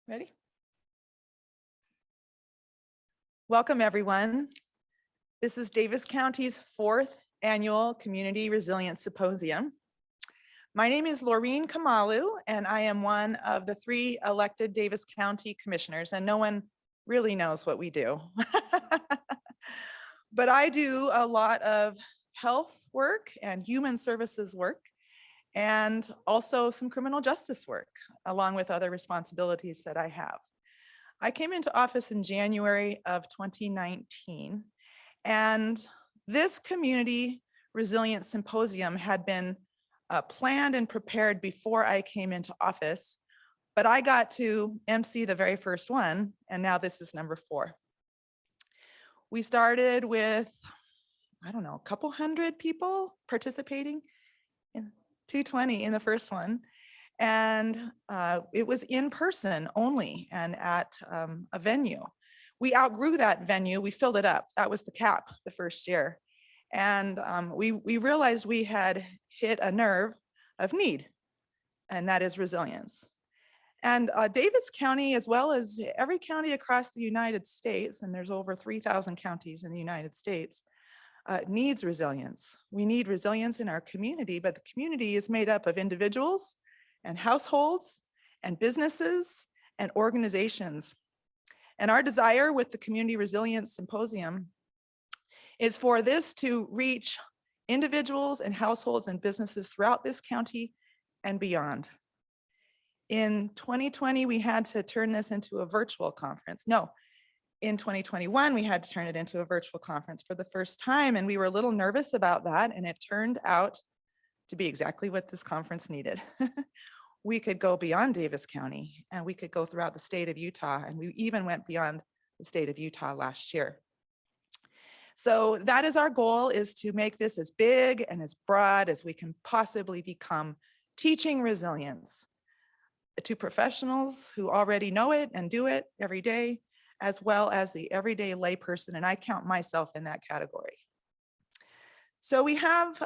Ready? Welcome, everyone. This is Davis County's 4th annual Community Resilience Symposium. My name is Laureen Kamalu, and I am one of the 3 elected Davis County commissioners, and no one really knows what we do. But I do a lot of health work and human services work, and also some criminal justice work, along with other responsibilities that I have. I came into office in January of 2019, and this Community Resilience Symposium had been planned and prepared before I came into office, but I got to MC the very first one, and now this is number 4. We started with, I don't know, a couple hundred people participating, in 220 in the first one. And it was in person only and at a venue. We outgrew that venue, we filled it up. That was the cap the first year. And we realized we had hit a nerve of need, and that is resilience. And Davis County, as well as every county across the United States, and there's over 3,000 counties in the United States, needs resilience. We need resilience in our community, but the community is made up of individuals and households and businesses and organizations. And our desire with the Community Resilience Symposium is for this to reach individuals and households and businesses throughout this county and beyond. In 2020, we had to turn this into a virtual conference. No, in 2021, we had to turn it into a virtual conference for the first time, and we were a little nervous about that, and it turned out to be exactly what this conference needed. We could go beyond Davis County, and we could go throughout the state of Utah, and we even went beyond the state of Utah last year. So that is our goal, is to make this as big and as broad as we can possibly become, teaching resilience to professionals who already know it and do it every day, as well as the everyday layperson, and I count myself in that category. So we have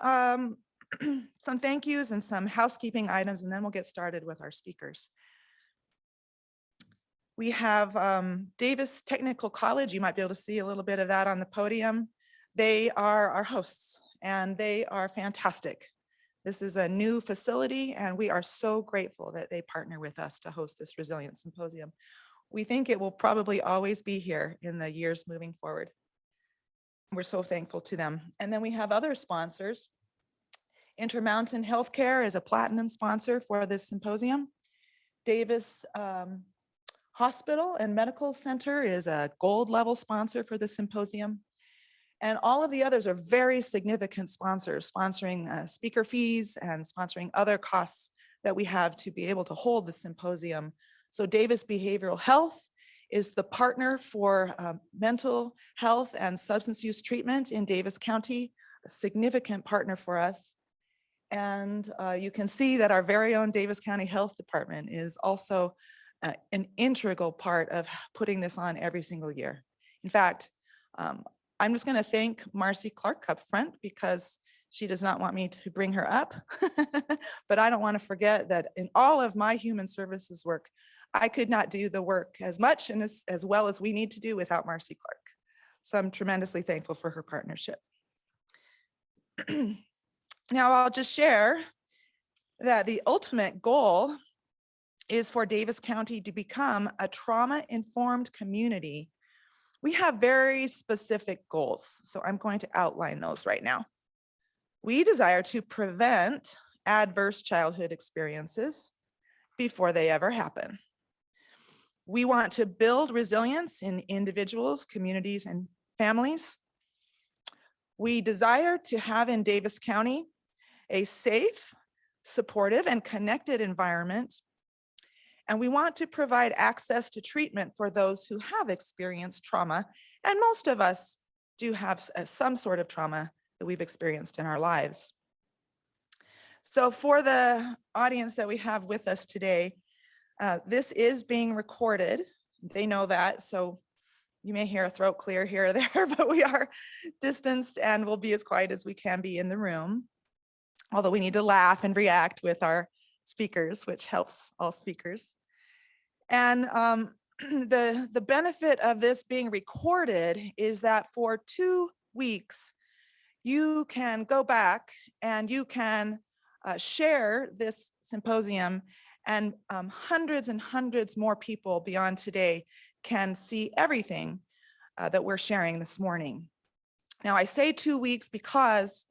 some thank yous and some housekeeping items, and then we'll get started with our speakers. We have Davis Technical College. You might be able to see a little bit of that on the podium. They are our hosts, and they are fantastic. This is a new facility, and we are so grateful that they partner with us to host this Resilience Symposium. We think it will probably always be here in the years moving forward. We're so thankful to them. And then we have other sponsors. Intermountain Healthcare is a platinum sponsor for this symposium. Davis Hospital and Medical Center is a gold level sponsor for the symposium. And all of the others are very significant sponsors, sponsoring speaker fees and sponsoring other costs that we have to be able to hold the symposium. So Davis Behavioral Health is the partner for mental health and substance use treatment in Davis County, a significant partner for us. And you can see that our very own Davis County Health Department is also an integral part of putting this on every single year. In fact, I'm just going to thank Marcy Clark up front because she does not want me to bring her up. But I don't want to forget that in all of my human services work, I could not do the work as much and as well as we need to do without Marcy Clark. So I'm tremendously thankful for her partnership. Now I'll just share that the ultimate goal is for Davis County to become a trauma-informed community. We have very specific goals, so I'm going to outline those right now. We desire to prevent adverse childhood experiences before they ever happen. We want to build resilience in individuals, communities, and families. We desire to have in Davis County a safe, supportive, and connected environment. And we want to provide access to treatment for those who have experienced trauma. And most of us do have some sort of trauma that we've experienced in our lives. So for the audience that we have with us today, this is being recorded. They know that, so you may hear a throat clear here or there, but we are distanced and we'll be as quiet as we can be in the room. Although we need to laugh and react with our speakers, which helps all speakers. And the benefit of this being recorded is that for 2 weeks, you can go back and you can share this symposium, and hundreds and hundreds more people beyond today can see everything that we're sharing this morning. Now, I say 2 weeks because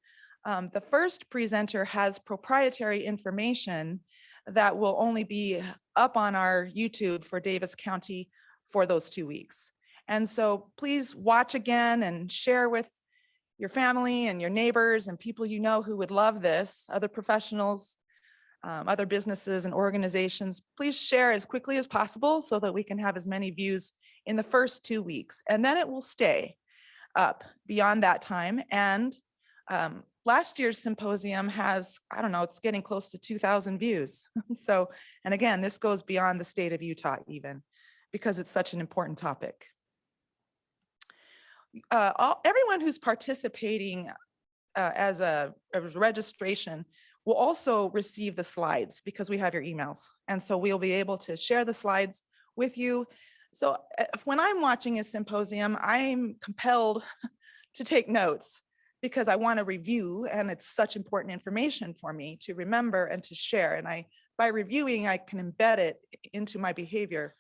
the first presenter has proprietary information that will only be up on our YouTube for Davis County for those 2 weeks. And so please watch again and share with your family and your neighbors and people you know who would love this, other professionals, other businesses and organizations. Please share as quickly as possible so that we can have as many views in the first 2 weeks, and then it will stay up beyond that time. And last year's symposium has, I don't know, it's getting close to 2,000 views. So, and again, this goes beyond the state of Utah even, because it's such an important topic. Everyone who's participating as registration will also receive the slides because we have your emails. And so we'll be able to share the slides with you. So when I'm watching a symposium, I'm compelled to take notes because I want to review, and it's such important information for me to remember and to share. And by reviewing, I can embed it into my behavior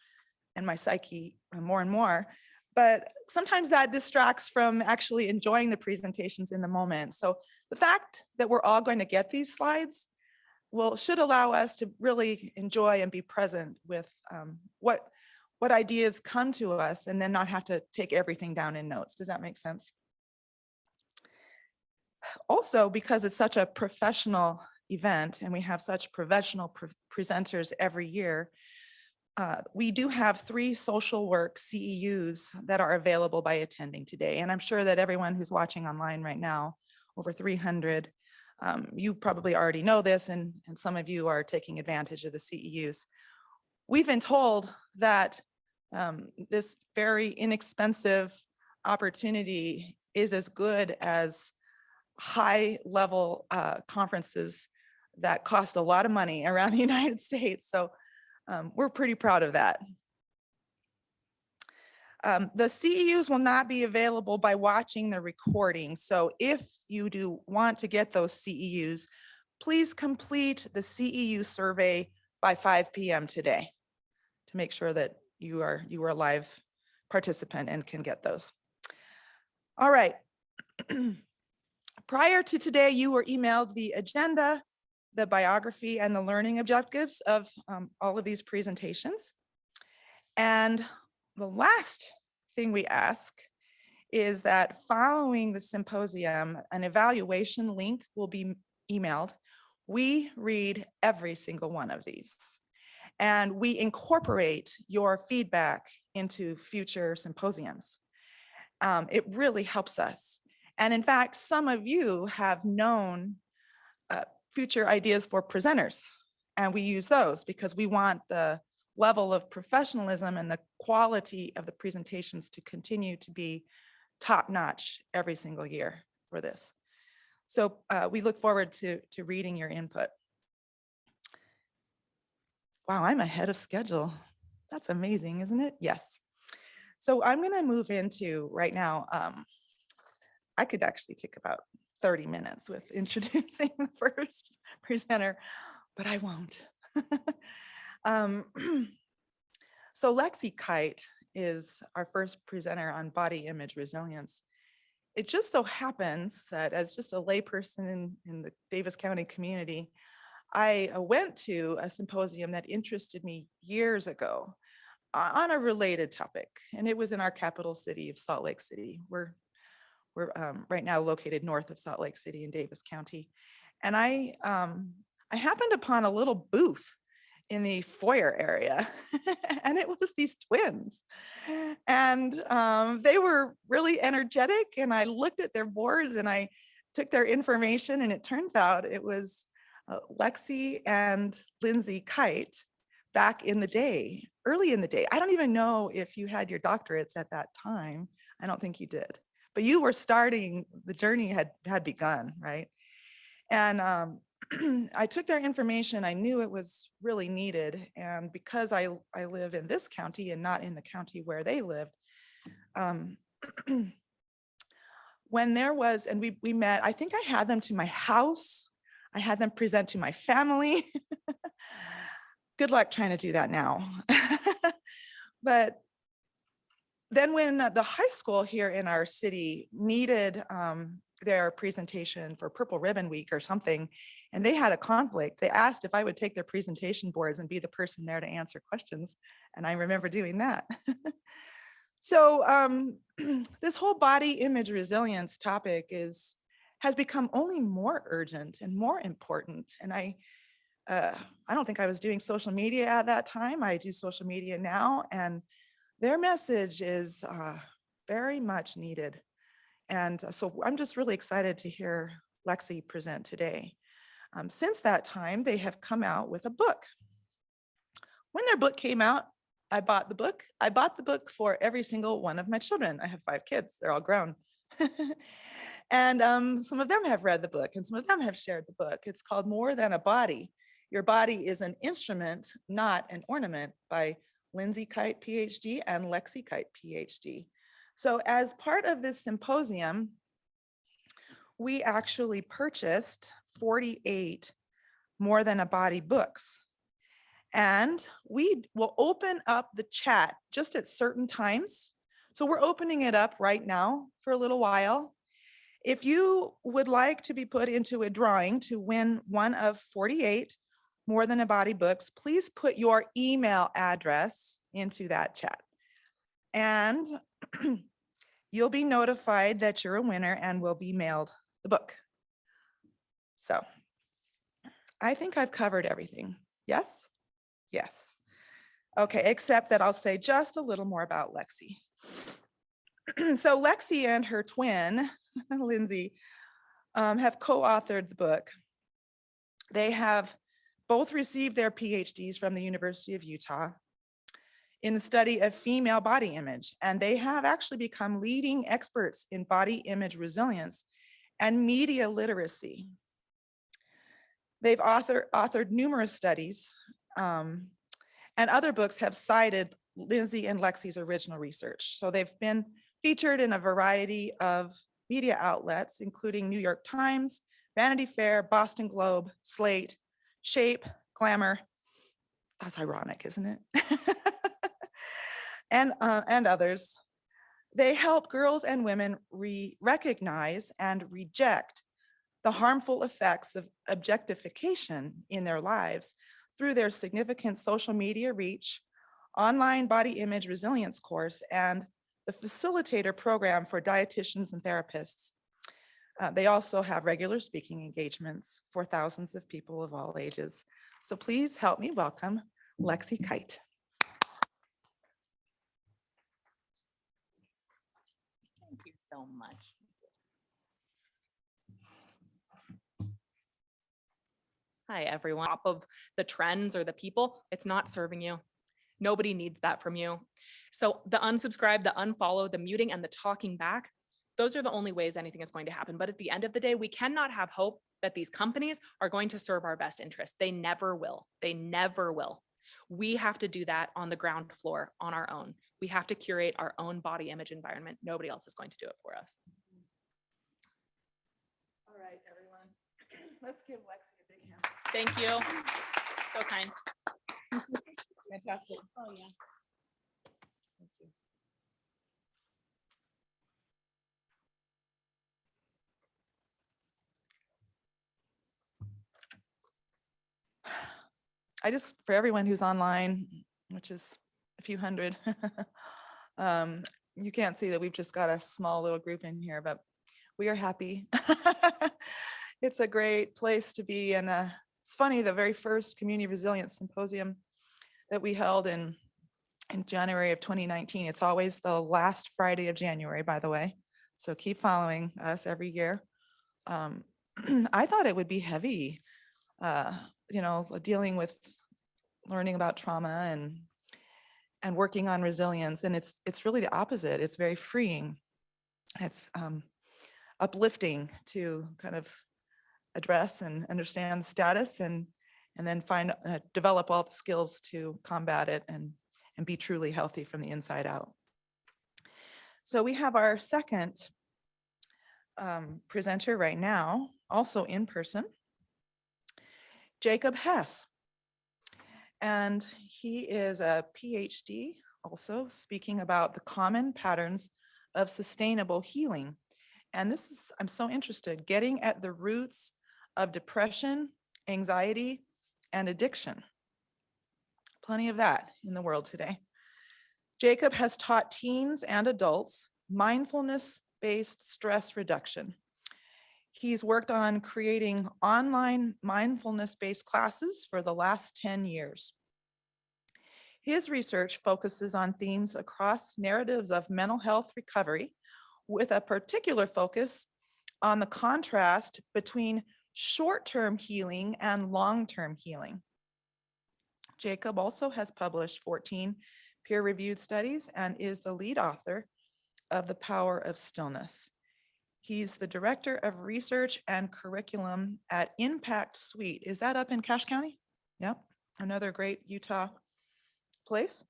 and my psyche more and more. But sometimes that distracts from actually enjoying the presentations in the moment. So the fact that we're all going to get these slides should allow us to really enjoy and be present with what ideas come to us, and then not have to take everything down in notes. Does that make sense? Also, because it's such a professional event and we have such professional presenters every year, we do have 3 social work CEUs that are available by attending today. And I'm sure that everyone who's watching online right now, over 300, you probably already know this, and some of you are taking advantage of the CEUs. We've been told that this very inexpensive opportunity is as good as high-level conferences that cost a lot of money around the United States. So we're pretty proud of that. The CEUs will not be available by watching the recording. So if you do want to get those CEUs, please complete the CEU survey by 5 p.m. today to make sure that you are a live participant and can get those. All right. Prior to today, you were emailed the agenda, the biography, and the learning objectives of all of these presentations. And the last thing we ask is that following the symposium, an evaluation link will be emailed. We read every single one of these, and we incorporate your feedback into future symposiums. It really helps us. And in fact, some of you have known future ideas for presenters, and we use those because we want the level of professionalism and the quality of the presentations to continue to be top-notch every single year for this. So we look forward to reading your input. Wow, I'm ahead of schedule. That's amazing, isn't it? Yes. So I'm going to move into right now. I could actually take about 30 minutes with introducing the first presenter, but I won't. So Lexi Kite is our first presenter on body image resilience. It just so happens that as just a layperson in the Davis County community, I went to a symposium that interested me years ago on a related topic, and it was in our capital city of Salt Lake City. We're right now located north of Salt Lake City in Davis County. And I happened upon a little booth in the foyer area, and it was these twins. And they were really energetic, and I looked at their boards and I took their information, and it turns out it was Lexi and Lindsay Kite back in the day, early in the day. I don't even know if you had your doctorates at that time. I don't think you did. But you were starting, the journey had begun, right? And I took their information. I knew it was really needed. And because I live in this county and not in the county where they lived, when there was, and we met, I think I had them to my house. I had them present to my family. Good luck trying to do that now. But then when the high school here in our city needed their presentation for Purple Ribbon Week or something, and they had a conflict, they asked if I would take their presentation boards and be the person there to answer questions. And I remember doing that. So this whole body image resilience topic has become only more urgent and more important. And I don't think I was doing social media at that time. I do social media now, and their message is very much needed. And so I'm just really excited to hear Lexi present today. Since that time, they have come out with a book. When their book came out, I bought the book. I bought the book for every single one of my children. I have 5 kids, they're all grown. And some of them have read the book and some of them have shared the book. It's called More Than a Body. Your Body is an Instrument, Not an Ornament, by Lexi Kite, PhD, and Lexi Kite, PhD. So as part of this symposium, we actually purchased 48 More Than a Body books. And we will open up the chat just at certain times. So we're opening it up right now for a little while. If you would like to be put into a drawing to win one of 48 More Than a Body books, please put your email address into that chat. And you'll be notified that you're a winner and will be mailed the book. So I think I've covered everything. Yes? Yes. Okay, except that I'll say just a little more about Lexi. So Lexi and her twin, Lindsay, have co-authored the book. They have both received their PhDs from the University of Utah in the study of female body image, and they have actually become leading experts in body image resilience and media literacy. They've authored numerous studies, and other books have cited Lindsay and Lexi's original research. So they've been featured in a variety of media outlets, including New York Times, Vanity Fair, Boston Globe, Slate, Shape, Glamour. That's ironic, isn't it? and others. They help girls and women recognize and reject the harmful effects of objectification in their lives through their significant social media reach, online body image resilience course, and the facilitator program for dietitians and therapists. They also have regular speaking engagements for thousands of people of all ages. So please help me welcome Lexi Kite. Thank you so much. Hi, everyone. Top of the trends or the people, it's not serving you. Nobody needs that from you. So the unsubscribe, the unfollow, the muting, and the talking back, those are the only ways anything is going to happen. But at the end of the day, we cannot have hope that these companies are going to serve our best interests. They never will. They never will. We have to do that on the ground floor on our own. We have to curate our own body image environment. Nobody else is going to do it for us. All right, everyone. Let's give Lexi a big hand. Thank you. So kind. Fantastic. Oh, yeah. Thank you. For everyone who's online, which is a few hundred, you can't see that we've just got a small little group in here, but we are happy. It's a great place to be. And it's funny, the very first Community Resilience Symposium that we held in January of 2019, it's always the last Friday of January, by the way. So keep following us every year. I thought it would be heavy, dealing with learning about trauma and working on resilience. And it's really the opposite. It's very freeing. It's uplifting to kind of address and understand the status and then develop all the skills to combat it and be truly healthy from the inside out. So we have our second presenter right now, also in person, Jacob Hess. And he is a PhD also speaking about the common patterns of sustainable healing. And this is, I'm so interested, getting at the roots of depression, anxiety, and addiction. Plenty of that in the world today. Jacob has taught teens and adults mindfulness-based stress reduction. He's worked on creating online mindfulness-based classes for the last 10 years. His research focuses on themes across narratives of mental health recovery, with a particular focus on the contrast between short-term healing and long-term healing. Jacob also has published 14 peer-reviewed studies and is the lead author of The Power of Stillness. He's the Director of Research and Curriculum at Impact Suite. Is that up in Cache County? Yep, another great Utah place.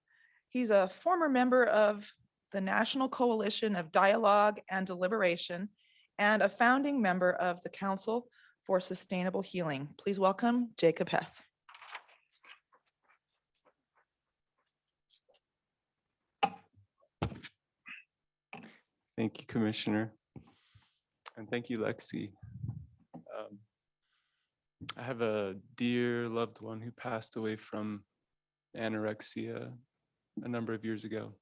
He's a former member of the National Coalition of Dialogue and Deliberation and a founding member of the Council for Sustainable Healing. Please welcome Jacob Hess. Thank you, Commissioner. And thank you, Lexi. I have a dear loved one who passed away from anorexia a number of years ago.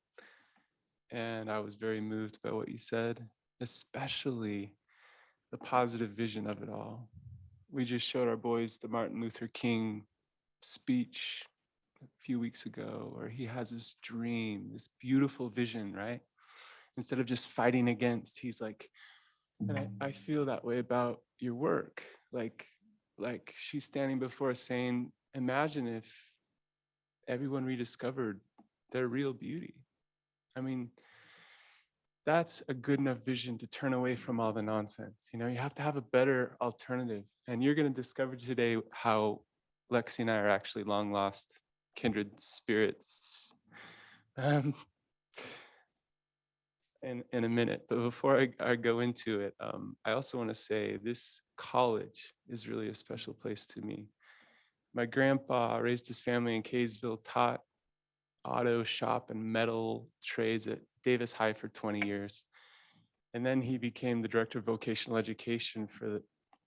And I was very moved by what you said, especially the positive vision of it all. We just showed our boys the Martin Luther King speech a few weeks ago, where he has this dream, this beautiful vision, right? Instead of just fighting against, he's like, and I feel that way about your work. Like she's standing before us saying, imagine if everyone rediscovered their real beauty. I mean, that's a good enough vision to turn away from all the nonsense. You know, you have to have a better alternative. And you're going to discover today how Lexi and I are actually long lost kindred spirits. In a minute, but before I go into it, I also want to say this college is really a special place to me. My grandpa raised his family in Kaysville, taught auto shop and metal trades at Davis High for 20 years. And then he became the director of vocational education for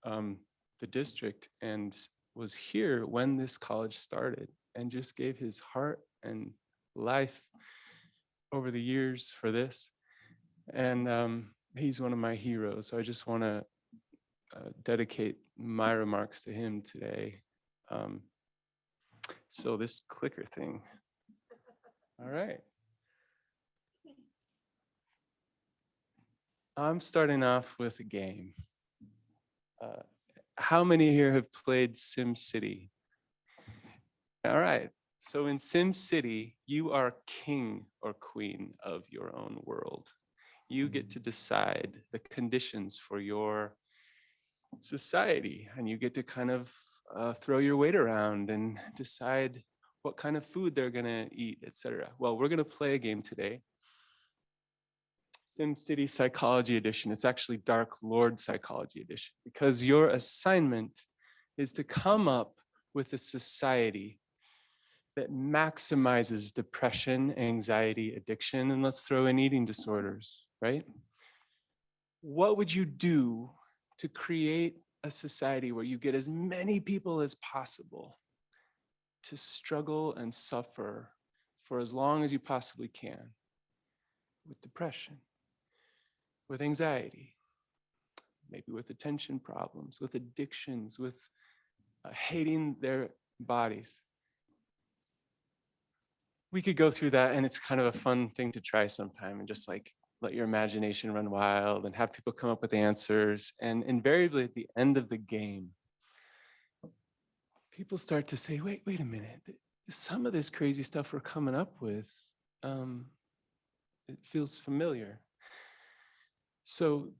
the district and was here when this college started and just gave his heart and life over the years for this. And he's one of my heroes. So I just want to dedicate my remarks to him today. So this clicker thing. All right. I'm starting off with a game. How many here have played SimCity? All right. So in SimCity, you are king or queen of your own world. You get to decide the conditions for your society, and you get to kind of throw your weight around and decide what kind of food they're gonna eat, etc. Well, we're gonna play a game today. SimCity Psychology Edition. It's actually Dark Lord Psychology Edition, because your assignment is to come up with a society that maximizes depression, anxiety, addiction, and let's throw in eating disorders, right? What would you do to create a society where you get as many people as possible to struggle and suffer for as long as you possibly can with depression, with anxiety, maybe with attention problems, with addictions, with hating their bodies? We could go through that, and it's kind of a fun thing to try sometime, and just like let your imagination run wild and have people come up with answers. And invariably at the end of the game, people start to say, wait a minute, some of this crazy stuff we're coming up with, it feels familiar. So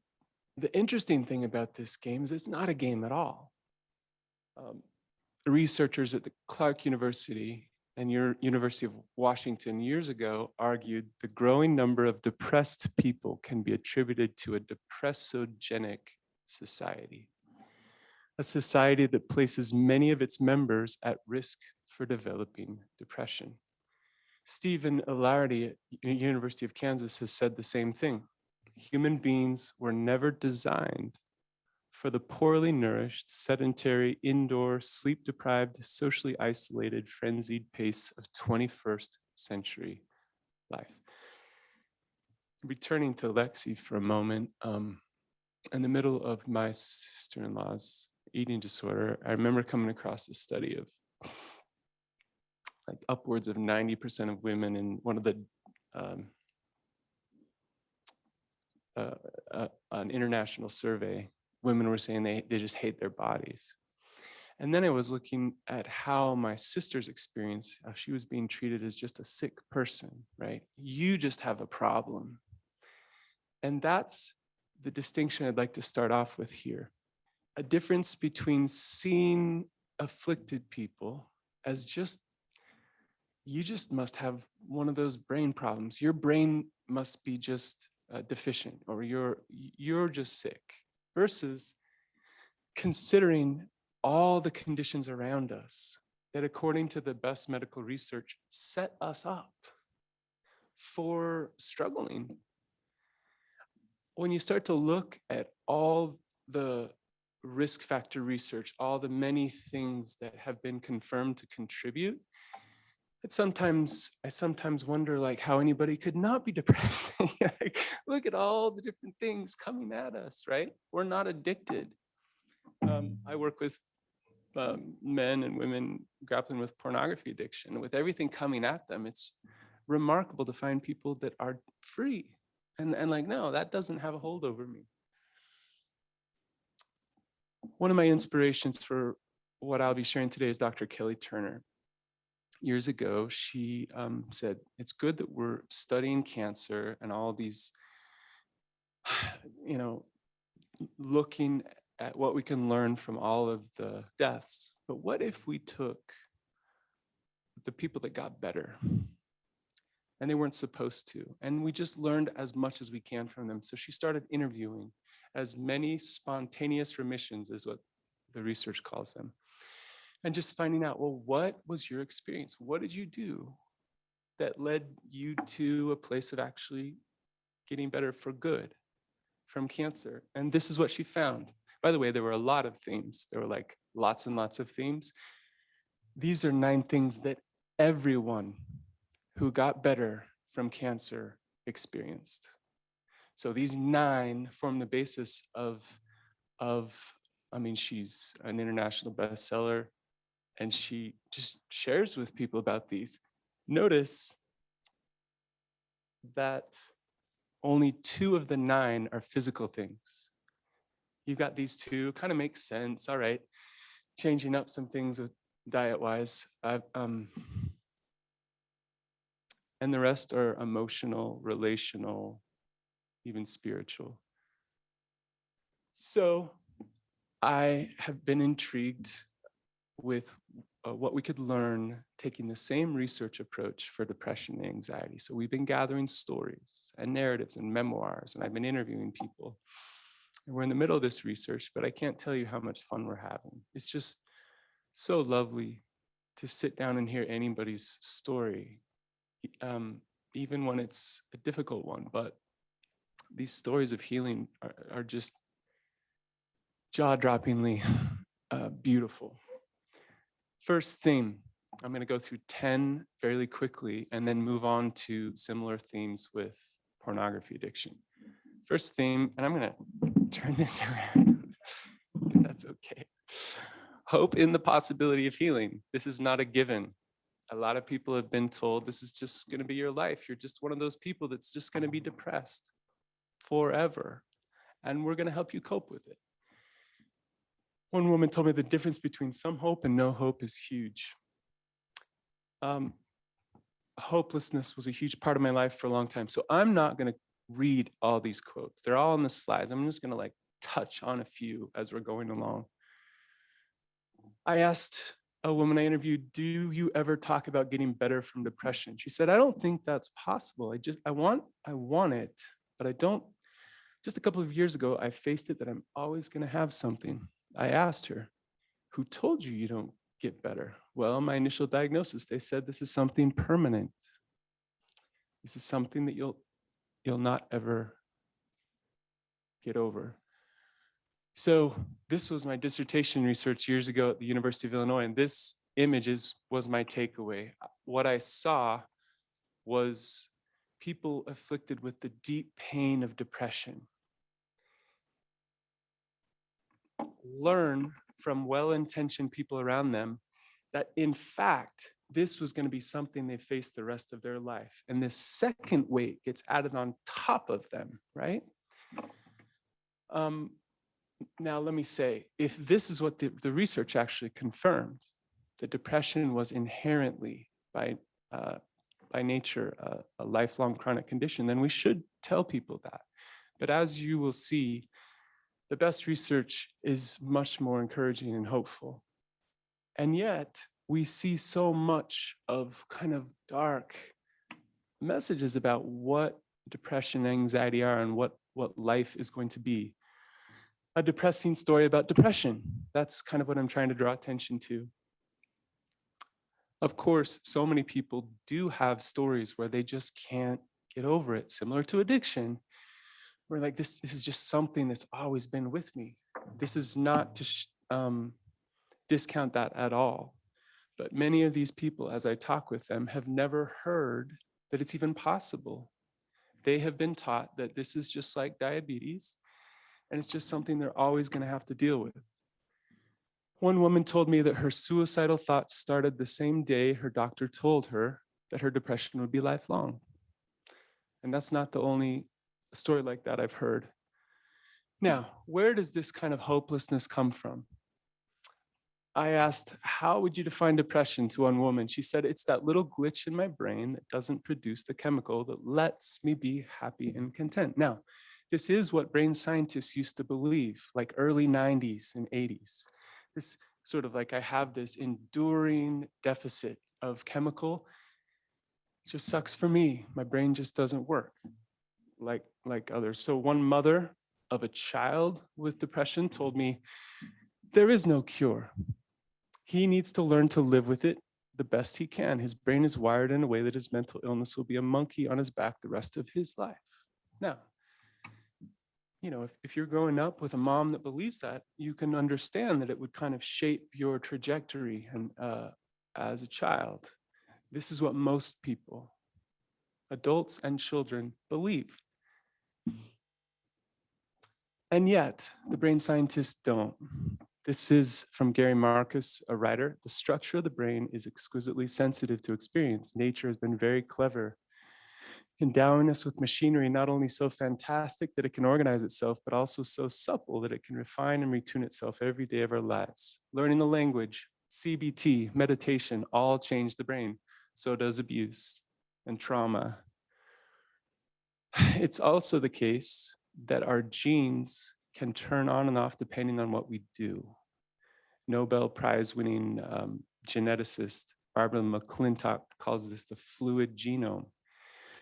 the interesting thing about this game is it's not a game at all. Researchers at the Clark University and University of Washington years ago argued the growing number of depressed people can be attributed to a depressogenic society, a society that places many of its members at risk for developing depression. Stephen Ilardi at University of Kansas has said the same thing. Human beings were never designed for the poorly nourished, sedentary, indoor, sleep-deprived, socially isolated, frenzied pace of 21st century life. Returning to Lexi for a moment, in the middle of my sister-in-law's eating disorder, I remember coming across a study of like upwards of 90% of women in one of the an international survey. Women were saying they just hate their bodies. And then I was looking at how my sister's experience, how she was being treated as just a sick person, right? You just have a problem. And that's the distinction I'd like to start off with here. A difference between seeing afflicted people as just, you just must have one of those brain problems. Your brain must be just deficient, or you're just sick. Versus considering all the conditions around us that, according to the best medical research, set us up for struggling. When you start to look at all the risk factor research, all the many things that have been confirmed to contribute, I sometimes wonder like how anybody could not be depressed. Like, look at all the different things coming at us, right? We're not addicted. I work with men and women grappling with pornography addiction. With everything coming at them, it's remarkable to find people that are free and like, no, that doesn't have a hold over me. One of my inspirations for what I'll be sharing today is Dr. Kelly Turner. Years ago, she said, it's good that we're studying cancer and all these, looking at what we can learn from all of the deaths. But what if we took the people that got better and they weren't supposed to, and we just learned as much as we can from them? So she started interviewing as many spontaneous remissions, is what the research calls them. And just finding out, well, what was your experience? What did you do that led you to a place of actually getting better for good from cancer? And this is what she found. By the way, there were a lot of themes. There were like lots and lots of themes. These are 9 things that everyone who got better from cancer experienced. So these 9 form the basis of she's an international bestseller, and she just shares with people about these. Notice that only 2 of the 9 are physical things. You've got these 2, kind of makes sense. All right, changing up some things with diet-wise. And the rest are emotional, relational, even spiritual. So I have been intrigued with what we could learn taking the same research approach for depression and anxiety. So we've been gathering stories and narratives and memoirs, and I've been interviewing people. And we're in the middle of this research, but I can't tell you how much fun we're having. It's just so lovely to sit down and hear anybody's story, even when it's a difficult one. But these stories of healing are just jaw-droppingly beautiful. First theme, I'm going to go through 10 fairly quickly and then move on to similar themes with pornography addiction. First theme, and I'm going to turn this around, if that's okay. Hope in the possibility of healing. This is not a given. A lot of people have been told this is just going to be your life. You're just one of those people that's just going to be depressed forever, and we're going to help you cope with it. One woman told me the difference between some hope and no hope is huge. Hopelessness was a huge part of my life for a long time. So I'm not going to read all these quotes. They're all on the slides. I'm just going to like touch on a few as we're going along. I asked a woman I interviewed, do you ever talk about getting better from depression? She said, I don't think that's possible. I want it, but I don't. Just a couple of years ago, I faced it that I'm always going to have something. I asked her, who told you don't get better? Well, my initial diagnosis, they said this is something permanent. This is something that you'll not ever get over. So this was my dissertation research years ago at the University of Illinois, and this image was my takeaway. What I saw was people afflicted with the deep pain of depression learn from well-intentioned people around them that, in fact, this was going to be something they faced the rest of their life. And this second weight gets added on top of them, right? Now, let me say, if this is what the research actually confirmed, that depression was inherently, by nature, a lifelong chronic condition, then we should tell people that. But as you will see, the best research is much more encouraging and hopeful. And yet, we see so much of kind of dark messages about what depression and anxiety are and what life is going to be. A depressing story about depression. That's kind of what I'm trying to draw attention to. Of course, so many people do have stories where they just can't get over it, similar to addiction. We're like, this is just something that's always been with me. This is not to discount that at all. But many of these people, as I talk with them, have never heard that it's even possible. They have been taught that this is just like diabetes, and it's just something they're always going to have to deal with. One woman told me that her suicidal thoughts started the same day her doctor told her that her depression would be lifelong. And that's not the only story like that I've heard. Now, where does this kind of hopelessness come from? I asked, how would you define depression to one woman? She said, it's that little glitch in my brain that doesn't produce the chemical that lets me be happy and content. Now, this is what brain scientists used to believe, like early 90s and 80s. This sort of like, I have this enduring deficit of chemical. It just sucks for me. My brain just doesn't work like others. So one mother of a child with depression told me, there is no cure. He needs to learn to live with it the best he can. His brain is wired in a way that his mental illness will be a monkey on his back the rest of his life. Now, you know, if you're growing up with a mom that believes that, you can understand that it would kind of shape your trajectory and as a child. This is what most people, adults and children, believe. And yet, the brain scientists don't. This is from Gary Marcus, a writer. The structure of the brain is exquisitely sensitive to experience. Nature has been very clever, endowing us with machinery not only so fantastic that it can organize itself, but also so supple that it can refine and retune itself every day of our lives. Learning the language, CBT, meditation, all change the brain. So does abuse and trauma. It's also the case that our genes can turn on and off depending on what we do. Nobel Prize winning geneticist Barbara McClintock calls this the fluid genome.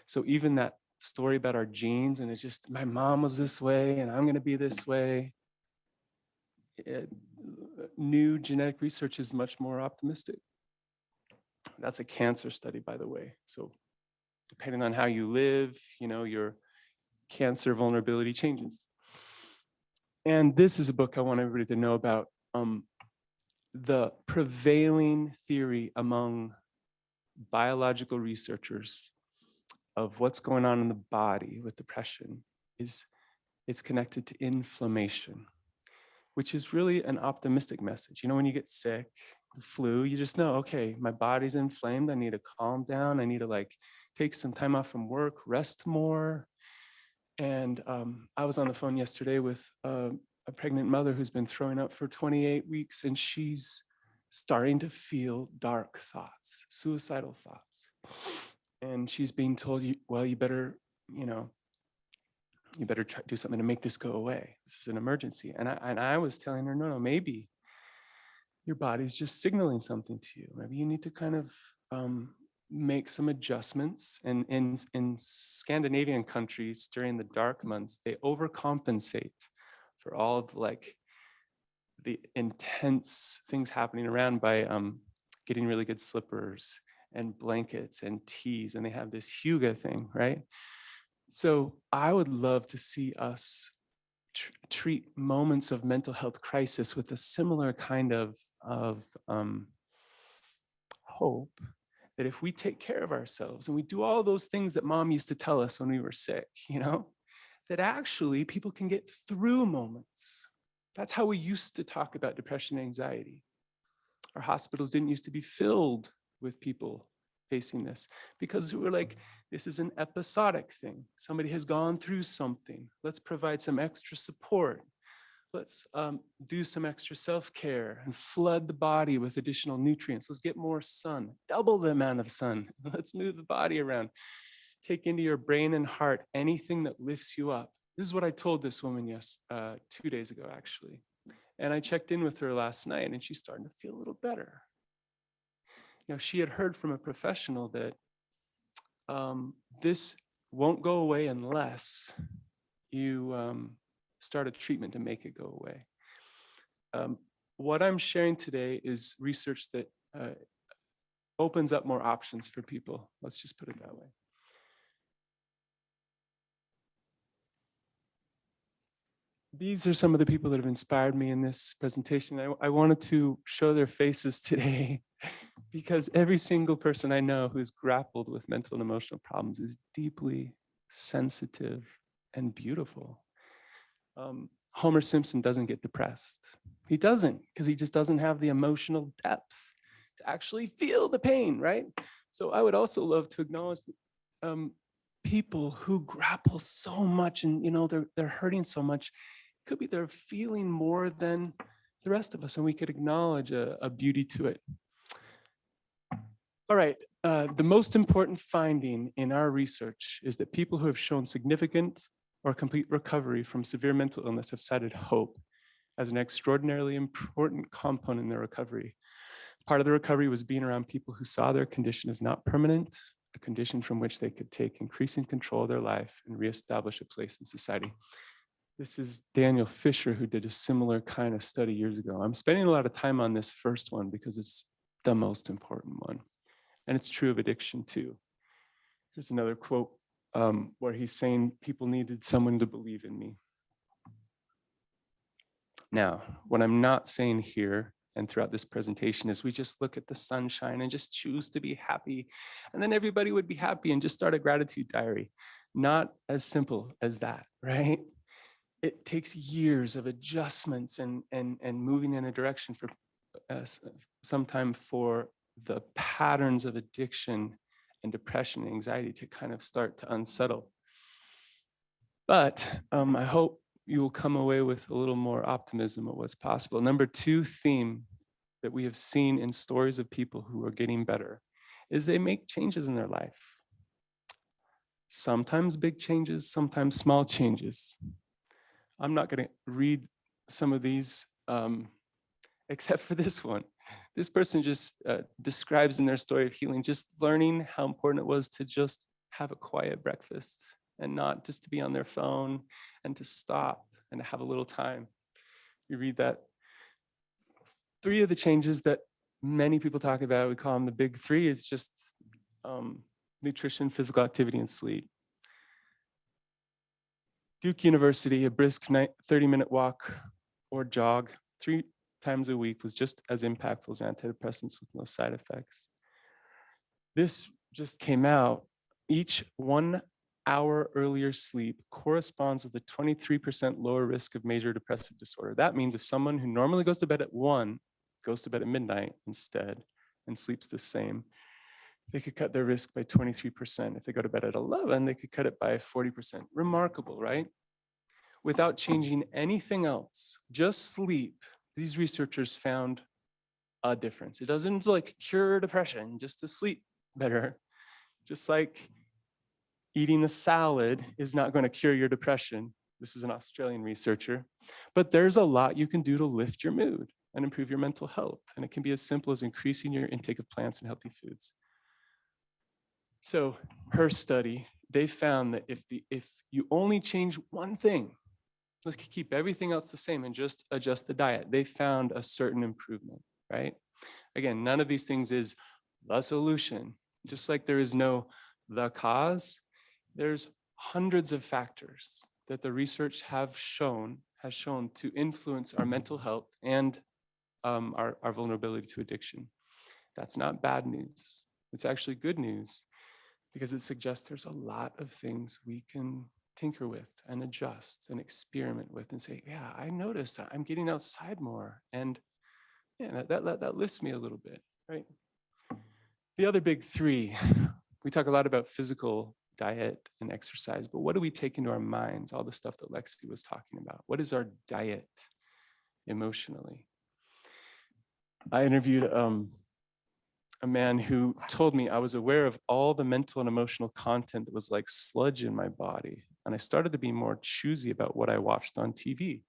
So even that story about our genes, and it's just, my mom was this way and I'm going to be this way. New genetic research is much more optimistic. That's a cancer study, by the way. So depending on how you live, you know, your cancer vulnerability changes. And this is a book I want everybody to know about. The prevailing theory among biological researchers of what's going on in the body with depression is it's connected to inflammation, which is really an optimistic message. You know, when you get sick, the flu, you just know, okay, my body's inflamed. I need to calm down. I need to like take some time off from work, rest more. And I was on the phone yesterday with a pregnant mother who's been throwing up for 28 weeks, and she's starting to feel dark thoughts, suicidal thoughts. And she's being told, well, you better, you know, you better do something to make this go away. This is an emergency. And I was telling her, no, maybe your body's just signaling something to you. Maybe you need to kind of make some adjustments. And in Scandinavian countries during the dark months, they overcompensate for all of like the intense things happening around by getting really good slippers and blankets and teas. And they have this hygge thing, right? So I would love to see us treat moments of mental health crisis with a similar kind of hope that if we take care of ourselves and we do all those things that mom used to tell us when we were sick, that actually people can get through moments. That's how we used to talk about depression and anxiety. Our hospitals didn't used to be filled with people facing this because we were like, this is an episodic thing. Somebody has gone through something. Let's provide some extra support. Let's do some extra self-care and flood the body with additional nutrients. Let's get more sun, double the amount of sun. Let's move the body around. Take into your brain and heart anything that lifts you up. This is what I told this woman 2 days ago, actually. And I checked in with her last night and she's starting to feel a little better. She had heard from a professional that this won't go away unless you start a treatment to make it go away. What I'm sharing today is research that opens up more options for people. Let's just put it that way. These are some of the people that have inspired me in this presentation. I wanted to show their faces today because every single person I know who's grappled with mental and emotional problems is deeply sensitive and beautiful. Homer Simpson doesn't get depressed. He doesn't, because he just doesn't have the emotional depth to actually feel the pain, right? So I would also love to acknowledge that, people who grapple so much and they're hurting so much. It could be they're feeling more than the rest of us, and we could acknowledge a beauty to it. All right, the most important finding in our research is that people who have shown significant or complete recovery from severe mental illness have cited hope as an extraordinarily important component in their recovery. Part of the recovery was being around people who saw their condition as not permanent, a condition from which they could take increasing control of their life and reestablish a place in society. This is Daniel Fisher, who did a similar kind of study years ago. I'm spending a lot of time on this first one because it's the most important one. And it's true of addiction too. Here's another quote where he's saying, people needed someone to believe in me. Now, what I'm not saying here and throughout this presentation is we just look at the sunshine and just choose to be happy. And then everybody would be happy and just start a gratitude diary. Not as simple as that, right? It takes years of adjustments and moving in a direction for sometime for the patterns of addiction and depression and anxiety to kind of start to unsettle. But I hope you will come away with a little more optimism of what's possible. Number 2 theme that we have seen in stories of people who are getting better is they make changes in their life. Sometimes big changes, sometimes small changes. I'm not going to read some of these except for this one. This person just describes in their story of healing, just learning how important it was to just have a quiet breakfast and not just to be on their phone and to stop and to have a little time. You read that. 3 of the changes that many people talk about, we call them the big 3, is just nutrition, physical activity, and sleep. Duke University, a brisk 30-minute walk or jog 3 times a week was just as impactful as antidepressants with no side effects. This just came out. Each 1 hour earlier sleep corresponds with a 23% lower risk of major depressive disorder. That means if someone who normally goes to bed at 1 goes to bed at midnight instead and sleeps the same, they could cut their risk by 23%. If they go to bed at 11, they could cut it by 40%. Remarkable, right? Without changing anything else, just sleep, these researchers found a difference. It doesn't like cure depression, just to sleep better. Just like eating a salad is not going to cure your depression. This is an Australian researcher, but there's a lot you can do to lift your mood and improve your mental health. And it can be as simple as increasing your intake of plants and healthy foods. So her study, they found that if you only change one thing, let's keep everything else the same and just adjust the diet, they found a certain improvement, right? Again, none of these things is the solution. Just like there is no the cause, there's hundreds of factors that the research has shown to influence our mental health and our vulnerability to addiction. That's not bad news. It's actually good news because it suggests there's a lot of things we can tinker with and adjust and experiment with and say, yeah, I notice that I'm getting outside more. And yeah, that lifts me a little bit, right? The other big three, we talk a lot about physical diet and exercise, but what do we take into our minds? All the stuff that Lexi was talking about. What is our diet emotionally? I interviewed a man who told me I was aware of all the mental and emotional content that was like sludge in my body. And I started to be more choosy about what I watched on TV,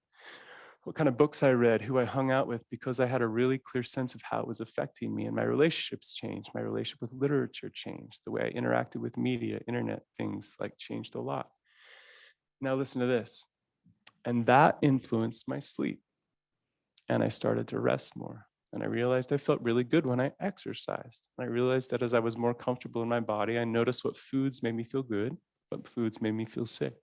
what kind of books I read, who I hung out with, because I had a really clear sense of how it was affecting me. And my relationships changed. My relationship with literature changed. The way I interacted with media, internet, things like changed a lot. Now listen to this. And that influenced my sleep. And I started to rest more. And I realized I felt really good when I exercised. I realized that as I was more comfortable in my body, I noticed what foods made me feel good, what foods made me feel sick.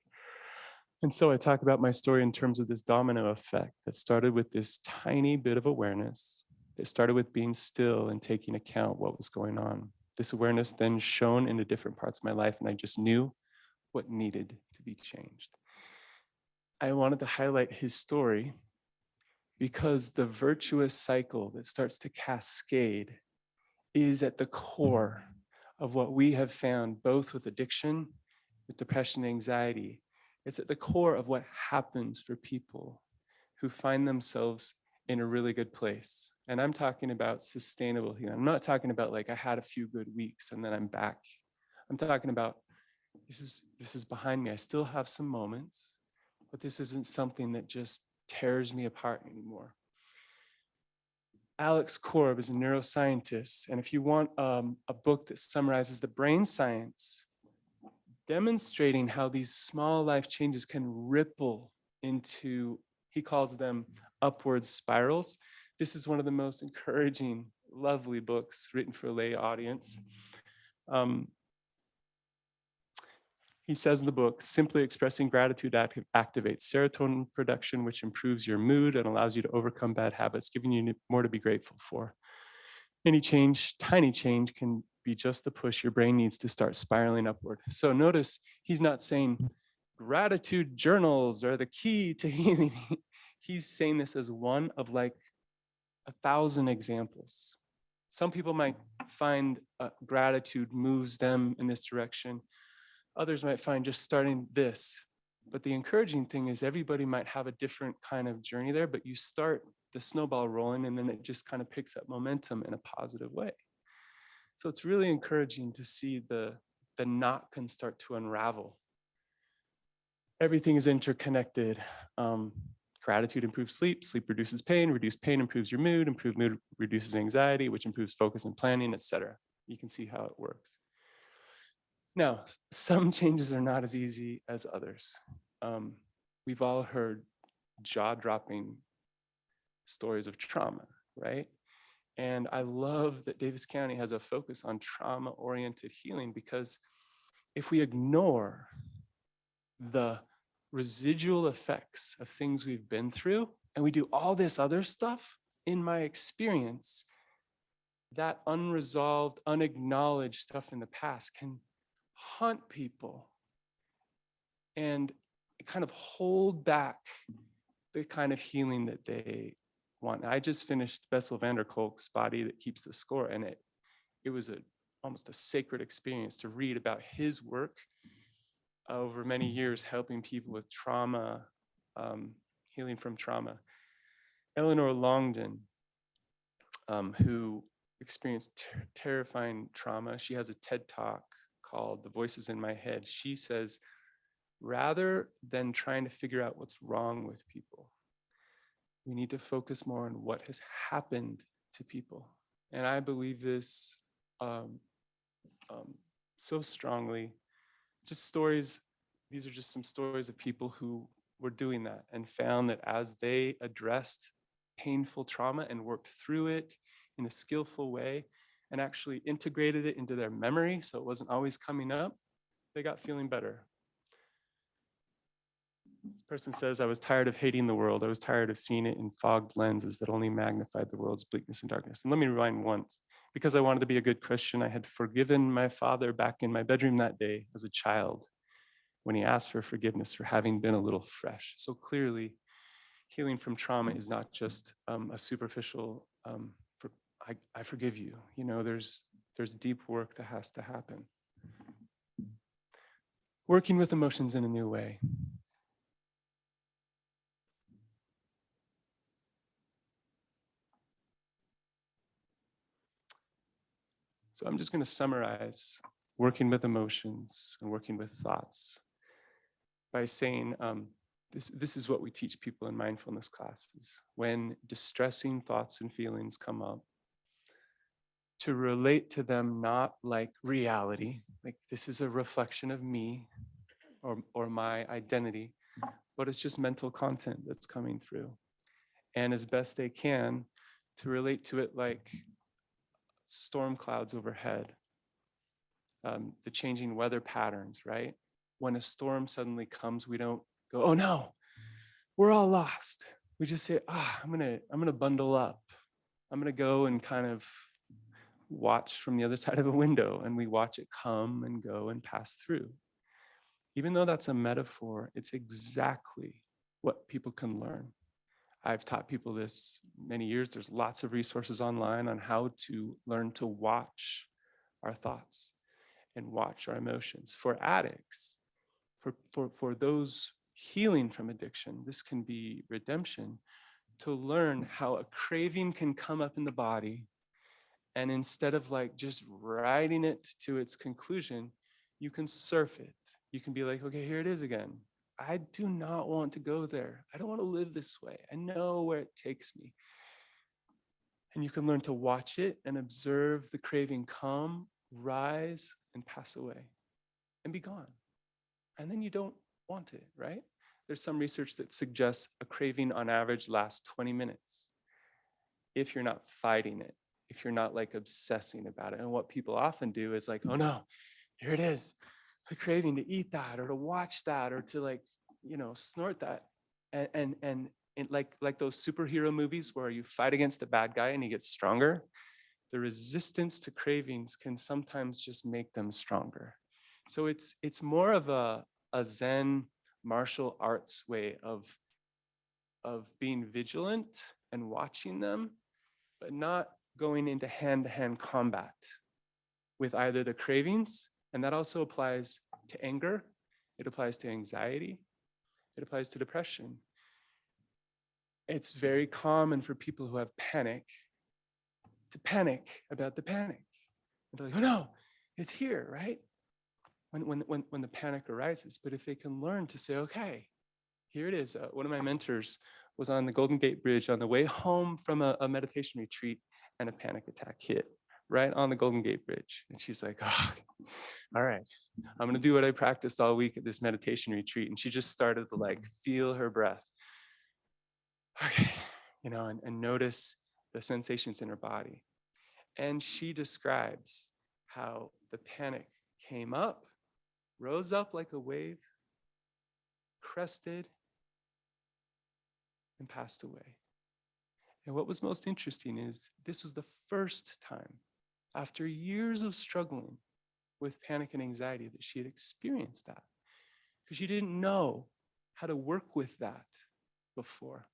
And so I talk about my story in terms of this domino effect that started with this tiny bit of awareness. It started with being still and taking account what was going on. This awareness then shone into different parts of my life, and I just knew what needed to be changed. I wanted to highlight his story because the virtuous cycle that starts to cascade is at the core of what we have found, both with addiction, with depression, and anxiety. It's at the core of what happens for people who find themselves in a really good place. And I'm talking about sustainable healing. I'm not talking about like I had a few good weeks and then I'm back. I'm talking about this is behind me. I still have some moments, but this isn't something that just tears me apart anymore. Alex Korb is a neuroscientist, and if you want a book that summarizes the brain science, demonstrating how these small life changes can ripple into, he calls them upward spirals. This is one of the most encouraging, lovely books written for a lay audience. He says in the book, simply expressing gratitude activates serotonin production, which improves your mood and allows you to overcome bad habits, giving you more to be grateful for. Any change, tiny change, can be just the push your brain needs to start spiraling upward. So notice he's not saying gratitude journals are the key to healing. He's saying this as one of like 1,000 examples. Some people might find gratitude moves them in this direction. Others might find just starting this. But the encouraging thing is everybody might have a different kind of journey there, but you start the snowball rolling and then it just kind of picks up momentum in a positive way. So it's really encouraging to see the knot can start to unravel. Everything is interconnected. Gratitude improves sleep, sleep reduces pain, reduced pain improves your mood, improved mood reduces anxiety, which improves focus and planning, etc. You can see how it works. Now, some changes are not as easy as others. We've all heard jaw-dropping stories of trauma, right? And I love that Davis County has a focus on trauma-oriented healing, because if we ignore the residual effects of things we've been through and we do all this other stuff, in my experience, that unresolved, unacknowledged stuff in the past can haunt people and kind of hold back the kind of healing that they want. I just finished Bessel van der Kolk's Body That Keeps the Score, and it was almost a sacred experience to read about his work over many years, helping people with trauma, healing from trauma. Eleanor Longden, who experienced terrifying trauma, she has a TED Talk called The Voices in My Head. She says, rather than trying to figure out what's wrong with people, we need to focus more on what has happened to people. And I believe this so strongly. Just stories, these are just some stories of people who were doing that and found that as they addressed painful trauma and worked through it in a skillful way and actually integrated it into their memory so it wasn't always coming up, they got feeling better. This person says, I was tired of hating the world. I was tired of seeing it in fogged lenses that only magnified the world's bleakness and darkness. And let me rewind once. Because I wanted to be a good Christian, I had forgiven my father back in my bedroom that day as a child when he asked for forgiveness for having been a little fresh. So clearly, healing from trauma is not just a superficial, I forgive you. You know, there's deep work that has to happen. Working with emotions in a new way. So I'm just going to summarize working with emotions and working with thoughts by saying this is what we teach people in mindfulness classes. When distressing thoughts and feelings come up, to relate to them not like reality, like this is a reflection of me or my identity, but it's just mental content that's coming through. And as best they can, to relate to it like storm clouds overhead, the changing weather patterns, right? When a storm suddenly comes, we don't go, oh no, we're all lost. We just say, I'm gonna bundle up. I'm gonna go and kind of watch from the other side of a window, and we watch it come and go and pass through. Even though that's a metaphor, it's exactly what people can learn. I've taught people this many years. There's lots of resources online on how to learn to watch our thoughts and watch our emotions. For addicts, for those healing from addiction, this can be redemption, to learn how a craving can come up in the body, and instead of like just riding it to its conclusion, you can surf it. You can be like, okay, here it is again. I do not want to go there. I don't want to live this way. I know where it takes me. And you can learn to watch it and observe the craving come, rise, and pass away and be gone. And then you don't want it, right? There's some research that suggests a craving on average lasts 20 minutes if you're not fighting it, if you're not like obsessing about it. And what people often do is like, oh no, here it is, the craving to eat that or to watch that or to like, snort that. And like those superhero movies where you fight against the bad guy and he gets stronger, the resistance to cravings can sometimes just make them stronger. So it's more of a Zen martial arts way of being vigilant and watching them, but not going into hand-to-hand combat with either the cravings, and that also applies to anger, it applies to anxiety, it applies to depression. It's very common for people who have panic to panic about the panic. And they're like, oh no, it's here, right? When the panic arises. But if they can learn to say, okay, here it is. One of my mentors was on the Golden Gate Bridge on the way home from a meditation retreat, and a panic attack hit right on the Golden Gate Bridge. And she's like, oh, all right, I'm gonna do what I practiced all week at this meditation retreat. And she just started to like feel her breath. Okay, and notice the sensations in her body. And she describes how the panic came up, rose up like a wave, crested, and passed away. And what was most interesting is this was the first time after years of struggling with panic and anxiety that she had experienced that, because she didn't know how to work with that before.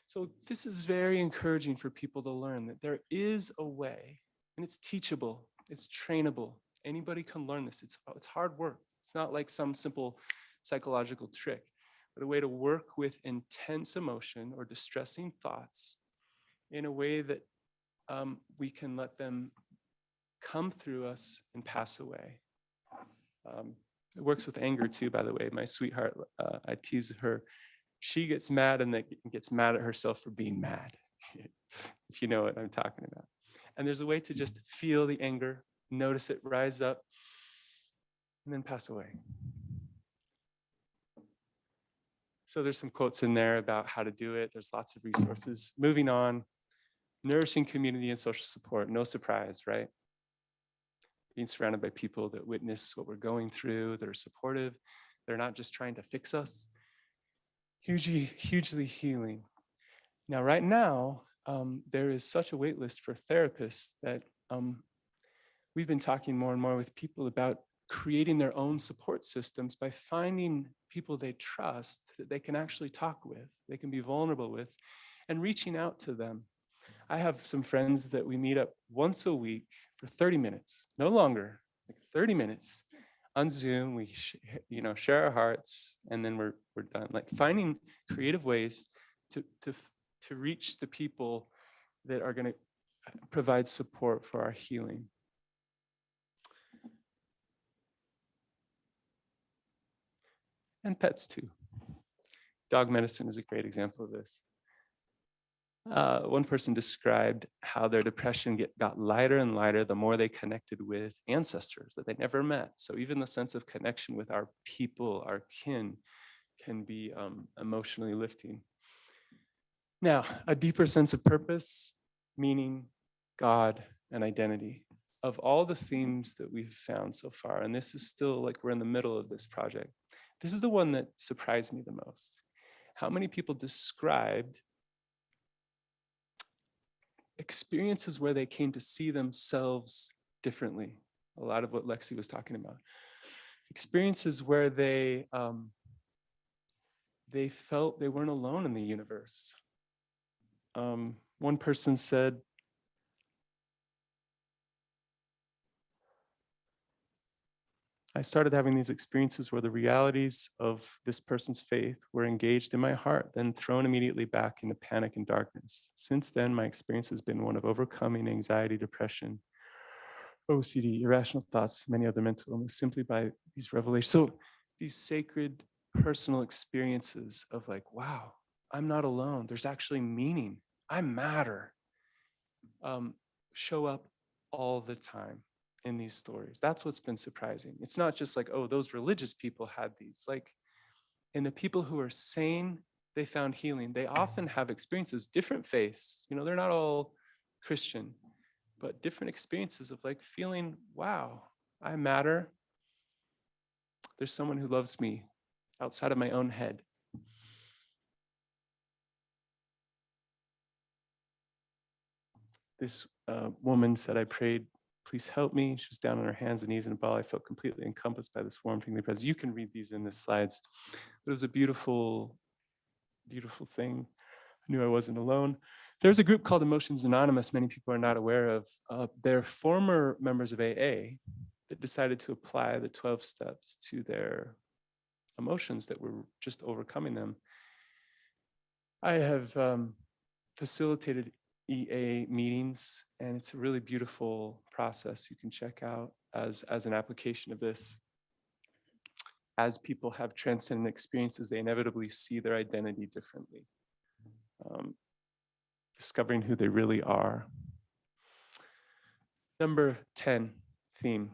So this is very encouraging for people to learn that there is a way, and it's teachable, it's trainable. Anybody can learn this. It's hard work. It's not like some simple psychological trick, but a way to work with intense emotion or distressing thoughts in a way that we can let them come through us and pass away. It works with anger too, by the way. My sweetheart, I tease her. She gets mad and then gets mad at herself for being mad, if you know what I'm talking about. And there's a way to just feel the anger, notice it rise up, and then pass away. So there's some quotes in there about how to do it. There's lots of resources. Moving on, nourishing community and social support. No surprise, right? Being surrounded by people that witness what we're going through, that are supportive. They're not just trying to fix us. Hugely, hugely healing. Now, right now, there is such a wait list for therapists that we've been talking more and more with people about creating their own support systems by finding people they trust that they can actually talk with, they can be vulnerable with, and reaching out to them. I have some friends that we meet up once a week for 30 minutes, no longer, like 30 minutes on Zoom. We share our hearts, and then we're done. Like finding creative ways to reach the people that are going to provide support for our healing. And pets too. Dog medicine is a great example of this. One person described how their depression got lighter and lighter the more they connected with ancestors that they never met. So even the sense of connection with our people, our kin, can be emotionally lifting. Now, a deeper sense of purpose, meaning, God, and identity. Of all the themes that we've found so far, and this is still like we're in the middle of this project, this is the one that surprised me the most. How many people described experiences where they came to see themselves differently? A lot of what Lexi was talking about. Experiences where they felt they weren't alone in the universe. One person said, I started having these experiences where the realities of this person's faith were engaged in my heart, then thrown immediately back into panic and darkness. Since then, my experience has been one of overcoming anxiety, depression, OCD, irrational thoughts, many other mental illness, simply by these revelations. So these sacred personal experiences of like, wow, I'm not alone. There's actually meaning. I matter. Show up all the time in these stories. That's what's been surprising. It's not just like, oh, those religious people had these. Like, in the people who are sane, they found healing. They often have experiences, different faiths. They're not all Christian, but different experiences of like feeling, wow, I matter. There's someone who loves me outside of my own head. This woman said, I prayed, please help me. She was down on her hands and knees in a ball. I felt completely encompassed by this warm, tingly presence. You can read these in the slides. But it was a beautiful, beautiful thing. I knew I wasn't alone. There's a group called Emotions Anonymous, many people are not aware of. They're former members of AA that decided to apply the 12 steps to their emotions that were just overcoming them. I have facilitated EA meetings, and it's a really beautiful process you can check out as an application of this. As people have transcendent experiences, they inevitably see their identity differently, discovering who they really are. Number 10 theme,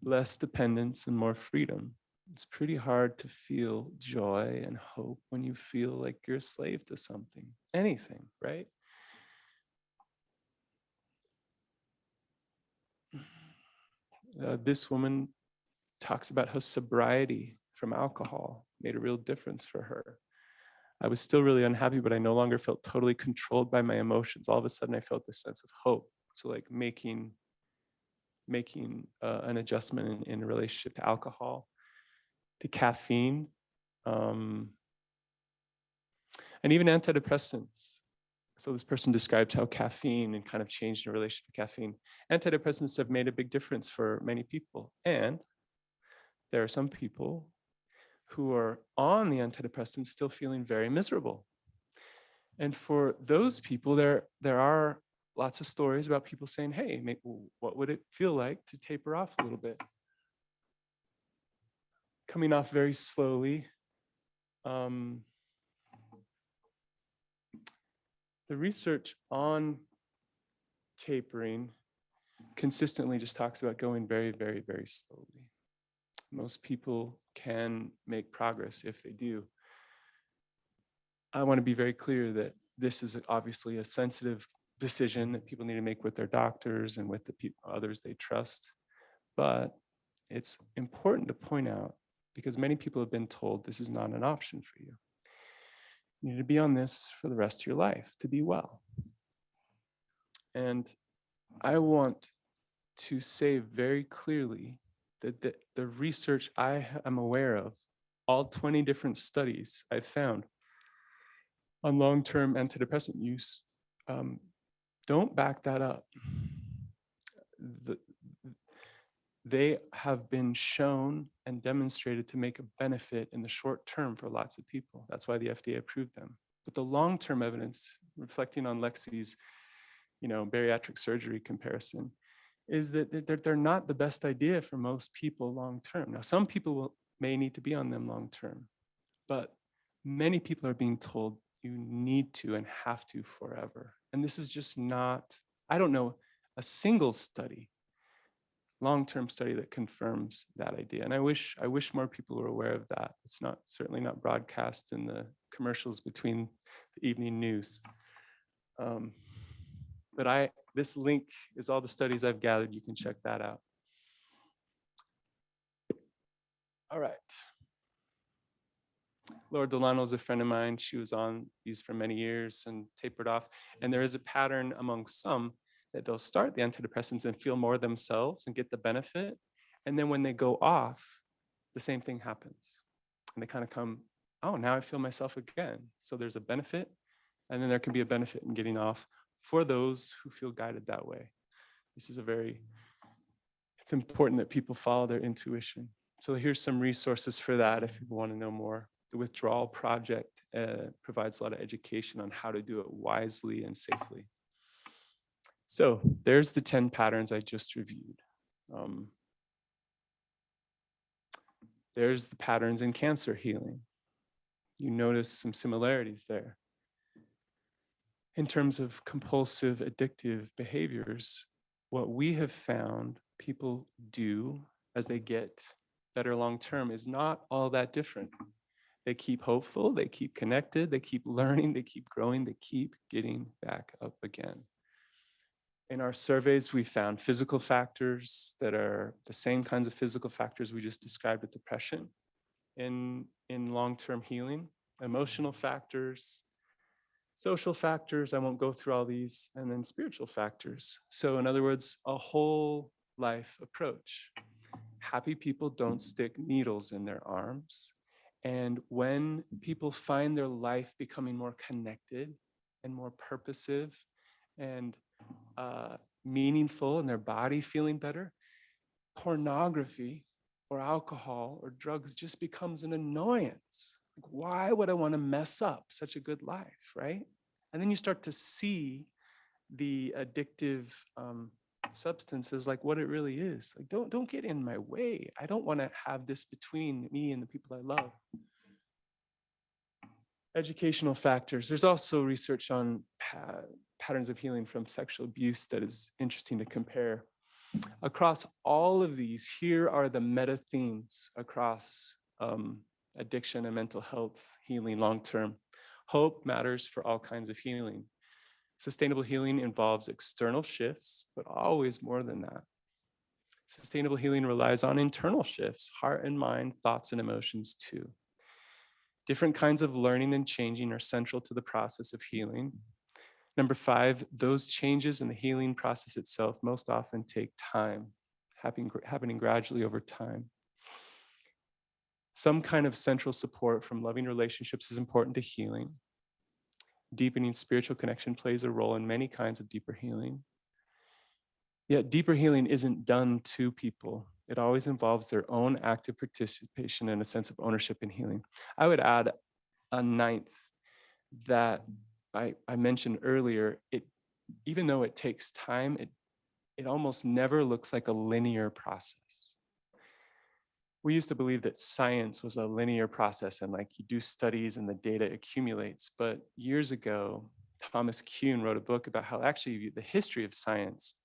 less dependence and more freedom. It's pretty hard to feel joy and hope when you feel like you're a slave to something, anything, right? This woman talks about how sobriety from alcohol made a real difference for her. I was still really unhappy, but I no longer felt totally controlled by my emotions. All of a sudden, I felt this sense of hope. So like making an adjustment in relationship to alcohol, to caffeine, and even antidepressants. So this person describes how caffeine and kind of changed in relation to caffeine. Antidepressants have made a big difference for many people. And there are some people who are on the antidepressants still feeling very miserable. And for those people, there are lots of stories about people saying, hey, what would it feel like to taper off a little bit? coming off very slowly. The research on tapering consistently just talks about going very, very, very slowly. Most people can make progress if they do. I want to be very clear that this is obviously a sensitive decision that people need to make with their doctors and with the others they trust. But it's important to point out, because many people have been told this is not an option for you. You need to be on this for the rest of your life to be well. And I want to say very clearly that the research I am aware of, all 20 different studies I've found on long-term antidepressant use, don't back that up. They have been shown and demonstrated to make a benefit in the short term for lots of people. That's why the FDA approved them. But the long-term evidence, reflecting on Lexi's, bariatric surgery comparison, is that they're not the best idea for most people long-term. Now, some people may need to be on them long-term, but many people are being told you need to and have to forever. And this is just not, I don't know a single study, long-term study that confirms that idea. And I wish more people were aware of that. It's certainly not broadcast in the commercials between the evening news. But this link is all the studies I've gathered. You can check that out. All right. Laura Delano is a friend of mine. She was on these for many years and tapered off. And there is a pattern among some that they'll start the antidepressants and feel more themselves and get the benefit. And then when they go off, the same thing happens. And they kind of come, oh, now I feel myself again. So there's a benefit. And then there can be a benefit in getting off for those who feel guided that way. This is it's important that people follow their intuition. So here's some resources for that if you want to know more. The Withdrawal Project provides a lot of education on how to do it wisely and safely. So there's the 10 patterns I just reviewed. There's the patterns in cancer healing. You notice some similarities there. In terms of compulsive addictive behaviors, what we have found people do as they get better long-term is not all that different. They keep hopeful, they keep connected, they keep learning, they keep growing, they keep getting back up again. In our surveys, we found physical factors that are the same kinds of physical factors we just described with depression in long-term healing, emotional factors, social factors, I won't go through all these, and then spiritual factors. So in other words, a whole life approach. Happy people don't stick needles in their arms. And when people find their life becoming more connected and more purposive and meaningful and their body feeling better, pornography or alcohol or drugs just becomes an annoyance. Like, why would I want to mess up such a good life, right? And then you start to see the addictive substances like what it really is. Like, don't get in my way. I don't want to have this between me and the people I love. Educational factors. There's also research on patterns of healing from sexual abuse that is interesting to compare. Across all of these, here are the meta themes across addiction and mental health healing long-term. Hope matters for all kinds of healing. Sustainable healing involves external shifts, but always more than that. Sustainable healing relies on internal shifts, heart and mind, thoughts and emotions too. Different kinds of learning and changing are central to the process of healing. Number 5, those changes in the healing process itself most often take time, happening gradually over time. Some kind of central support from loving relationships is important to healing. Deepening spiritual connection plays a role in many kinds of deeper healing. Yet deeper healing isn't done to people. It always involves their own active participation and a sense of ownership in healing. I would add a 9th that I mentioned earlier. Even though it takes time, it almost never looks like a linear process. we used to believe that science was a linear process and like you do studies and the data accumulates. But years ago, Thomas Kuhn wrote a book about how actually the history of science,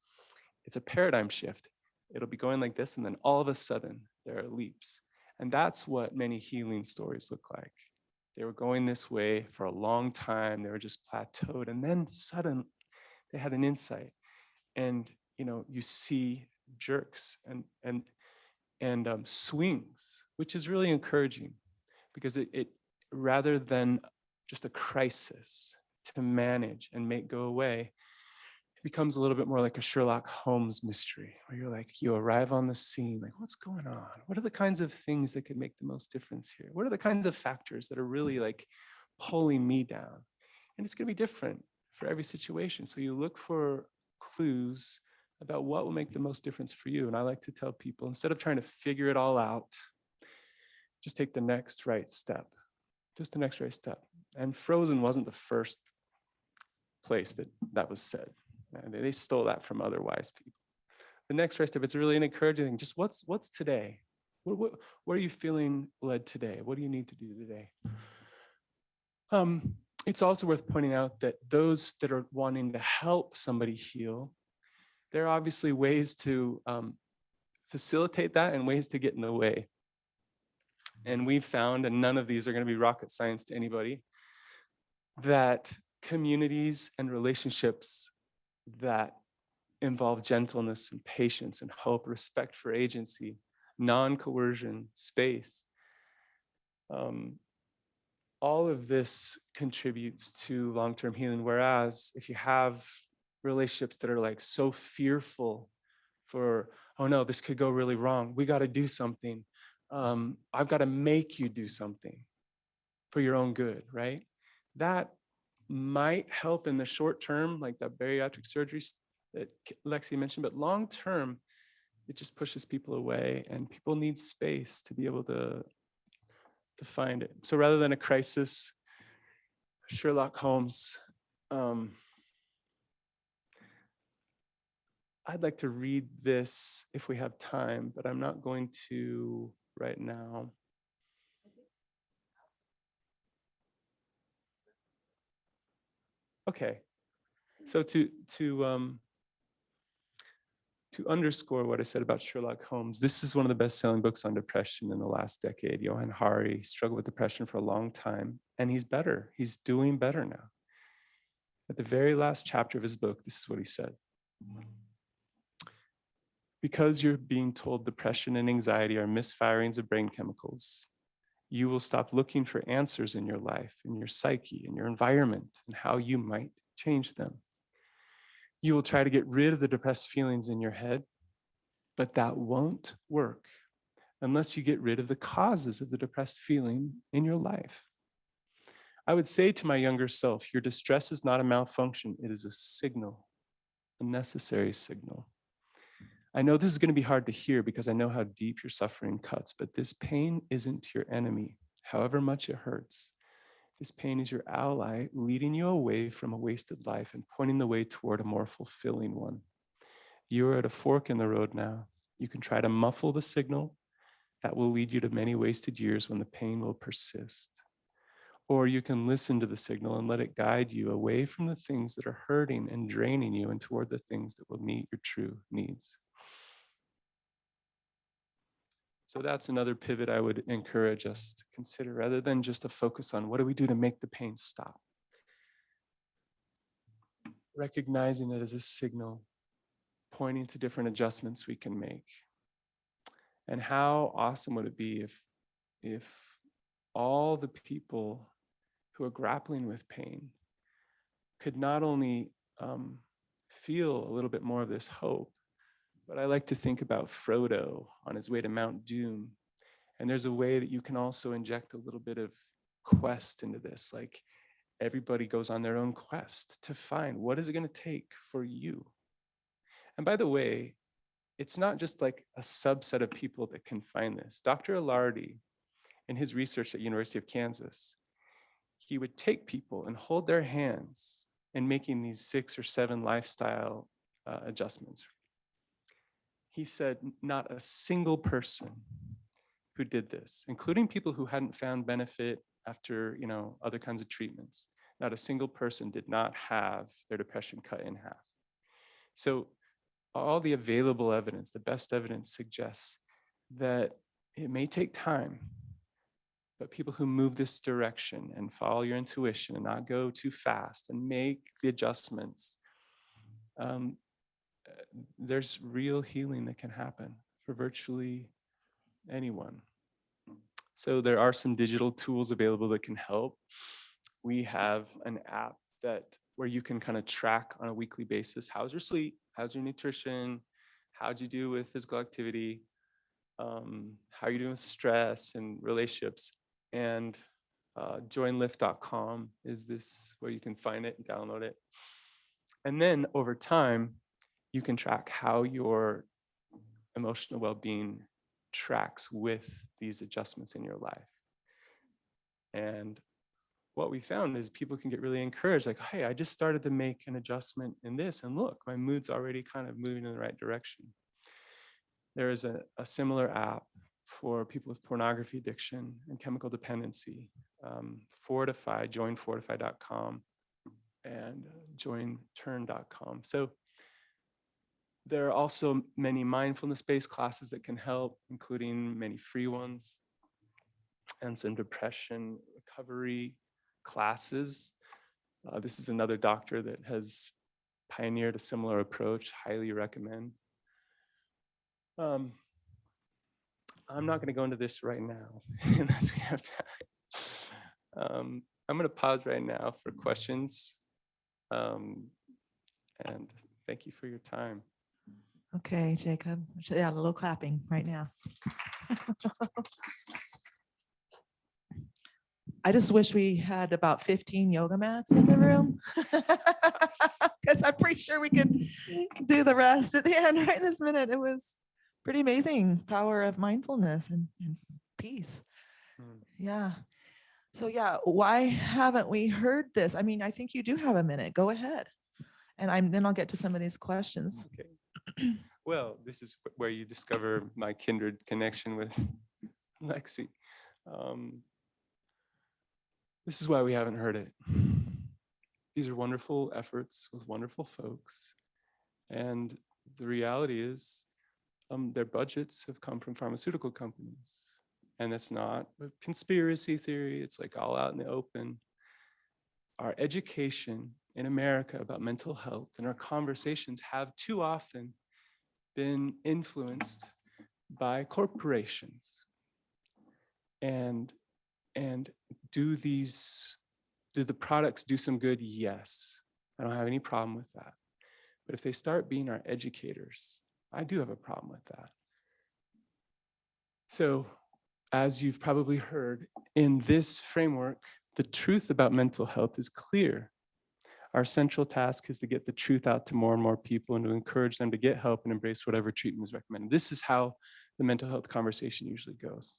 it's a paradigm shift. It'll be going like this, and then all of a sudden there are leaps. And that's what many healing stories look like. They were going this way for a long time. They were just plateaued. And then suddenly they had an insight. And you see jerks and swings, which is really encouraging because it rather than just a crisis to manage and make go away, it becomes a little bit more like a Sherlock Holmes mystery where you're like, you arrive on the scene, like, what's going on? What are the kinds of things that could make the most difference here? What are the kinds of factors that are really like pulling me down? And it's going to be different for every situation. So you look for clues about what will make the most difference for you. And I like to tell people, instead of trying to figure it all out, just take the next right step, just the next right step. And Frozen wasn't the first place that was said. They stole that from other wise people. The next right step, it's really an encouraging thing. Just what's today? What are you feeling led today? What do you need to do today? It's also worth pointing out that those that are wanting to help somebody heal, there are obviously ways to facilitate that and ways to get in the way. And we've found, and none of these are going to be rocket science to anybody, that communities and relationships that involve gentleness and patience and hope, respect for agency, non-coercion, space, all of this contributes to long-term healing. Whereas if you have relationships that are like so fearful for, oh no, this could go really wrong, we got to do something, I've got to make you do something for your own good, right? That might help in the short term, like that bariatric surgery that Lexi mentioned, but long term, it just pushes people away, and people need space to be able to find it. So rather than a crisis, Sherlock Holmes, I'd like to read this if we have time, but I'm not going to right now. Okay, so to underscore what I said about Sherlock Holmes, this is one of the best-selling books on depression in the last decade. Johann Hari struggled with depression for a long time, and he's better. He's doing better now. At the very last chapter of his book, this is what he said. Because you're being told depression and anxiety are misfirings of brain chemicals, you will stop looking for answers in your life, in your psyche, in your environment, and how you might change them. You will try to get rid of the depressed feelings in your head, but that won't work unless you get rid of the causes of the depressed feeling in your life. I would say to my younger self, your distress is not a malfunction, it is a signal, a necessary signal. I know this is going to be hard to hear because I know how deep your suffering cuts, but this pain isn't your enemy, however much it hurts. This pain is your ally, leading you away from a wasted life and pointing the way toward a more fulfilling one. You are at a fork in the road now. You can try to muffle the signal that will lead you to many wasted years when the pain will persist. Or you can listen to the signal and let it guide you away from the things that are hurting and draining you and toward the things that will meet your true needs. So that's another pivot I would encourage us to consider, rather than just a focus on what do we do to make the pain stop. Recognizing it as a signal, pointing to different adjustments we can make. And how awesome would it be if all the people who are grappling with pain could not only feel a little bit more of this hope, but I like to think about Frodo on his way to Mount Doom. And there's a way that you can also inject a little bit of quest into this. Like everybody goes on their own quest to find what is it going to take for you. And by the way, it's not just like a subset of people that can find this. Dr. Ilardi, in his research at University of Kansas, he would take people and hold their hands in making these 6 or 7 lifestyle adjustments. He said not a single person who did this, including people who hadn't found benefit after, other kinds of treatments. Not a single person did not have their depression cut in half. So all the available evidence, the best evidence suggests that it may take time, but people who move this direction and follow your intuition and not go too fast and make the adjustments, there's real healing that can happen for virtually anyone. So there are some digital tools available that can help. We have an app where you can kind of track on a weekly basis, how's your sleep, how's your nutrition, how'd you do with physical activity, how are you doing with stress and relationships. And joinlift.com is this where you can find it and download it. And then over time, you can track how your emotional well-being tracks with these adjustments in your life. And what we found is people can get really encouraged, like, hey, I just started to make an adjustment in this, and look, my mood's already kind of moving in the right direction. There is a similar app for people with pornography addiction and chemical dependency. Fortify, joinfortify.com and jointurn.com. So there are also many mindfulness-based classes that can help, including many free ones, and some depression recovery classes. This is another doctor that has pioneered a similar approach, highly recommend. I'm not going to go into this right now unless we have time. I'm going to pause right now for questions. And thank you for your time. Okay, Jacob. Yeah, a little clapping right now. I just wish we had about 15 yoga mats in the room. Because I'm pretty sure we could do the rest at the end right this minute. It was pretty amazing power of mindfulness and peace. Yeah. So yeah, why haven't we heard this? I mean, I think you do have a minute. Go ahead. And then I'll get to some of these questions. Okay. Well, this is where you discover my kindred connection with Lexi. This is why we haven't heard it. These are wonderful efforts with wonderful folks. And the reality is their budgets have come from pharmaceutical companies. And that's not a conspiracy theory. It's like all out in the open. Our education in America about mental health and our conversations have too often been influenced by corporations. And do the products do some good? Yes. I don't have any problem with that. But if they start being our educators, I do have a problem with that. So, as you've probably heard, in this framework, the truth about mental health is clear. Our central task is to get the truth out to more and more people and to encourage them to get help and embrace whatever treatment is recommended. This is how the mental health conversation usually goes.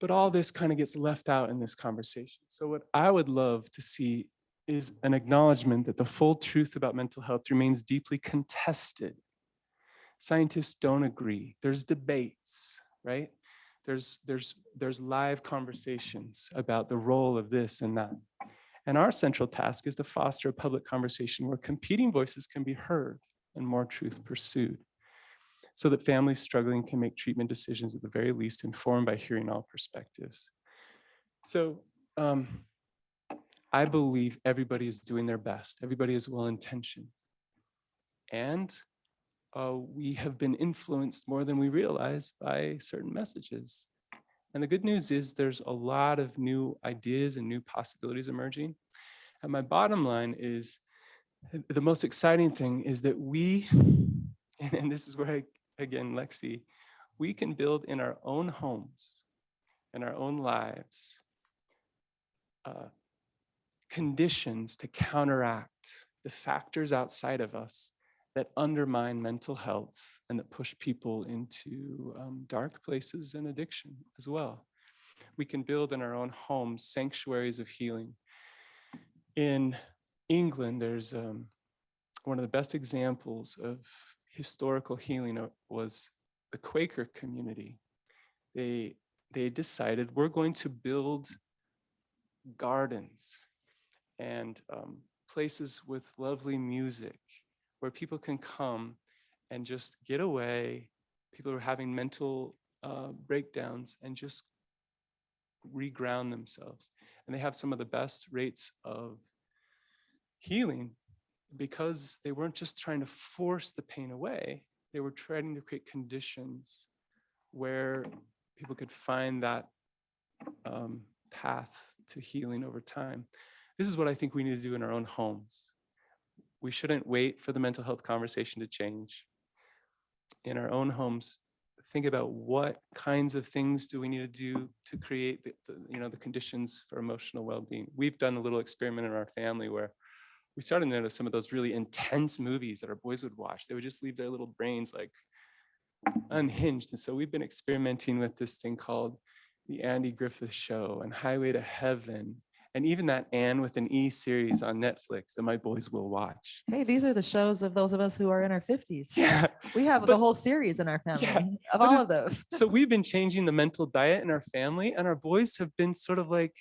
But all this kind of gets left out in this conversation. So what I would love to see is an acknowledgement that the full truth about mental health remains deeply contested. Scientists don't agree. There's debates, right? There's live conversations about the role of this and that. And our central task is to foster a public conversation where competing voices can be heard and more truth pursued, so that families struggling can make treatment decisions at the very least informed by hearing all perspectives. So I believe everybody is doing their best. Everybody is well-intentioned. And we have been influenced more than we realize by certain messages. And the good news is there's a lot of new ideas and new possibilities emerging. And my bottom line is the most exciting thing is that we, and this is where again, Lexi, we can build in our own homes, in our own lives, conditions to counteract the factors outside of us that undermine mental health and that push people into dark places and addiction as well. We can build in our own homes sanctuaries of healing. In England, there's one of the best examples of historical healing was the Quaker community. they decided we're going to build gardens and places with lovely music where people can come and just get away. People are having mental breakdowns and just reground themselves. And they have some of the best rates of healing because they weren't just trying to force the pain away. They were trying to create conditions where people could find that path to healing over time. This is what I think we need to do in our own homes. We shouldn't wait for the mental health conversation to change. In our own homes, think about what kinds of things do we need to do to create the conditions for emotional well-being. We've done a little experiment in our family where we started to notice some of those really intense movies that our boys would watch. They would just leave their little brains like unhinged. And so we've been experimenting with this thing called The Andy Griffith Show and Highway to Heaven, and even that Anne with an E series on Netflix that my boys will watch. Hey, these are the shows of those of us who are in our 50s. Yeah. We have the but- whole series in our family Yeah, of but all it- of those. So we've been changing the mental diet in our family, and our boys have been sort of like,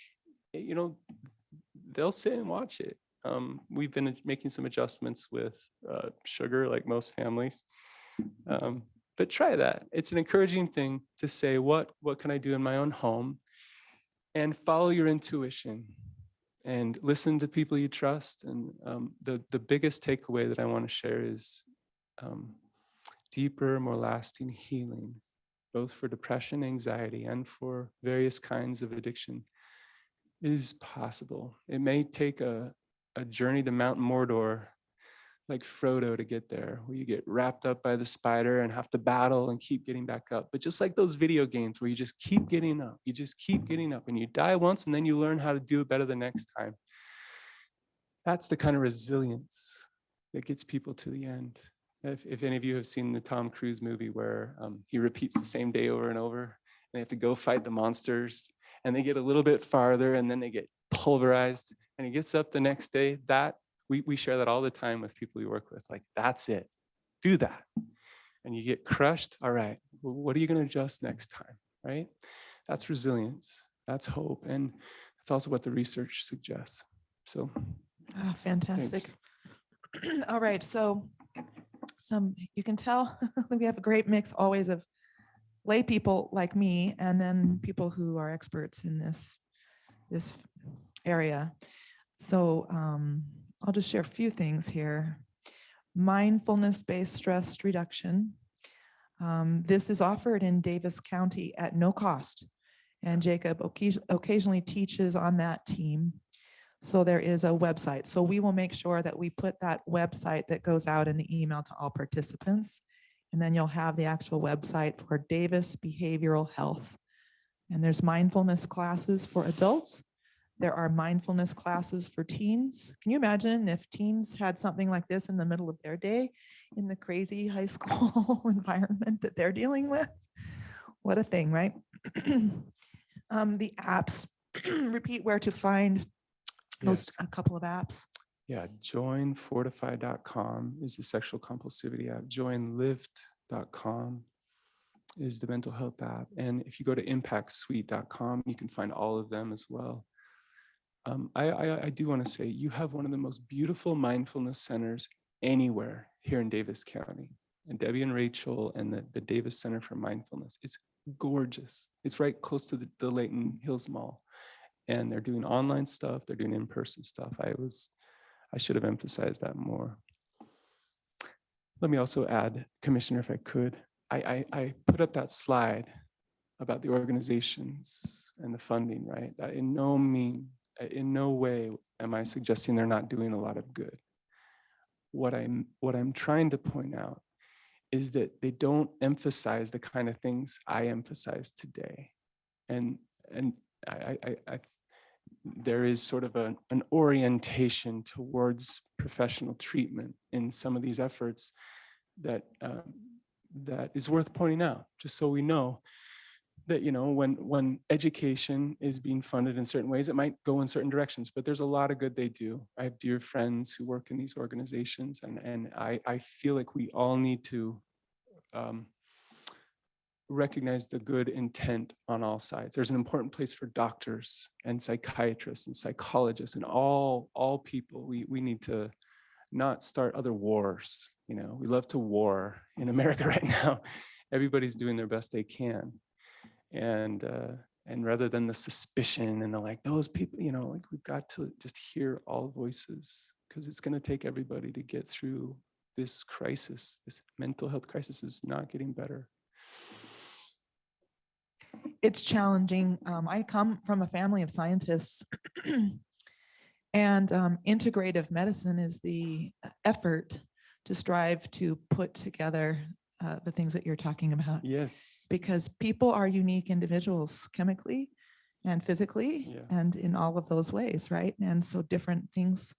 they'll sit and watch it. We've been making some adjustments with sugar, like most families. But try that. It's an encouraging thing to say, what can I do in my own home? And follow your intuition and listen to people you trust. And the biggest takeaway that I want to share is deeper, more lasting healing, both for depression, anxiety, and for various kinds of addiction is possible. It may take a journey to Mount Mordor, like Frodo, to get there, where you get wrapped up by the spider and have to battle and keep getting back up. But just like those video games where you just keep getting up, and you die once and then you learn how to do it better the next time. That's the kind of resilience that gets people to the end. If any of you have seen the Tom Cruise movie where he repeats the same day over and over, and they have to go fight the monsters, and they get a little bit farther and then they get pulverized, and he gets up the next day, that we share that all the time with people we work with. Like, that's it. Do that. And you get crushed. All right. Well, what are you going to adjust next time? Right? That's resilience. That's hope. And that's also what the research suggests. So Oh, fantastic. All right. So you can tell we have a great mix always of lay people like me and then people who are experts in this area. So I'll just share a few things here. Mindfulness-based stress reduction. This is offered in Davis County at no cost. And Jacob occasionally teaches on that team. So there is a website. So we will make sure that we put that website that goes out in the email to all participants. And then you'll have the actual website for Davis Behavioral Health. And there's mindfulness classes for adults. There are mindfulness classes for teens. Can you imagine if teens had something like this in the middle of their day in the crazy high school environment that they're dealing with? What a thing, right? The apps, repeat where to find those, yes. a couple of apps. Yeah, joinfortify.com is the sexual compulsivity app. Joinlift.com is the mental health app. And if you go to impactsuite.com, you can find all of them as well. I do want to say you have one of the most beautiful mindfulness centers anywhere here in Davis County. And Debbie and Rachel and the Davis Center for Mindfulness. It's gorgeous. It's right close to the Layton Hills Mall. And they're doing online stuff. They're doing in-person stuff. I should have emphasized that more. Let me also add, Commissioner, if I could, I put up that slide about the organizations and the funding, right? That in no way am I suggesting they're not doing a lot of good. What I'm trying to point out is that they don't emphasize the kind of things I emphasize today. And there is sort of an orientation towards professional treatment in some of these efforts that is worth pointing out, just so we know that, when education is being funded in certain ways, it might go in certain directions, but there's a lot of good they do. I have dear friends who work in these organizations, and I feel like we all need to recognize the good intent on all sides. There's an important place for doctors and psychiatrists and psychologists and all people. We need to not start other wars. You know, we love to war in America right now. Everybody's doing their best they can. And rather than the suspicion and the like, those people, you know, like we've got to just hear all voices, because it's going to take everybody to get through this crisis. This mental health crisis is not getting better. It's challenging. I come from a family of scientists, and integrative medicine is the effort to strive to put together the things that you're talking about. Yes. Because people are unique individuals chemically and physically, Yeah. and in all of those ways, right? And so different things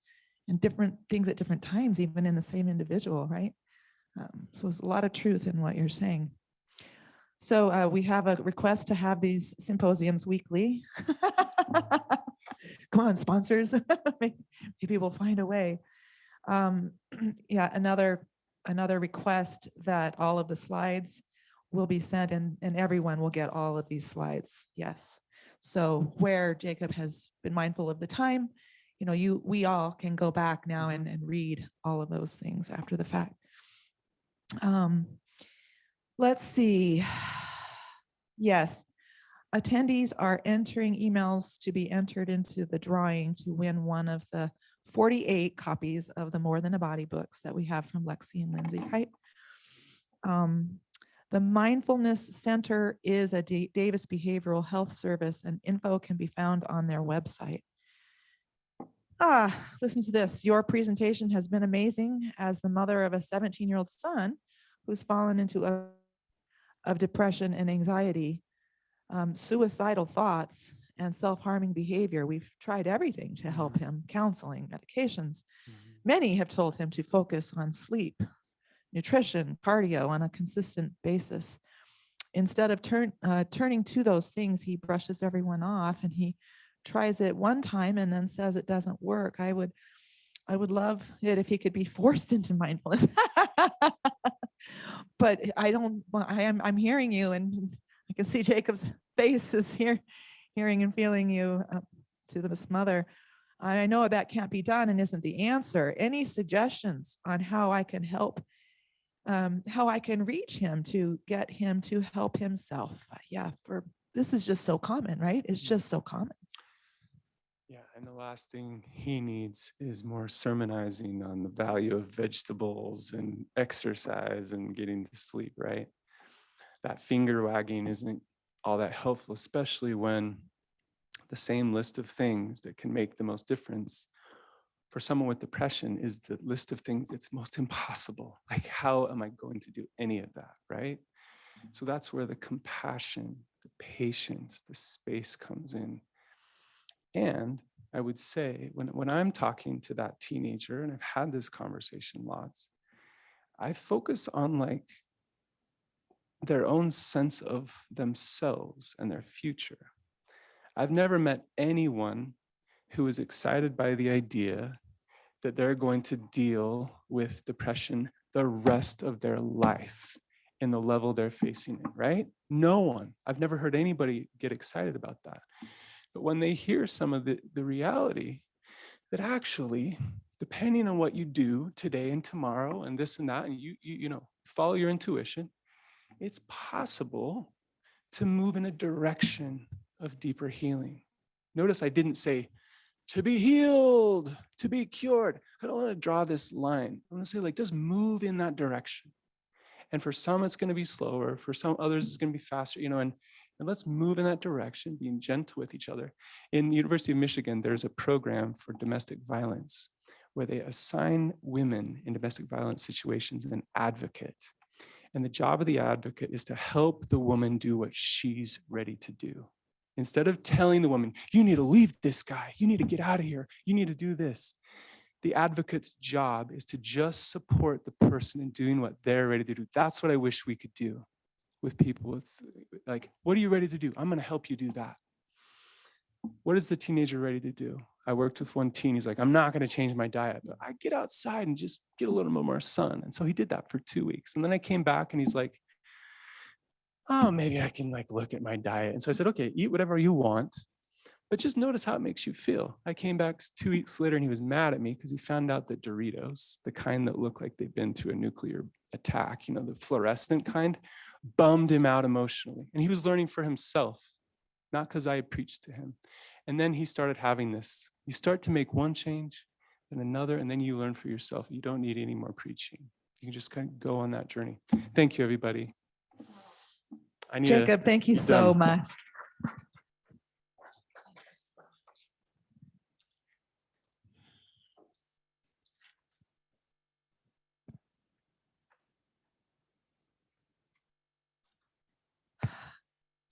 and different things at different times, even in the same individual, right? So there's a lot of truth in what you're saying. So we have a request to have these symposiums weekly. Come on, sponsors. Maybe we'll find a way. Yeah, another request that all of the slides will be sent, and everyone will get all of these slides. Yes. So where Jacob has been mindful of the time, you know, we all can go back now and read all of those things after the fact. Let's see. Yes. Attendees are entering emails to be entered into the drawing to win one of the 48 copies of the More Than a Body books that we have from Lexi and Lindsay Kite. The Mindfulness Center is a Davis Behavioral Health Service, and info can be found on their website. Listen to this. Your presentation has been amazing. As the mother of a 17-year-old son who's fallen into of depression and anxiety, suicidal thoughts, and self-harming behavior. We've tried everything to help him, counseling, medications. Many have told him to focus on sleep, nutrition, cardio on a consistent basis. Instead of turning to those things, he brushes everyone off, and he tries it one time and then says it doesn't work. I would love it if he could be forced into mindfulness. But I'm hearing you, and I can see Jacob's face is here, hearing and feeling you to this mother. I know that can't be done and isn't the answer. Any suggestions on how I can help, how I can reach him to get him to help himself? Yeah, this is just so common, right? It's just so common. Yeah, and the last thing he needs is more sermonizing on the value of vegetables and exercise and getting to sleep, right? That finger wagging isn't all that helpful, especially when the same list of things that can make the most difference for someone with depression is the list of things that's most impossible. Like, how am I going to do any of that, right? So that's where the compassion, the patience, the space comes in. And I would say when I'm talking to that teenager, and I've had this conversation lots, I focus on like their own sense of themselves and their future. I've never met anyone who is excited by the idea that they're going to deal with depression the rest of their life in the level they're facing it, right? No one. I've never heard anybody get excited about that. But when they hear some of the reality that actually, depending on what you do today and tomorrow and this and that, and you know, follow your intuition, it's possible to move in a direction of deeper healing. Notice I didn't say to be healed, to be cured. I don't want to draw this line. I want to say like, just move in that direction. And for some, it's going to be slower. For some others, it's going to be faster, you know, and let's move in that direction, being gentle with each other. In the University of Michigan, there's a program for domestic violence where they assign women in domestic violence situations an advocate. And the job of the advocate is to help the woman do what she's ready to do. Instead of telling the woman, you need to leave this guy, you need to get out of here, you need to do this. The advocate's job is to just support the person in doing what they're ready to do. That's what I wish we could do with people with like, what are you ready to do? I'm going to help you do that. What is the teenager ready to do? I worked with one teen. He's like, I'm not going to change my diet, but I get outside and just get a little bit more sun. And so he did that for 2 weeks. And then I came back and he's like, oh, maybe I can like look at my diet. And so I said, okay, eat whatever you want, but just notice how it makes you feel. I came back 2 weeks later and he was mad at me because he found out that Doritos, the kind that look like they've been through a nuclear attack, you know, the fluorescent kind, bummed him out emotionally. And he was learning for himself, not because I preached to him. And then he started having this. You start to make one change, then another, and then you learn for yourself. You don't need any more preaching. You can just kind of go on that journey. Thank you, everybody. I need Jacob, thank you so done. much.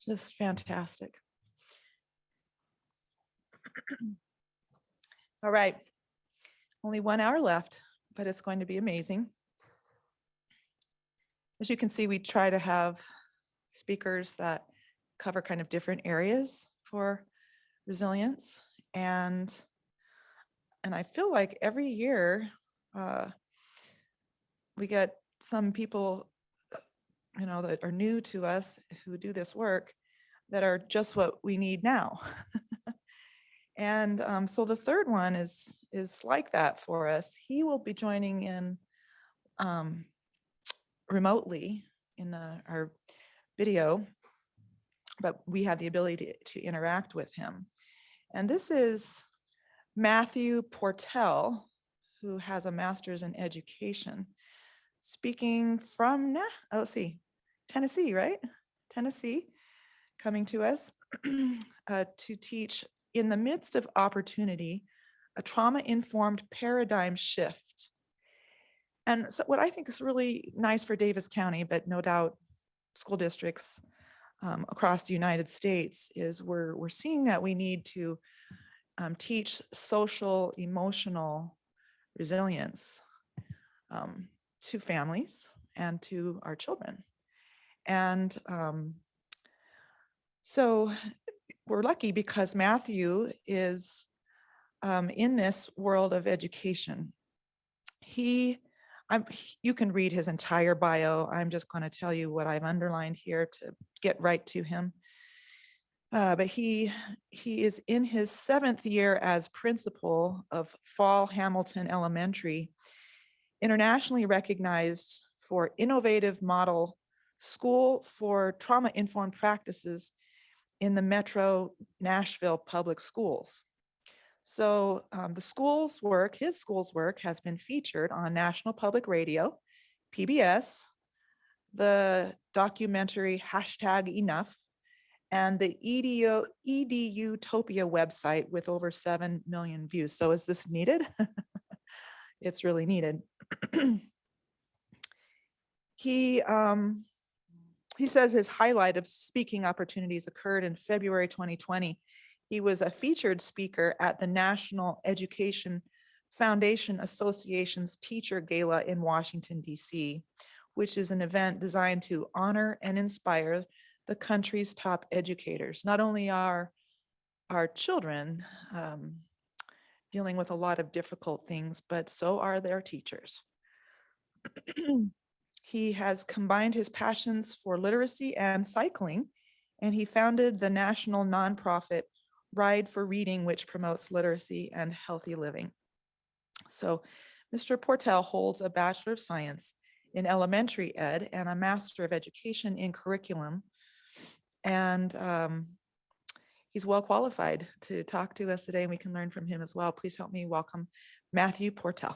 Just fantastic. All right, only 1 hour left, but it's going to be amazing. As you can see, we try to have speakers that cover kind of different areas for resilience. And I feel like every year we get some people, you know, that are new to us who do this work that are just what we need now. And so the third one is like that for us. He will be joining in remotely in our video, but we have the ability to interact with him. And this is Matthew Portell, who has a master's in education, speaking from, let's see, Tennessee, right? Tennessee, coming to us to teach in the midst of opportunity, a trauma-informed paradigm shift. And so what I think is really nice for Davis County, but no doubt school districts across the United States, is we're seeing that we need to teach social, emotional resilience to families and to our children. And so we're lucky because Matthew is in this world of education. You can read his entire bio. I'm just going to tell you what I've underlined here to get right to him. But he is in his 7th year as principal of Fall Hamilton Elementary, internationally recognized for innovative model school for trauma-informed practices in the Metro Nashville Public Schools. So his school's work has been featured on National Public Radio, PBS, the documentary #Enough, and the EduTopia website with over 7 million views. So is this needed? It's really needed. He says his highlight of speaking opportunities occurred in February 2020. He was a featured speaker at the National Education Foundation Association's Teacher Gala in Washington, D.C., which is an event designed to honor and inspire the country's top educators. Not only are our children dealing with a lot of difficult things, but so are their teachers. He has combined his passions for literacy and cycling, and he founded the national nonprofit Ride for Reading, which promotes literacy and healthy living. So Mr. Portell holds a Bachelor of Science in Elementary Ed and a Master of Education in Curriculum. And he's well qualified to talk to us today, and we can learn from him as well. Please help me welcome Matthew Portell.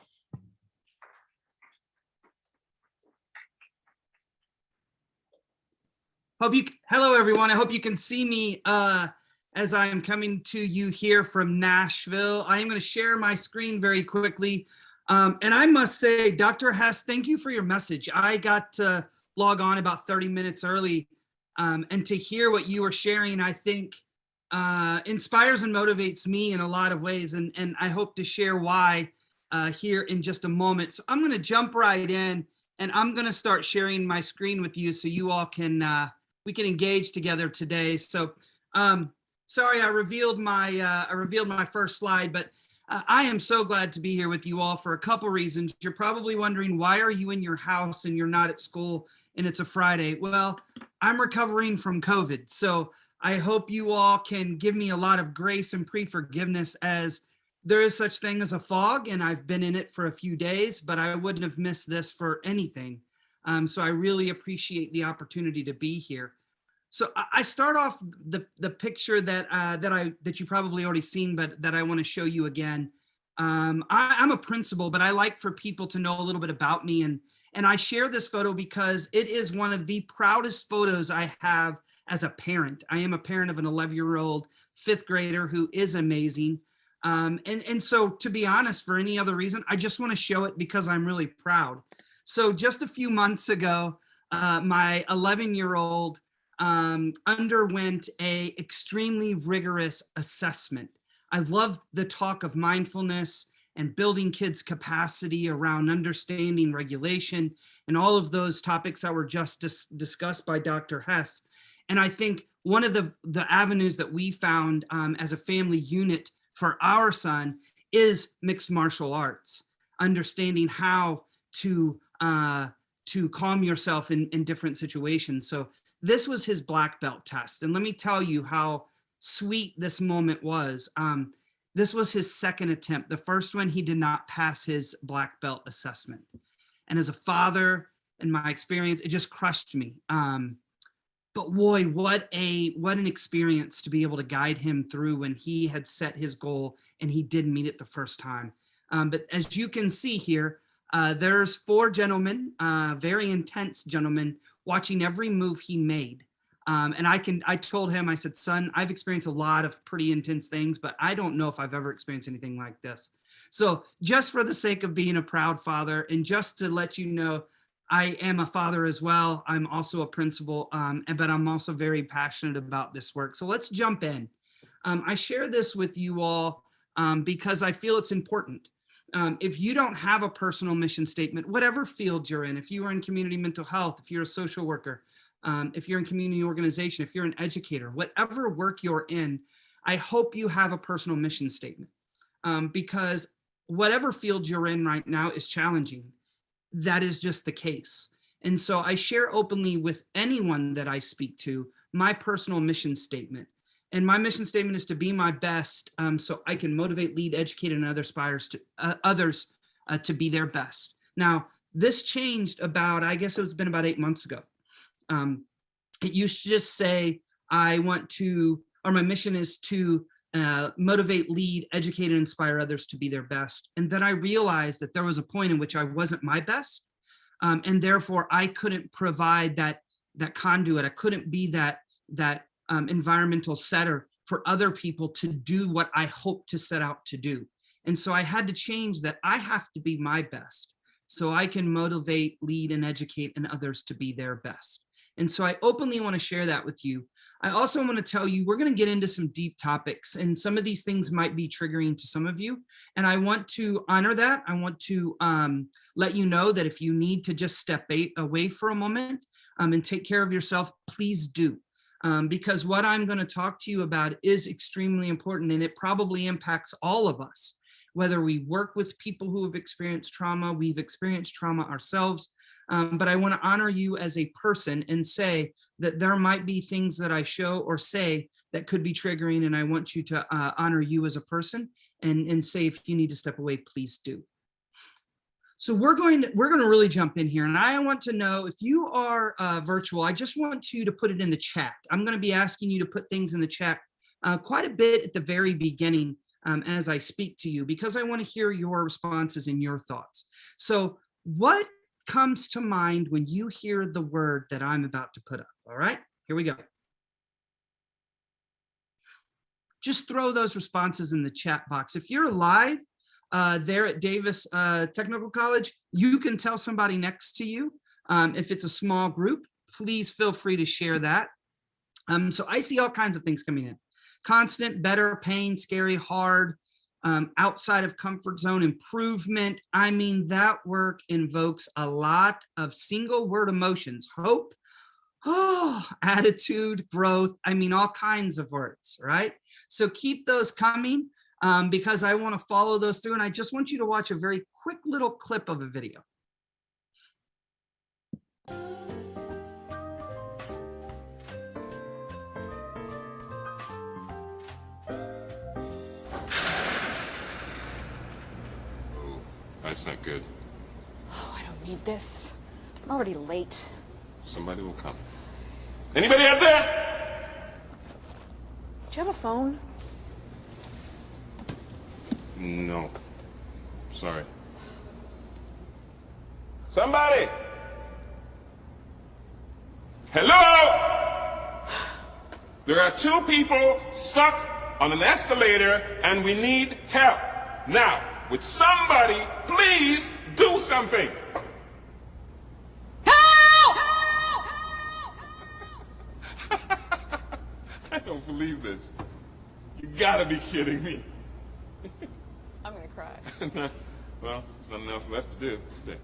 Hello, everyone. I hope you can see me as I am coming to you here from Nashville. I am going to share my screen very quickly. And I must say, Dr. Hess, thank you for your message. I got to log on about 30 minutes early. And to hear what you were sharing, I think inspires and motivates me in a lot of ways. And I hope to share why here in just a moment. So I'm going to jump right in, and I'm going to start sharing my screen with you so you all can we can engage together today. So sorry, I revealed my first slide, but I am so glad to be here with you all for a couple reasons. You're probably wondering, why are you in your house and you're not at school and it's a Friday? Well, I'm recovering from COVID. So I hope you all can give me a lot of grace and forgiveness, as there is such thing as a fog, and I've been in it for a few days, but I wouldn't have missed this for anything. So I really appreciate the opportunity to be here. So I start off the picture that you probably already seen, but that I want to show you again. I'm a principal, but I like for people to know a little bit about me, and I share this photo because it is one of the proudest photos I have as a parent. I am a parent of an 11-year-old fifth grader who is amazing. And so, to be honest, for any other reason, I just want to show it because I'm really proud. So just a few months ago, my 11-year-old underwent a extremely rigorous assessment. I love the talk of mindfulness and building kids' capacity around understanding regulation and all of those topics that were just discussed by Dr. Hess. And I think one of the avenues that we found as a family unit for our son is mixed martial arts, understanding how to calm yourself in different situations. So this was his black belt test. And let me tell you how sweet this moment was. This was his second attempt. The first one, he did not pass his black belt assessment. And as a father, in my experience, it just crushed me. But boy, what an experience to be able to guide him through when he had set his goal and he didn't meet it the first time. But as you can see here, there's 4 gentlemen, very intense gentlemen, watching every move he made. And I told him, I said, son, I've experienced a lot of pretty intense things, but I don't know if I've ever experienced anything like this. So just for the sake of being a proud father, and just to let you know, I am a father as well. I'm also a principal, but I'm also very passionate about this work. So let's jump in. I share this with you all because I feel it's important. If you don't have a personal mission statement, whatever field you're in, if you are in community mental health, if you're a social worker, if you're in community organization, if you're an educator, whatever work you're in, I hope you have a personal mission statement, because whatever field you're in right now is challenging. That is just the case. And so I share openly with anyone that I speak to my personal mission statement. And my mission statement is to be my best, so I can motivate, lead, educate, and others to be their best. Now, this changed about, I guess it's been about 8 months ago. It used to just say, my mission is to motivate, lead, educate, and inspire others to be their best. And then I realized that there was a point in which I wasn't my best, and therefore I couldn't provide that conduit. I couldn't be that environmental setter for other people to do what I hope to set out to do. And so I had to change that. I have to be my best so I can motivate, lead, and educate and others to be their best. And so I openly want to share that with you. I also want to tell you, we're going to get into some deep topics, and some of these things might be triggering to some of you. And I want to honor that. I want to let you know that if you need to just step away for a moment and take care of yourself, please do. Because what I'm going to talk to you about is extremely important, and it probably impacts all of us, whether we work with people who have experienced trauma, we've experienced trauma ourselves. But I want to honor you as a person and say that there might be things that I show or say that could be triggering, and I want you to honor you as a person and say if you need to step away, please do. So we're going to really jump in here, and I want to know if you are virtual. I just want you to put it in the chat. I'm going to be asking you to put things in the chat quite a bit at the very beginning as I speak to you, because I want to hear your responses and your thoughts. So what comes to mind when you hear the word that I'm about to put up? All right, here we go. Just throw those responses in the chat box. If you're live there at Davis Technical College, you can tell somebody next to you. If it's a small group, please feel free to share that. So I see all kinds of things coming in. Constant, better, pain, scary, hard, outside of comfort zone, improvement. I mean, that work invokes a lot of single word emotions: hope, attitude, growth. I mean, all kinds of words, right? So keep those coming because I want to follow those through. And I just want you to watch a very quick little clip of a video. That's not good. Oh, I don't need this. I'm already late. Somebody will come. Anybody out there? Do you have a phone? No. Sorry. Somebody! Hello? There are 2 people stuck on an escalator and we need help. Now, would somebody please do something? Help! I don't believe this. You gotta be kidding me. I'm gonna cry. Well, there's not enough left to do, is it?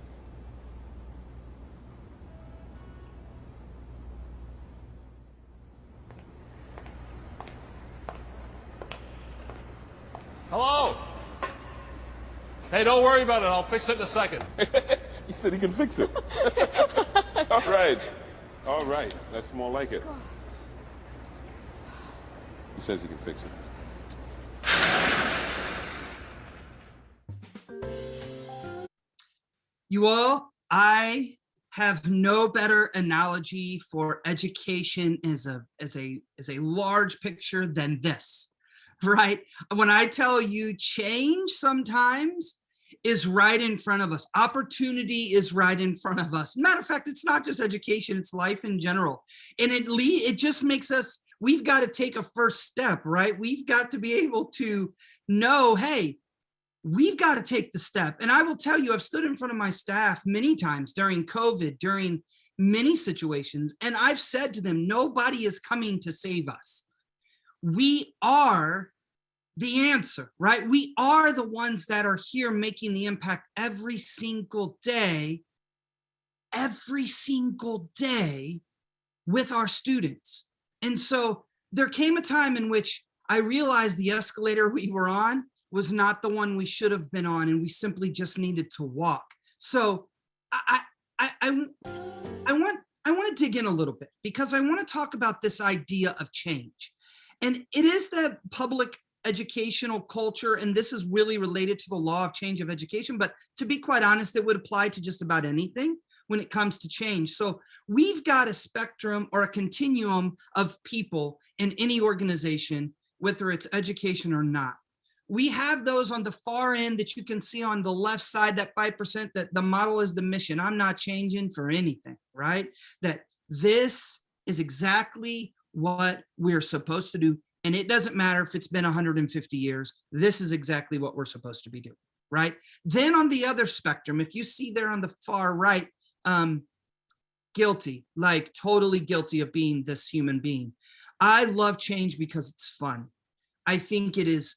Hello? Hey, don't worry about it. I'll fix it in a second. He said he can fix it. All right. All right. That's more like it. He says he can fix it. You all, I have no better analogy for education as a large picture than this, right? When I tell you change sometimes is right in front of us. Opportunity is right in front of us. Matter of fact, it's not just education, it's life in general. And it just makes us, we've got to take a first step, right? We've got to be able to know, hey, we've got to take the step. And I will tell you, I've stood in front of my staff many times during COVID, during many situations, and I've said to them, nobody is coming to save us. We are the answer, right? We are the ones that are here making the impact every single day with our students. And so there came a time in which I realized the escalator we were on was not the one we should have been on, and we simply just needed to walk. So I want to dig in a little bit, because I want to talk about this idea of change. And it is the public educational culture, and this is really related to the law of change of education, but to be quite honest, it would apply to just about anything when it comes to change. So we've got a spectrum or a continuum of people in any organization, whether it's education or not. We have those on the far end that you can see on the left side, that 5%, that the model is the mission. I'm not changing for anything, right? That this is exactly what we're supposed to do. And it doesn't matter if it's been 150 years, this is exactly what we're supposed to be doing, right? Then on the other spectrum, if you see there on the far right, guilty, like totally guilty of being this human being. I love change because it's fun. I think it's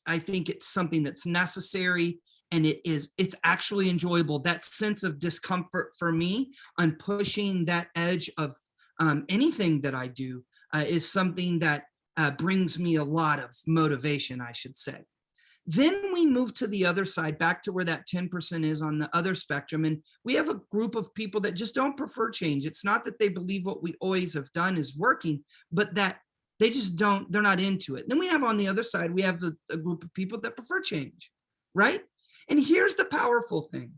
something that's necessary, and it's actually enjoyable. That sense of discomfort for me on pushing that edge of anything that I do is something that brings me a lot of motivation, I should say. Then we move to the other side, back to where that 10% is on the other spectrum. And we have a group of people that just don't prefer change. It's not that they believe what we always have done is working, but that they just don't, they're not into it. Then we have on the other side, we have a group of people that prefer change, right? And here's the powerful thing.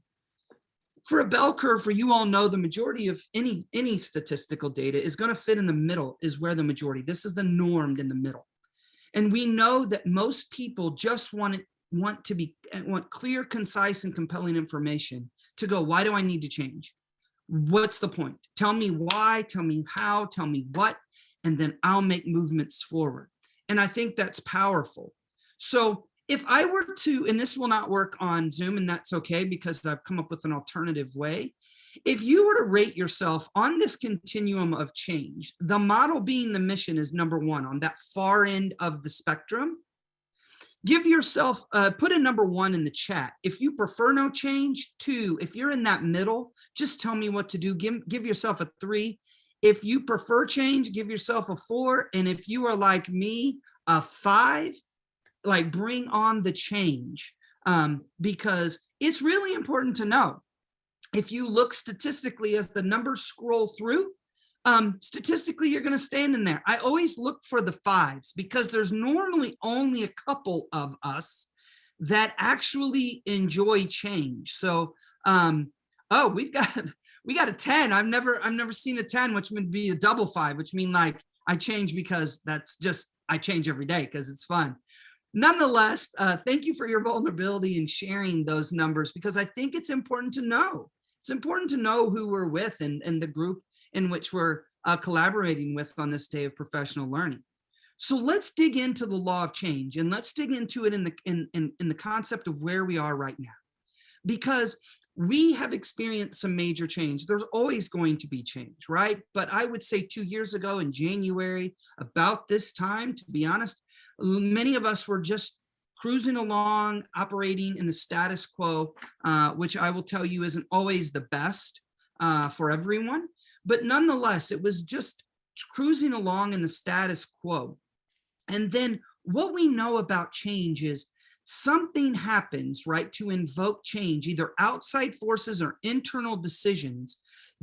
For a bell curve, for you all know, the majority of any statistical data is going to fit in the middle, is where the majority, this is the normed in the middle. And we know that most people just want clear, concise, and compelling information to go, why do I need to change? What's the point? Tell me why, tell me how, tell me what, and then I'll make movements forward. And I think that's powerful. So if I were to, and this will not work on Zoom, and that's okay because I've come up with an alternative way. If you were to rate yourself on this continuum of change, the model being the mission is number one on that far end of the spectrum. Give yourself, put a number one in the chat. If you prefer no change, 2. If you're in that middle, just tell me what to do. Give yourself a 3. If you prefer change, give yourself a 4. And if you are like me, a 5, like bring on the change, because it's really important to know. If you look statistically as the numbers scroll through, statistically, you're going to stand in there. I always look for the 5s because there's normally only a couple of us that actually enjoy change. So, oh, we got a 10. I've never seen a 10, which would be a double 5, which mean like I change because that's just, I change every day because it's fun. Nonetheless, thank you for your vulnerability and sharing those numbers, because I think it's important to know. It's important to know who we're with and the group in which we're collaborating with on this day of professional learning. So let's dig into the law of change, and let's dig into it in the concept of where we are right now, because we have experienced some major change. There's always going to be change, right? But I would say 2 years ago in January, about this time, to be honest, many of us were just cruising along, operating in the status quo, which I will tell you isn't always the best for everyone. But nonetheless, it was just cruising along in the status quo. And then what we know about change is something happens, right, to invoke change. Either outside forces or internal decisions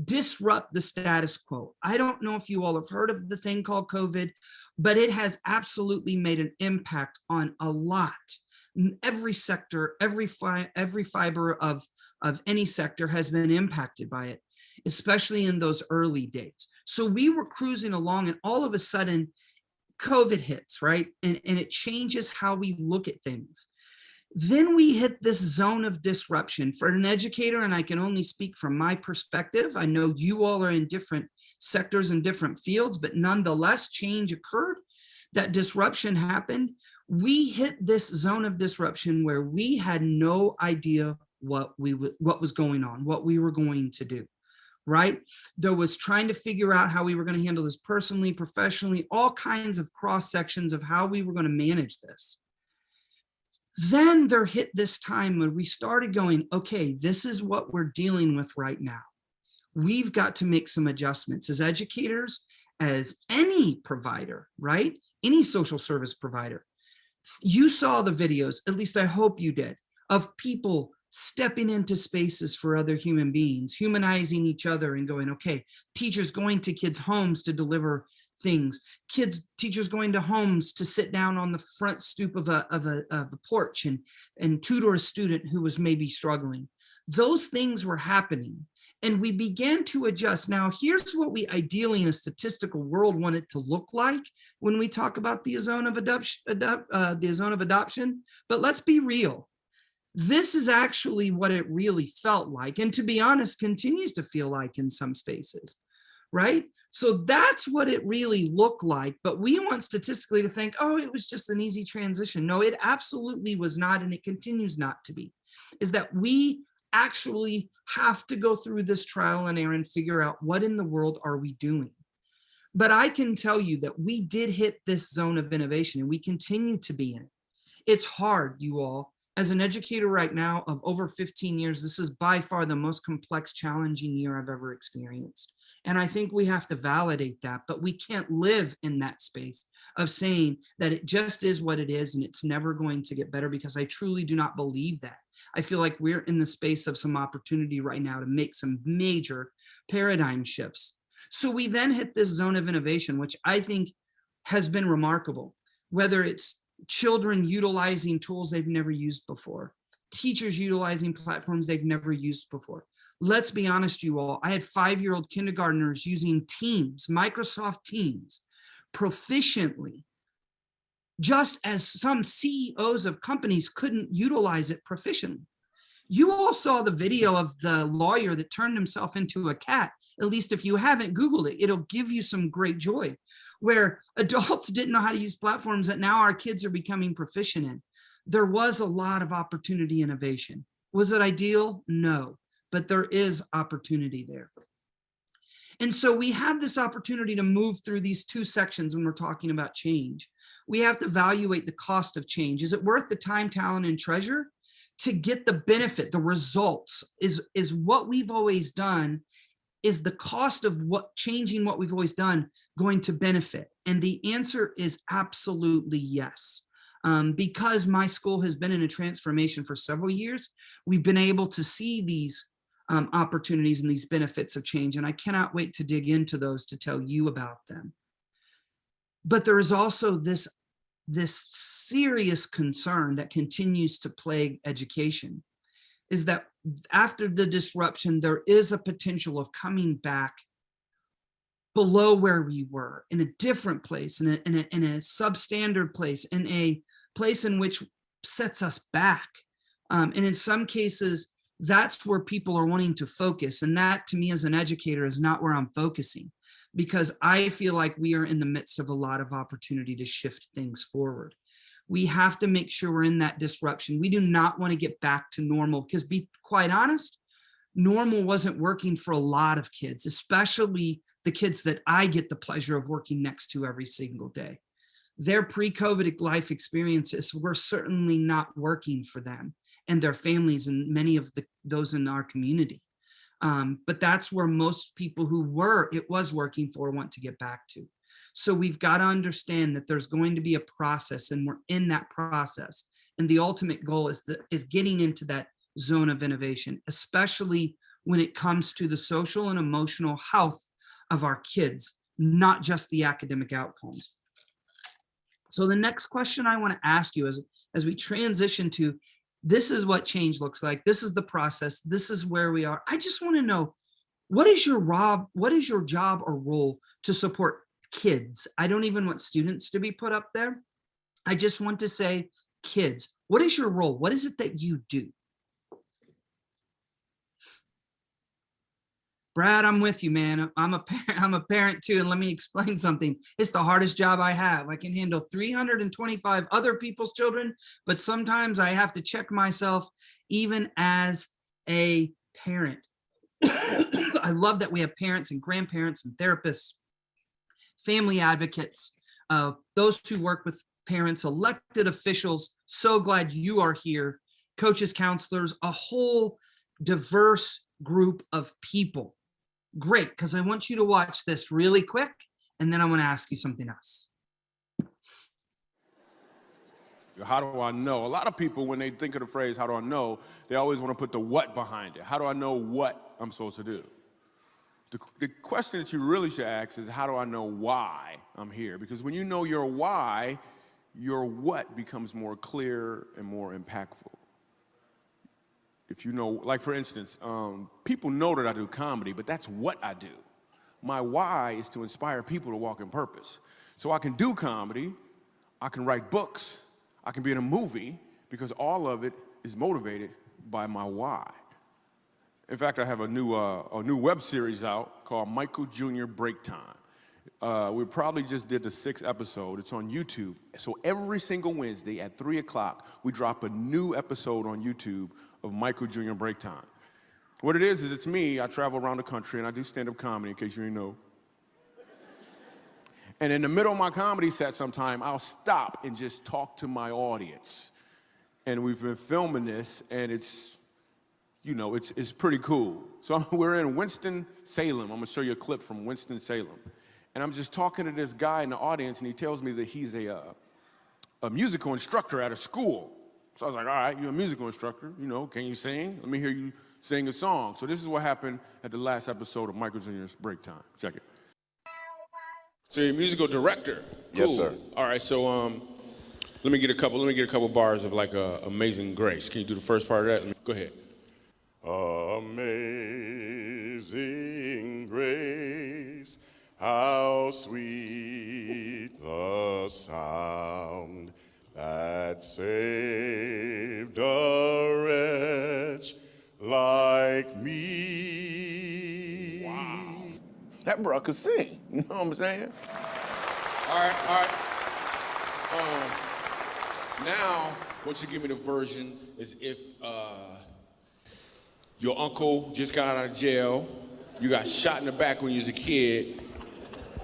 disrupt the status quo. I don't know if you all have heard of the thing called COVID, but it has absolutely made an impact on a lot. Every sector, every fiber of any sector has been impacted by it, especially in those early days. So we were cruising along, and all of a sudden COVID hits, right? And it changes how we look at things. Then we hit this zone of disruption. For an educator, and I can only speak from my perspective, I know you all are in different sectors and different fields, but nonetheless, change occurred. That disruption happened. We hit this zone of disruption where we had no idea what was going on, what we were going to do, right? There was trying to figure out how we were going to handle this personally, professionally, all kinds of cross sections of how we were going to manage this. Then there hit this time when we started going, okay, this is what we're dealing with right now. We've got to make some adjustments as educators, as any provider, right? Any social service provider. You saw the videos, at least I hope you did, of people stepping into spaces for other human beings, humanizing each other and going, okay, teachers going to kids' homes to deliver things, teachers going to homes to sit down on the front stoop of a porch and tutor a student who was maybe struggling. Those things were happening, and we began to adjust. Now, here's what we ideally in a statistical world want it to look like when we talk about the zone of adoption, but let's be real. This is actually what it really felt like, and to be honest, continues to feel like in some spaces, right? So that's what it really looked like, but we want statistically to think, oh, it was just an easy transition. No, it absolutely was not, and it continues not to be. Is that we actually have to go through this trial and error and figure out what in the world are we doing. But I can tell you that we did hit this zone of innovation, and we continue to be in it. It's hard, you all. As an educator right now of over 15 years, this is by far the most complex, challenging year I've ever experienced. And I think we have to validate that, but we can't live in that space of saying that it just is what it is and it's never going to get better, because I truly do not believe that. I feel like we're in the space of some opportunity right now to make some major paradigm shifts. So we then hit this zone of innovation, which I think has been remarkable, whether it's children utilizing tools they've never used before, teachers utilizing platforms they've never used before. Let's be honest, you all, I had 5-year-old kindergartners using Teams, Microsoft Teams, proficiently, just as some CEOs of companies couldn't utilize it proficiently. You all saw the video of the lawyer that turned himself into a cat. At least if you haven't Googled it, it'll give you some great joy, where adults didn't know how to use platforms that now our kids are becoming proficient in. There was a lot of opportunity innovation. Was it ideal? No, but there is opportunity there. And so we have this opportunity to move through these two sections when we're talking about change. We have to evaluate the cost of change. Is it worth the time, talent, and treasure to get the benefit, the results? Is what we've always done, is the cost of what changing what we've always done going to benefit? And the answer is absolutely yes. Because my school has been in a transformation for several years, we've been able to see these opportunities and these benefits of change. And I cannot wait to dig into those to tell you about them. But there is also this this serious concern that continues to plague education is that after the disruption, there is a potential of coming back below where we were, in a different place, in a substandard place, in a place in which sets us back. And in some cases, that's where people are wanting to focus. And that, to me as an educator, is not where I'm focusing, because I feel like we are in the midst of a lot of opportunity to shift things forward. We have to make sure we're in that disruption. We do not want to get back to normal, because, be quite honest, normal wasn't working for a lot of kids, especially the kids that I get the pleasure of working next to every single day. Their pre-COVID life experiences were certainly not working for them and their families and many of those in our community. But that's where most people who it was working for want to get back to. So we've got to understand that there's going to be a process, and we're in that process. And the ultimate goal is getting into that zone of innovation, especially when it comes to the social and emotional health of our kids, not just the academic outcomes. So the next question I want to ask you is, as we transition to, this is what change looks like, this is the process, this is where we are. I just want to know, what is your job or role to support kids? I don't even want students to be put up there. I just want to say, kids, what is your role? What is it that you do? Brad, I'm with you, man. I'm a parent too, and let me explain something. It's the hardest job I have. I can handle 325 other people's children, but sometimes I have to check myself even as a parent. I love that we have parents and grandparents and therapists, family advocates, those who work with parents, elected officials. So glad you are here. Coaches, counselors, a whole diverse group of people. Great, because I want you to watch this really quick, and then I want to ask you something else. How do I know? A lot of people, when they think of the phrase, how do I know, they always want to put the what behind it. How do I know what I'm supposed to do? The question that you really should ask is, how do I know why I'm here? Because when you know your why, your what becomes more clear and more impactful. If you know, like for instance, people know that I do comedy, but that's what I do. My why is to inspire people to walk in purpose. So I can do comedy, I can write books, I can be in a movie, because all of it is motivated by my why. In fact, I have a new web series out called Michael Jr. Break Time. We probably just did the 6th episode. It's on YouTube. So every single Wednesday at 3 o'clock, we drop a new episode on YouTube of Michael Jr. Break Time. What it is it's me. I travel around the country and I do stand-up comedy, in case you didn't know. And in the middle of my comedy set sometime, I'll stop and just talk to my audience. And we've been filming this, and it's pretty cool. So we're in Winston-Salem. I'm gonna show you a clip from Winston-Salem. And I'm just talking to this guy in the audience, and he tells me that he's a musical instructor at a school. So I was like, all right, you're a musical instructor, can you sing? Let me hear you sing a song. So this is what happened at the last episode of Michael Jr.'s Break Time. Check it. So you're a musical director. Cool. Yes, sir. All right, so let me get a couple bars of like Amazing Grace. Can you do the first part of that? Go ahead. Amazing grace, how sweet the sound that saved a wretch like me. Wow. That bro could sing, you know what I'm saying? All right. Now, what you give me the version is if your uncle just got out of jail, you got shot in the back when you was a kid.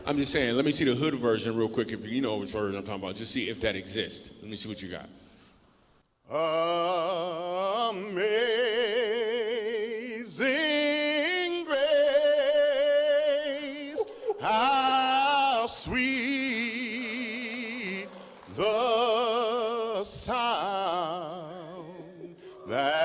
I'm just saying, let me see the hood version real quick, if you know which version I'm talking about. Just see if that exists. Let me see what you got. Amazing grace, how sweet the sound that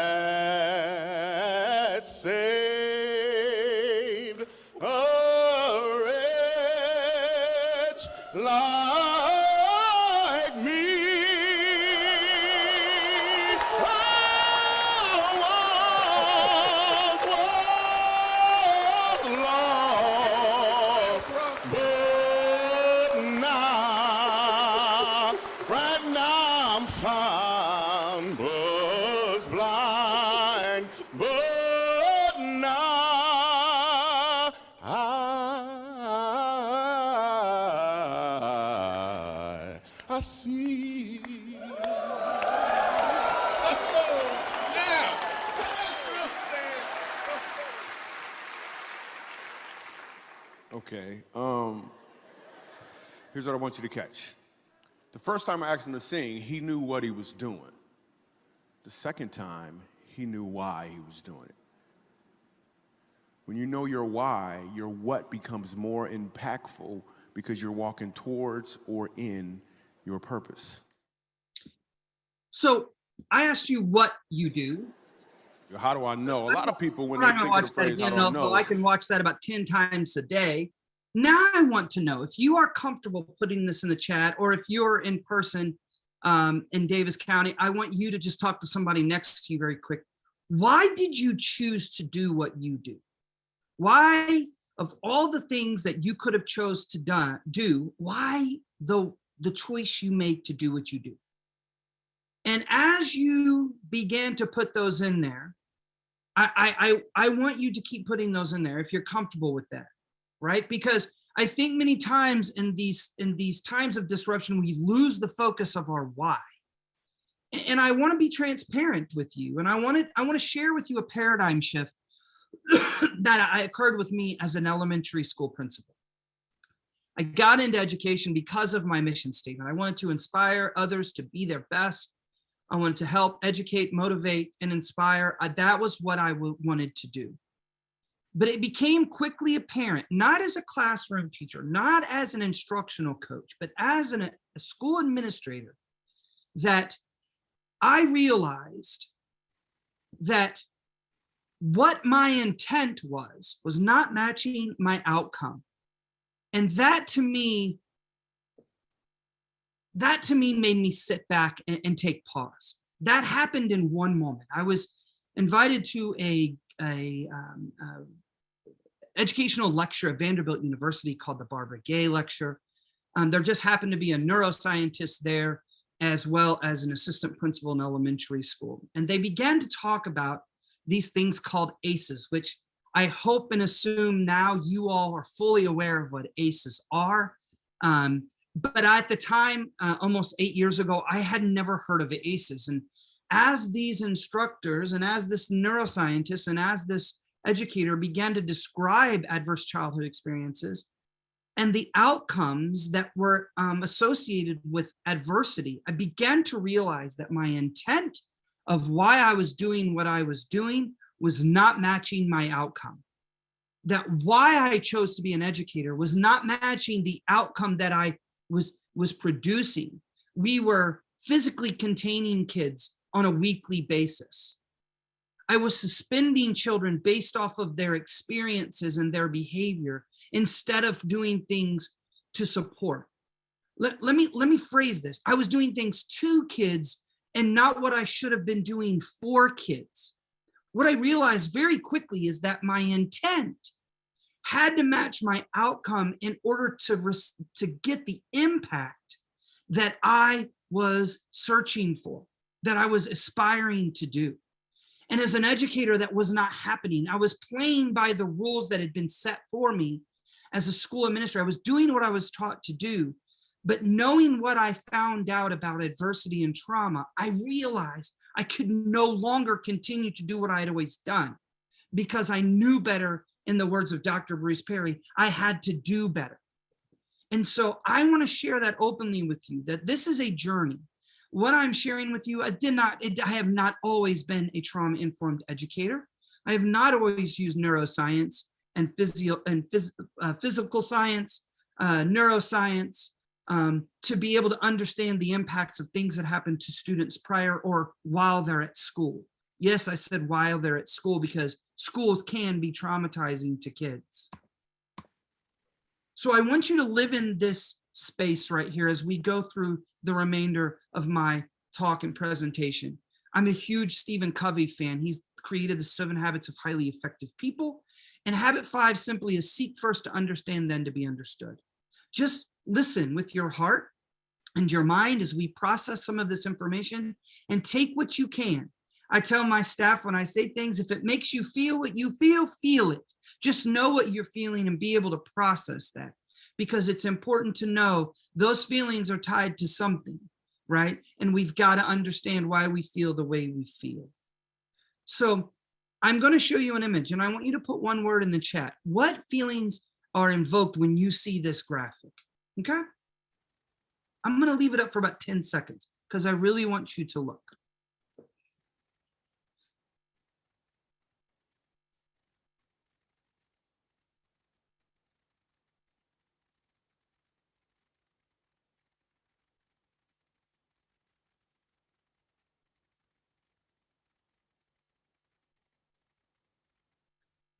saved a wretch like me. was blind, but now I see. Okay, here's what I want you to catch. The first time I asked him to sing, he knew what he was doing. The second time, he knew why he was doing it. When you know your why, your what becomes more impactful because you're walking towards or in your purpose. So I asked you what you do. How do I know? A lot of people, when We're they not think gonna of the watch that phrase, how again, do I although know? I can watch that about 10 times a day. Now I want to know if you are comfortable putting this in the chat, or if you're in person in Davis County, I want you to just talk to somebody next to you very quick. Why did you choose to do what you do? Why, of all the things that you could have chose to do, why the choice you made to do what you do? And as you began to put those in there, I want you to keep putting those in there if you're comfortable with that, right? Because I think many times in these times of disruption, we lose the focus of our why. And I want to be transparent with you, and I want to share with you a paradigm shift that occurred with me as an elementary school principal. I got into education because of my mission statement. I wanted to inspire others to be their best. I wanted to help educate, motivate, and inspire. That was what I wanted to do. But it became quickly apparent, not as a classroom teacher, not as an instructional coach, but as a school administrator, that I realized that what my intent was not matching my outcome. And that to me made me sit back and take pause. That happened in one moment. I was invited to a educational lecture at Vanderbilt University called the Barbara Gay Lecture. There just happened to be a neuroscientist there, as well as an assistant principal in elementary school. And they began to talk about these things called ACEs, which I hope and assume now you all are fully aware of what ACEs are. But at the time, almost 8 years ago, I had never heard of ACEs. And as these instructors and as this neuroscientist and as this educator began to describe adverse childhood experiences and the outcomes that were associated with adversity, I began to realize that my intent of why I was doing what I was doing was not matching my outcome. That why I chose to be an educator was not matching the outcome that I was producing. We were physically containing kids on a weekly basis. I was suspending children based off of their experiences and their behavior instead of doing things to support. Let me phrase this. I was doing things to kids and not what I should have been doing for kids. What I realized very quickly is that my intent had to match my outcome in order to get the impact that I was searching for, that I was aspiring to do. And as an educator, that was not happening. I was playing by the rules that had been set for me as a school administrator. I was doing what I was taught to do, but knowing what I found out about adversity and trauma, I realized I could no longer continue to do what I had always done because I knew better. In the words of Dr. Bruce Perry, I had to do better. And so I want to share that openly with you, that this is a journey. What I'm sharing with you, I have not always been a trauma-informed educator. I have not always used neuroscience and physical science, neuroscience, to be able to understand the impacts of things that happen to students prior or while they're at school. Yes, I said while they're at school because schools can be traumatizing to kids. So I want you to live in this space right here as we go through the remainder of my talk and presentation. I'm a huge Stephen Covey fan. He's created the 7 Habits of Highly Effective People. And habit 5 simply is seek first to understand, then to be understood. Just listen with your heart and your mind as we process some of this information, and take what you can. I tell my staff when I say things, if it makes you feel what you feel it. Just know what you're feeling and be able to process that, because it's important to know those feelings are tied to something, right? And we've got to understand why we feel the way we feel. So I'm going to show you an image, and I want you to put one word in the chat. What feelings are invoked when you see this graphic? Okay? I'm going to leave it up for about 10 seconds because I really want you to look.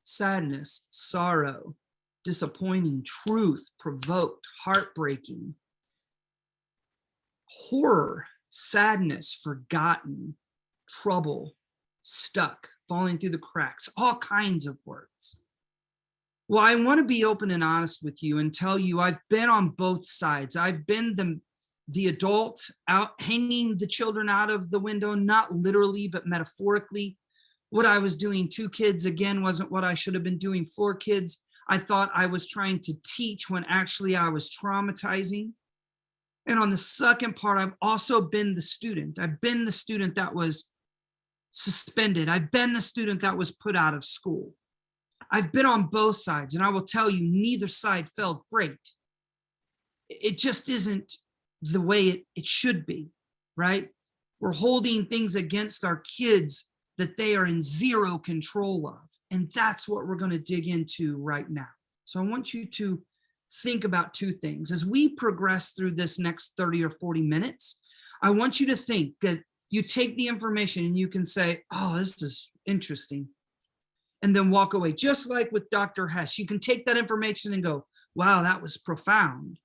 Sadness, sorrow, disappointing, truth, provoked, heartbreaking, horror, sadness, forgotten, trouble, stuck, falling through the cracks, all kinds of words. Well, I want to be open and honest with you and tell you I've been on both sides. I've been the adult out hanging the children out of the window, not literally, but metaphorically. What I was doing to kids, again, wasn't what I should have been doing for kids. I thought I was trying to teach when actually I was traumatizing. And on the second part, I've also been the student. I've been the student that was suspended. I've been the student that was put out of school. I've been on both sides, and I will tell you, neither side felt great. It just isn't the way it should be, right? We're holding things against our kids that they are in zero control of. And that's what we're going to dig into right now. So I want you to think about two things. As we progress through this next 30 or 40 minutes, I want you to think that you take the information and you can say, oh, this is interesting, and then walk away. Just like with Dr. Hess, you can take that information and go, wow, that was profound,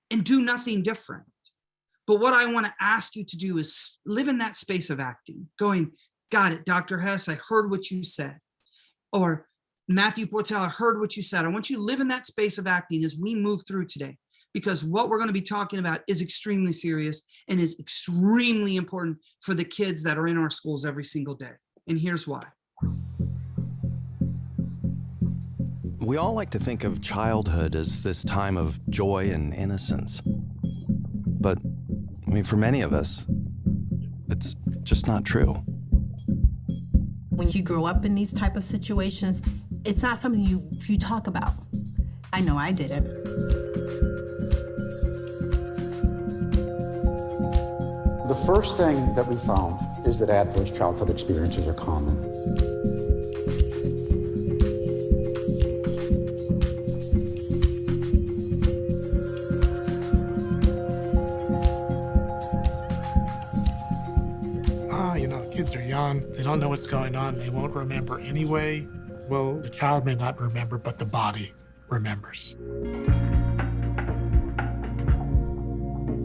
and do nothing different. But what I want to ask you to do is live in that space of acting, going, got it, Dr. Hess, I heard what you said. Or Matthew Portel, I heard what you said. I want you to live in that space of acting as we move through today, because what we're going to be talking about is extremely serious and is extremely important for the kids that are in our schools every single day. And here's why. We all like to think of childhood as this time of joy and innocence. But, I mean, for many of us, it's just not true. When you grow up in these type of situations, it's not something you talk about. I know I didn't. The first thing that we found is that adverse childhood experiences are common. Kids are young, they don't know what's going on, they won't remember anyway. Well, the child may not remember, but the body remembers.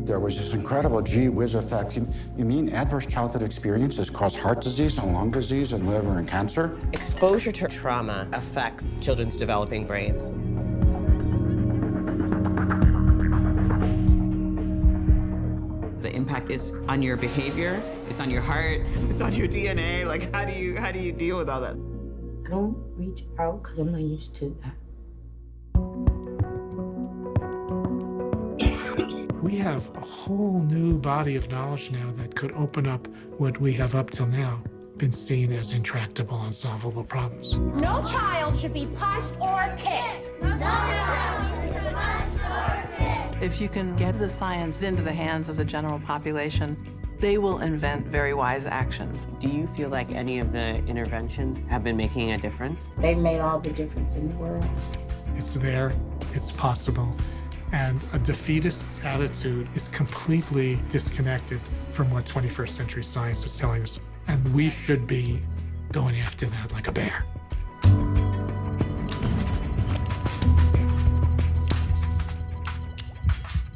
There was this incredible gee whiz effect. You mean adverse childhood experiences cause heart disease and lung disease and liver and cancer? Exposure to trauma affects children's developing brains. The impact is on your behavior, it's on your heart, it's on your DNA. Like, how do you deal with all that? I don't reach out because I'm not used to that. We have a whole new body of knowledge now that could open up what we have up till now been seen as intractable, unsolvable problems. No child should be punched or kicked. No child should be punched or kicked. If you can get the science into the hands of the general population, they will invent very wise actions. Do you feel like any of the interventions have been making a difference? They made all the difference in the world. It's there, it's possible, and a defeatist attitude is completely disconnected from what 21st century science is telling us. And we should be going after that like a bear.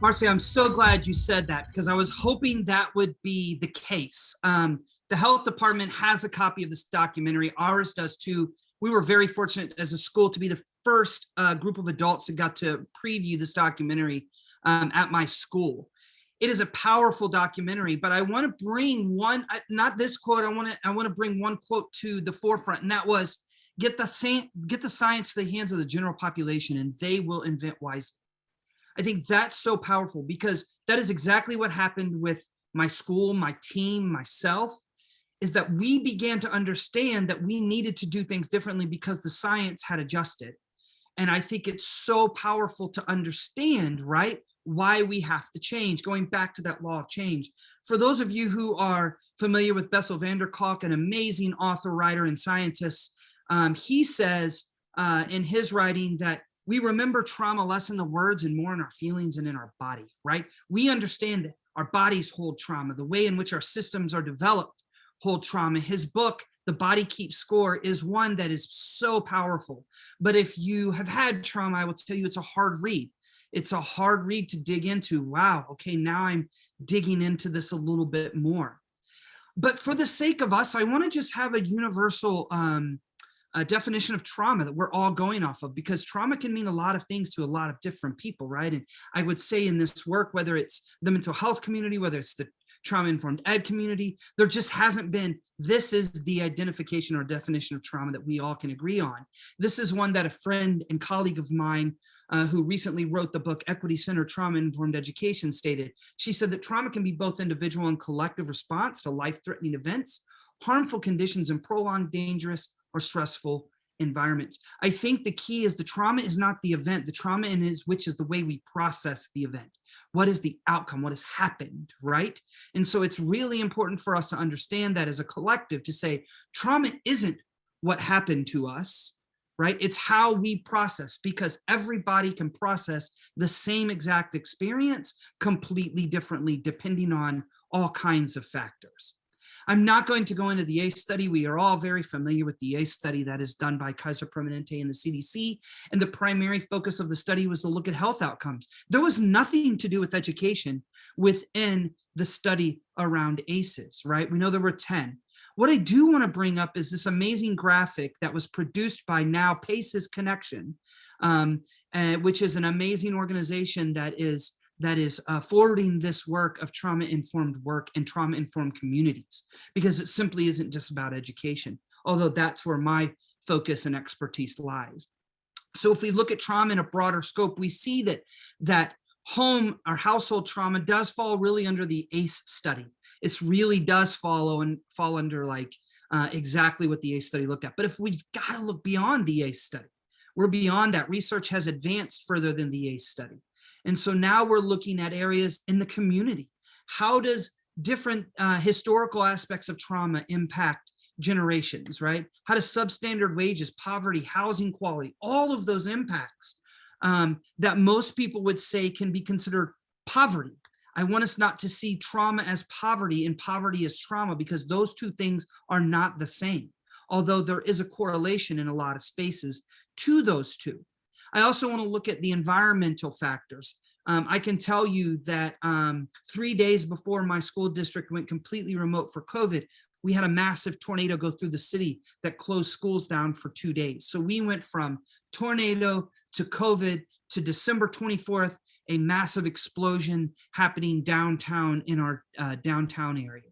Marcy, I'm so glad you said that because I was hoping that would be the case. The health department has a copy of this documentary. Ours does too. We were very fortunate as a school to be the first group of adults that got to preview this documentary at my school. It is a powerful documentary, but I want to bring one, not this quote, I want to bring one quote to the forefront, and that was, get the science to the hands of the general population and they will invent wisely. I think that's so powerful because that is exactly what happened with my school, my team, myself, is that we began to understand that we needed to do things differently because the science had adjusted. And I think it's so powerful to understand, right, why we have to change, going back to that law of change. For those of you who are familiar with Bessel van der Kolk, an amazing author, writer, and scientist, he says in his writing that we remember trauma less in the words and more in our feelings and in our body, right? We understand that our bodies hold trauma, the way in which our systems are developed hold trauma. His book, The Body Keeps Score, is one that is so powerful. But if you have had trauma, I will tell you it's a hard read. It's a hard read to dig into. Wow, okay, now I'm digging into this a little bit more. But for the sake of us, I want to just have a universal definition of trauma that we're all going off of, because trauma can mean a lot of things to a lot of different people, right? And I would say in this work, whether it's the mental health community, whether it's the trauma-informed ed community, there just hasn't been, this is the identification or definition of trauma that we all can agree on. This is one that a friend and colleague of mine who recently wrote the book Equity-Centered Trauma-Informed Education stated. She said that trauma can be both individual and collective response to life-threatening events, harmful conditions, and prolonged, dangerous, or stressful environments. I think the key is the trauma is not the event. The trauma which is the way we process the event. What is the outcome? What has happened, right? And so it's really important for us to understand that as a collective, to say trauma isn't what happened to us, right? It's how we process, because everybody can process the same exact experience completely differently, depending on all kinds of factors. I'm not going to go into the ACE study. We are all very familiar with the ACE study that is done by Kaiser Permanente and the CDC. And the primary focus of the study was to look at health outcomes. There was nothing to do with education within the study around ACEs, right? We know there were 10. What I do want to bring up is this amazing graphic that was produced by now PACE's Connection, which is an amazing organization that is forwarding this work of trauma-informed work and trauma-informed communities, because it simply isn't just about education, although that's where my focus and expertise lies. So if we look at trauma in a broader scope, we see that home or household trauma does fall really under the ACE study. It really does fall under like exactly what the ACE study looked at. But if we've got to look beyond the ACE study, we're beyond that. Research has advanced further than the ACE study. And so now we're looking at areas in the community. How does different historical aspects of trauma impact generations, right? How does substandard wages, poverty, housing quality, all of those impacts that most people would say can be considered poverty. I want us not to see trauma as poverty and poverty as trauma, because those two things are not the same, although there is a correlation in a lot of spaces to those two. I also want to look at the environmental factors. I can tell you that 3 days before my school district went completely remote for COVID, we had a massive tornado go through the city that closed schools down for 2 days. So we went from tornado to COVID to December 24th, a massive explosion happening downtown in our downtown area.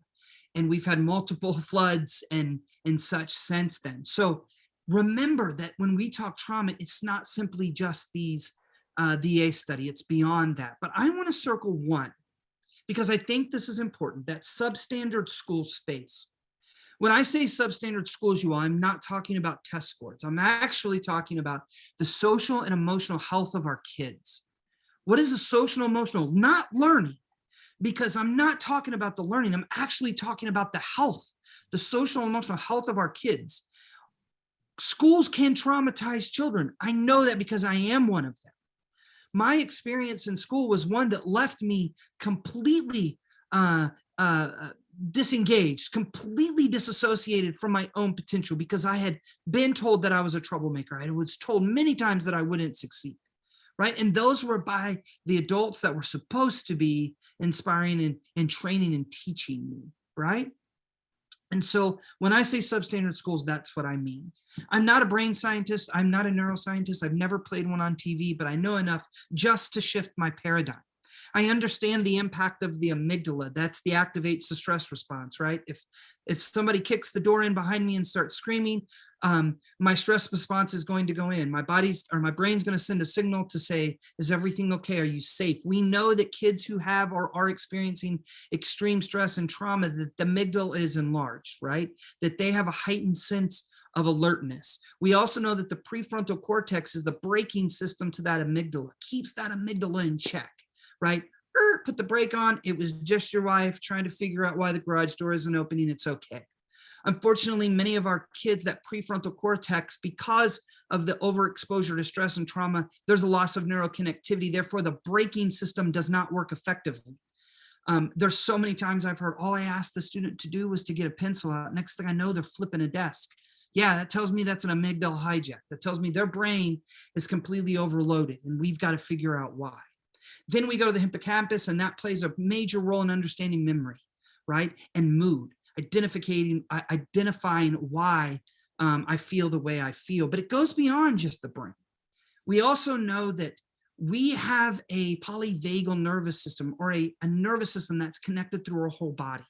And we've had multiple floods and such since then. So remember that when we talk trauma, it's not simply just these, the ACE study, it's beyond that. But I want to circle one, because I think this is important, that substandard school space. When I say substandard schools, you all, I'm not talking about test scores. I'm actually talking about the social and emotional health of our kids. What is the social and emotional? Not learning, because I'm not talking about the learning. I'm actually talking about the health, the social and emotional health of our kids. Schools can traumatize children. I know that because I am one of them. My experience in school was one that left me completely disengaged, completely disassociated from my own potential, because I had been told that I was a troublemaker. I was told many times that I wouldn't succeed, right? And those were by the adults that were supposed to be inspiring and training and teaching me, right? And so when I say substandard schools, that's what I mean. I'm not a brain scientist. I'm not a neuroscientist. I've never played one on TV, but I know enough just to shift my paradigm. I understand the impact of the amygdala. That's the activates the stress response, right? If somebody kicks the door in behind me and starts screaming, my stress response is going to go in. My brain's going to send a signal to say, is everything okay? Are you safe? We know that kids who have or are experiencing extreme stress and trauma, that the amygdala is enlarged, right? That they have a heightened sense of alertness. We also know that the prefrontal cortex is the braking system to that amygdala, keeps that amygdala in check, right? Put the brake on. It was just your wife trying to figure out why the garage door isn't opening. It's okay. Unfortunately, many of our kids, that prefrontal cortex, because of the overexposure to stress and trauma, there's a loss of neuroconnectivity. Therefore, the braking system does not work effectively. There's so many times I've heard, all I asked the student to do was to get a pencil out. Next thing I know, they're flipping a desk. Yeah, that tells me that's an amygdala hijack. That tells me their brain is completely overloaded, and we've got to figure out why. Then we go to the hippocampus, and that plays a major role in understanding memory, right? And mood, identifying why I feel the way I feel. But it goes beyond just the brain. We also know that we have a polyvagal nervous system, or a nervous system that's connected through our whole body.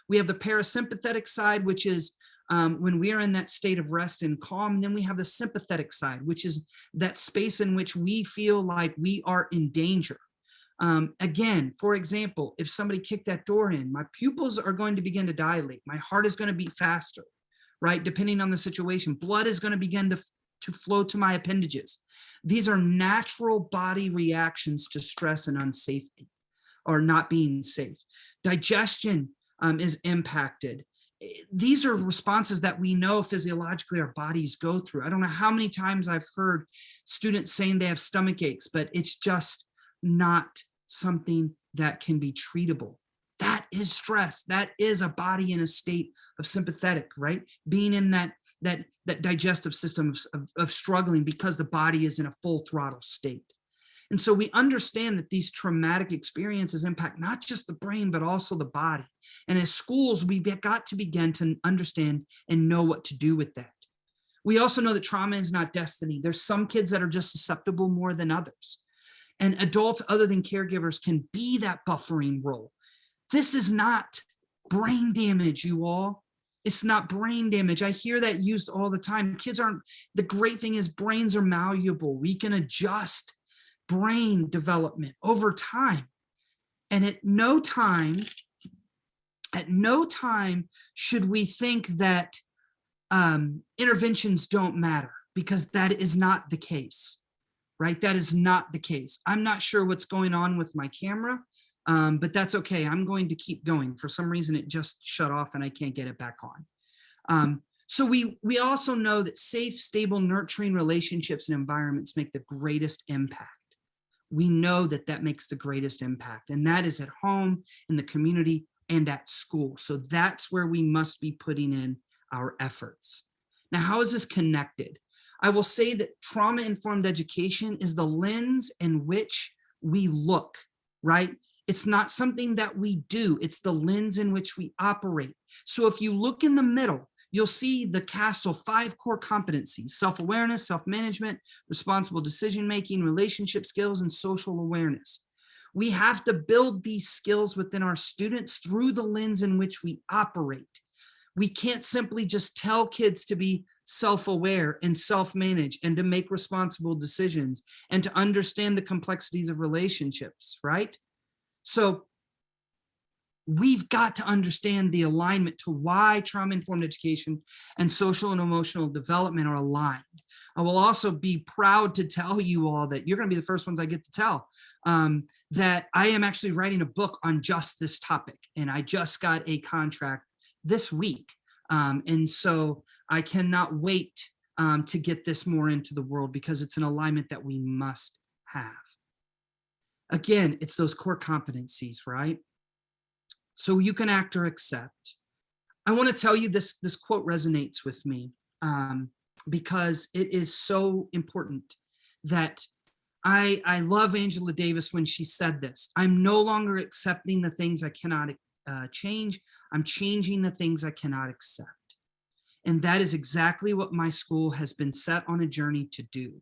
We have the parasympathetic side, which is when we are in that state of rest and calm. And then we have the sympathetic side, which is that space in which we feel like we are in danger. Again, for example, if somebody kicked that door in, my pupils are going to begin to dilate. My heart is going to beat faster, right? Depending on the situation, blood is going to begin to flow to my appendages. These are natural body reactions to stress and unsafety, or not being safe. Digestion is impacted. These are responses that we know physiologically our bodies go through. I don't know how many times I've heard students saying they have stomach aches, but it's just not something that can be treatable. That is stress. That is a body in a state of sympathetic, right? Being in that digestive system of struggling because the body is in a full throttle state. And so we understand that these traumatic experiences impact not just the brain, but also the body. And as schools, we've got to begin to understand and know what to do with that. We also know that trauma is not destiny. There's some kids that are just susceptible more than others. And adults other than caregivers can be that buffering role. This is not brain damage, you all. It's not brain damage. I hear that used all the time. The great thing is brains are malleable. We can adjust brain development over time. And at no time should we think that interventions don't matter, because that is not the case, right? That is not the case. I'm not sure what's going on with my camera, but that's okay. I'm going to keep going. For some reason, it just shut off and I can't get it back on. So we also know that safe, stable, nurturing relationships and environments make the greatest impact. We know that that makes the greatest impact, and that is at home, in the community, and at school. So that's where we must be putting in our efforts. Now, how is this connected? I will say that trauma-informed education is the lens in which we look, right? It's not something that we do. It's the lens in which we operate. So if you look in the middle, you'll see the castle 5 core competencies: self-awareness, self-management, responsible decision-making, relationship skills, and social awareness. We have to build these skills within our students through the lens in which we operate. We can't simply just tell kids to be self-aware and self-manage and to make responsible decisions and to understand the complexities of relationships, right? So we've got to understand the alignment to why trauma-informed education and social and emotional development are aligned. I will also be proud to tell you all that you're going to be the first ones I get to tell that I am actually writing a book on just this topic. And I just got a contract this week. And so I cannot wait to get this more into the world, because it's an alignment that we must have. Again, it's those core competencies, right? So you can act or accept. I want to tell you this quote resonates with me because it is so important that I love Angela Davis when she said this: I'm no longer accepting the things I cannot change. I'm changing the things I cannot accept. And that is exactly what my school has been set on a journey to do.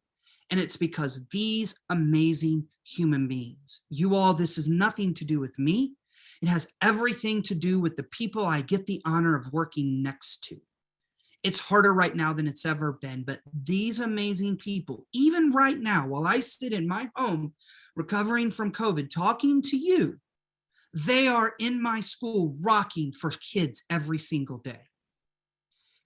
And it's because these amazing human beings, you all, this has nothing to do with me. It has everything to do with the people I get the honor of working next to. It's harder right now than it's ever been, but these amazing people, even right now, while I sit in my home recovering from COVID, talking to you, they are in my school rocking for kids every single day.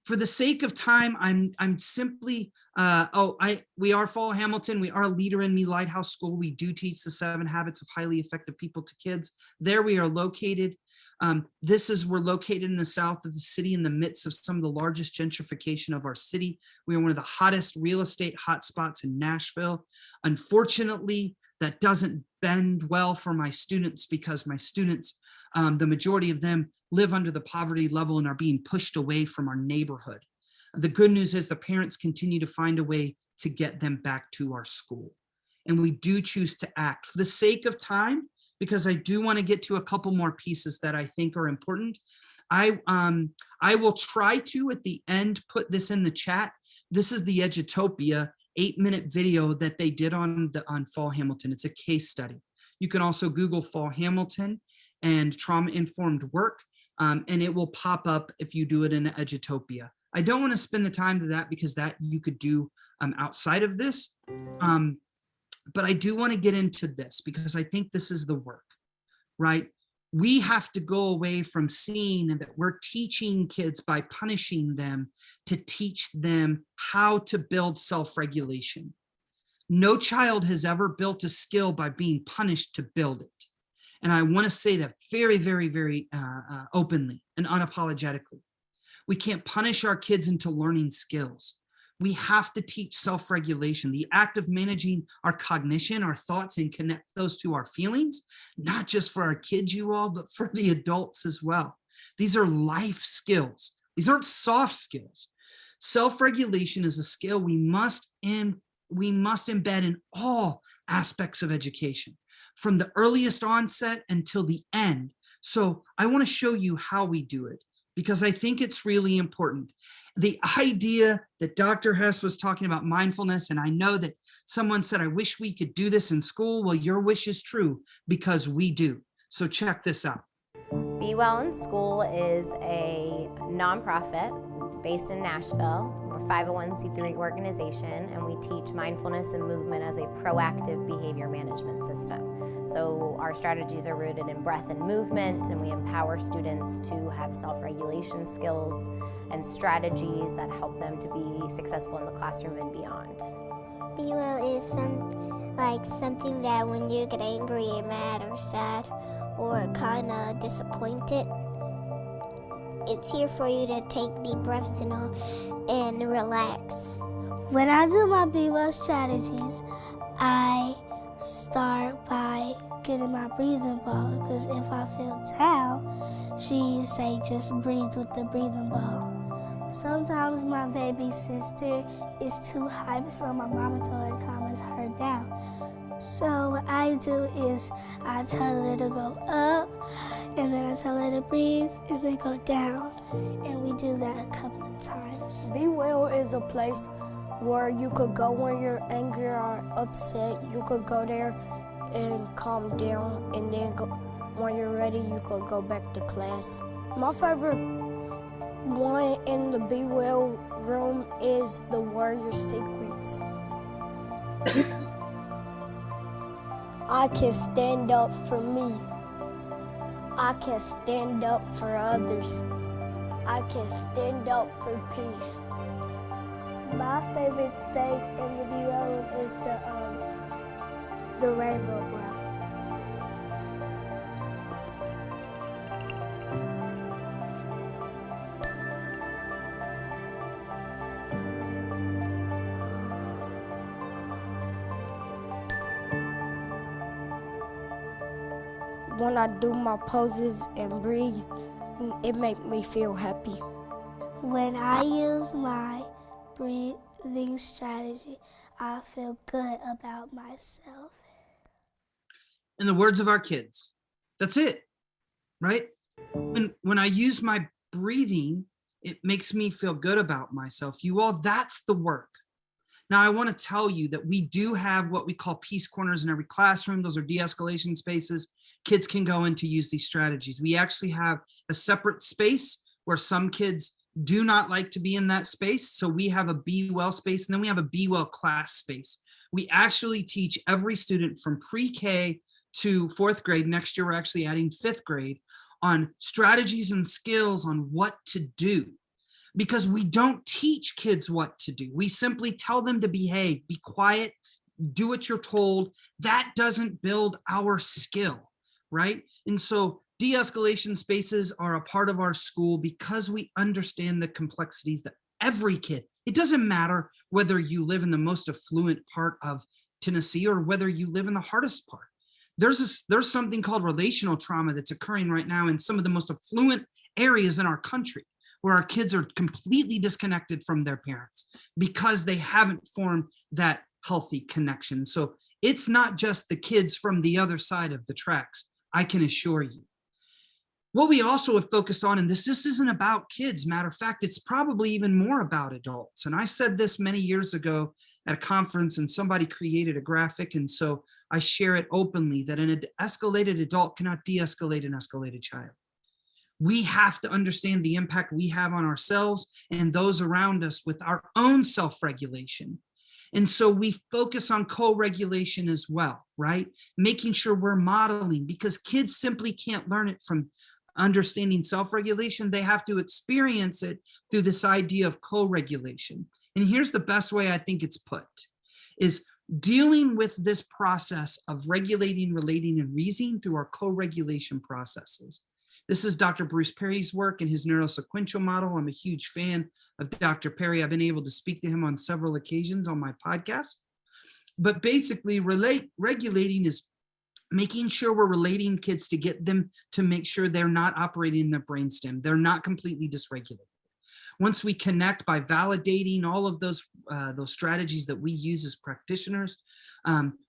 For the sake of time, I'm simply, we are Fall Hamilton. We are a Leader in Me Lighthouse School. We do teach the 7 habits of highly effective people to kids. There we are located. We're located in the south of the city in the midst of some of the largest gentrification of our city. We are one of the hottest real estate hotspots in Nashville. Unfortunately, that doesn't bend well for my students because my students, the majority of them live under the poverty level and are being pushed away from our neighborhood. The good news is the parents continue to find a way to get them back to our school. And we do choose to act. For the sake of time, because I do want to get to a couple more pieces that I think are important, I will try to, at the end, put this in the chat. This is the Edutopia 8-minute video that they did on Fall Hamilton. It's a case study. You can also Google Fall Hamilton and trauma-informed work, and it will pop up if you do it in Edutopia. I don't want to spend the time to that because that you could do outside of this. But I do want to get into this because I think this is the work, right? We have to go away from seeing that we're teaching kids by punishing them to teach them how to build self-regulation. No child has ever built a skill by being punished to build it. And I want to say that very, very, very openly and unapologetically. We can't punish our kids into learning skills. We have to teach self-regulation, the act of managing our cognition, our thoughts, and connect those to our feelings, not just for our kids, you all, but for the adults as well. These are life skills. These aren't soft skills. Self-regulation is a skill we must embed in all aspects of education, from the earliest onset until the end. So I want to show you how we do it, because I think it's really important. The idea that Dr. Hess was talking about mindfulness, and I know that someone said, I wish we could do this in school. Well, your wish is true because we do. So check this out. Be Well in School is a nonprofit based in Nashville. We're a 501c3 organization, and we teach mindfulness and movement as a proactive behavior management system. So our strategies are rooted in breath and movement, and we empower students to have self-regulation skills and strategies that help them to be successful in the classroom and beyond. Be Well is something that when you get angry and mad or sad or kind of disappointed, it's here for you to take deep breaths and relax. When I do my Be Well strategies, I start by getting my breathing ball, because if I feel down, she say just breathe with the breathing ball. Sometimes my baby sister is too high, so my mama told her to calm her down. So what I do is I tell her to go up, and then I tell her to breathe, and then go down. And we do that a couple of times. Be Well is a place where you could go when you're angry or upset. You could go there and calm down, and then when you're ready, you could go back to class. My favorite one in the Be Well room is the Warrior Secrets. I can stand up for me. I can stand up for others. I can stand up for peace. My favorite thing in the Be Well room is the rainbow breath. When I do my poses and breathe, it makes me feel happy. When I use my breathing strategy, I feel good about myself. In the words of our kids, that's it, right? When I use my breathing, it makes me feel good about myself. You all, that's the work. Now, I want to tell you that we do have what we call peace corners in every classroom. Those are de-escalation spaces. Kids can go in to use these strategies. We actually have a separate space where some kids do not like to be in that space. So we have a Be Well space, and then we have a Be Well class space. We actually teach every student from pre-K to 4th grade. Next year, we're actually adding 5th grade on strategies and skills on what to do. Because we don't teach kids what to do. We simply tell them to behave, be quiet, do what you're told. That doesn't build our skill, right? And so de-escalation spaces are a part of our school because we understand the complexities that every kid, it doesn't matter whether you live in the most affluent part of Tennessee or whether you live in the hardest part. There's something called relational trauma that's occurring right now in some of the most affluent areas in our country, where our kids are completely disconnected from their parents because they haven't formed that healthy connection. So it's not just the kids from the other side of the tracks, I can assure you. What we also have focused on, and this isn't about kids, matter of fact, it's probably even more about adults. And I said this many years ago at a conference, and somebody created a graphic, and so I share it openly, that an escalated adult cannot de-escalate an escalated child. We have to understand the impact we have on ourselves and those around us with our own self-regulation. And so we focus on co-regulation as well, right? Making sure we're modeling, because kids simply can't learn it from understanding self-regulation. They have to experience it through this idea of co-regulation. And here's the best way I think it's put, is dealing with this process of regulating, relating, and reasoning through our co-regulation processes. This is Dr. Bruce Perry's work and his neurosequential model. I'm a huge fan of Dr. Perry. I've been able to speak to him on several occasions on my podcast. But basically, regulating is making sure we're relating kids to get them to make sure they're not operating in their brainstem. They're not completely dysregulated. Once we connect by validating all of those strategies that we use as practitioners,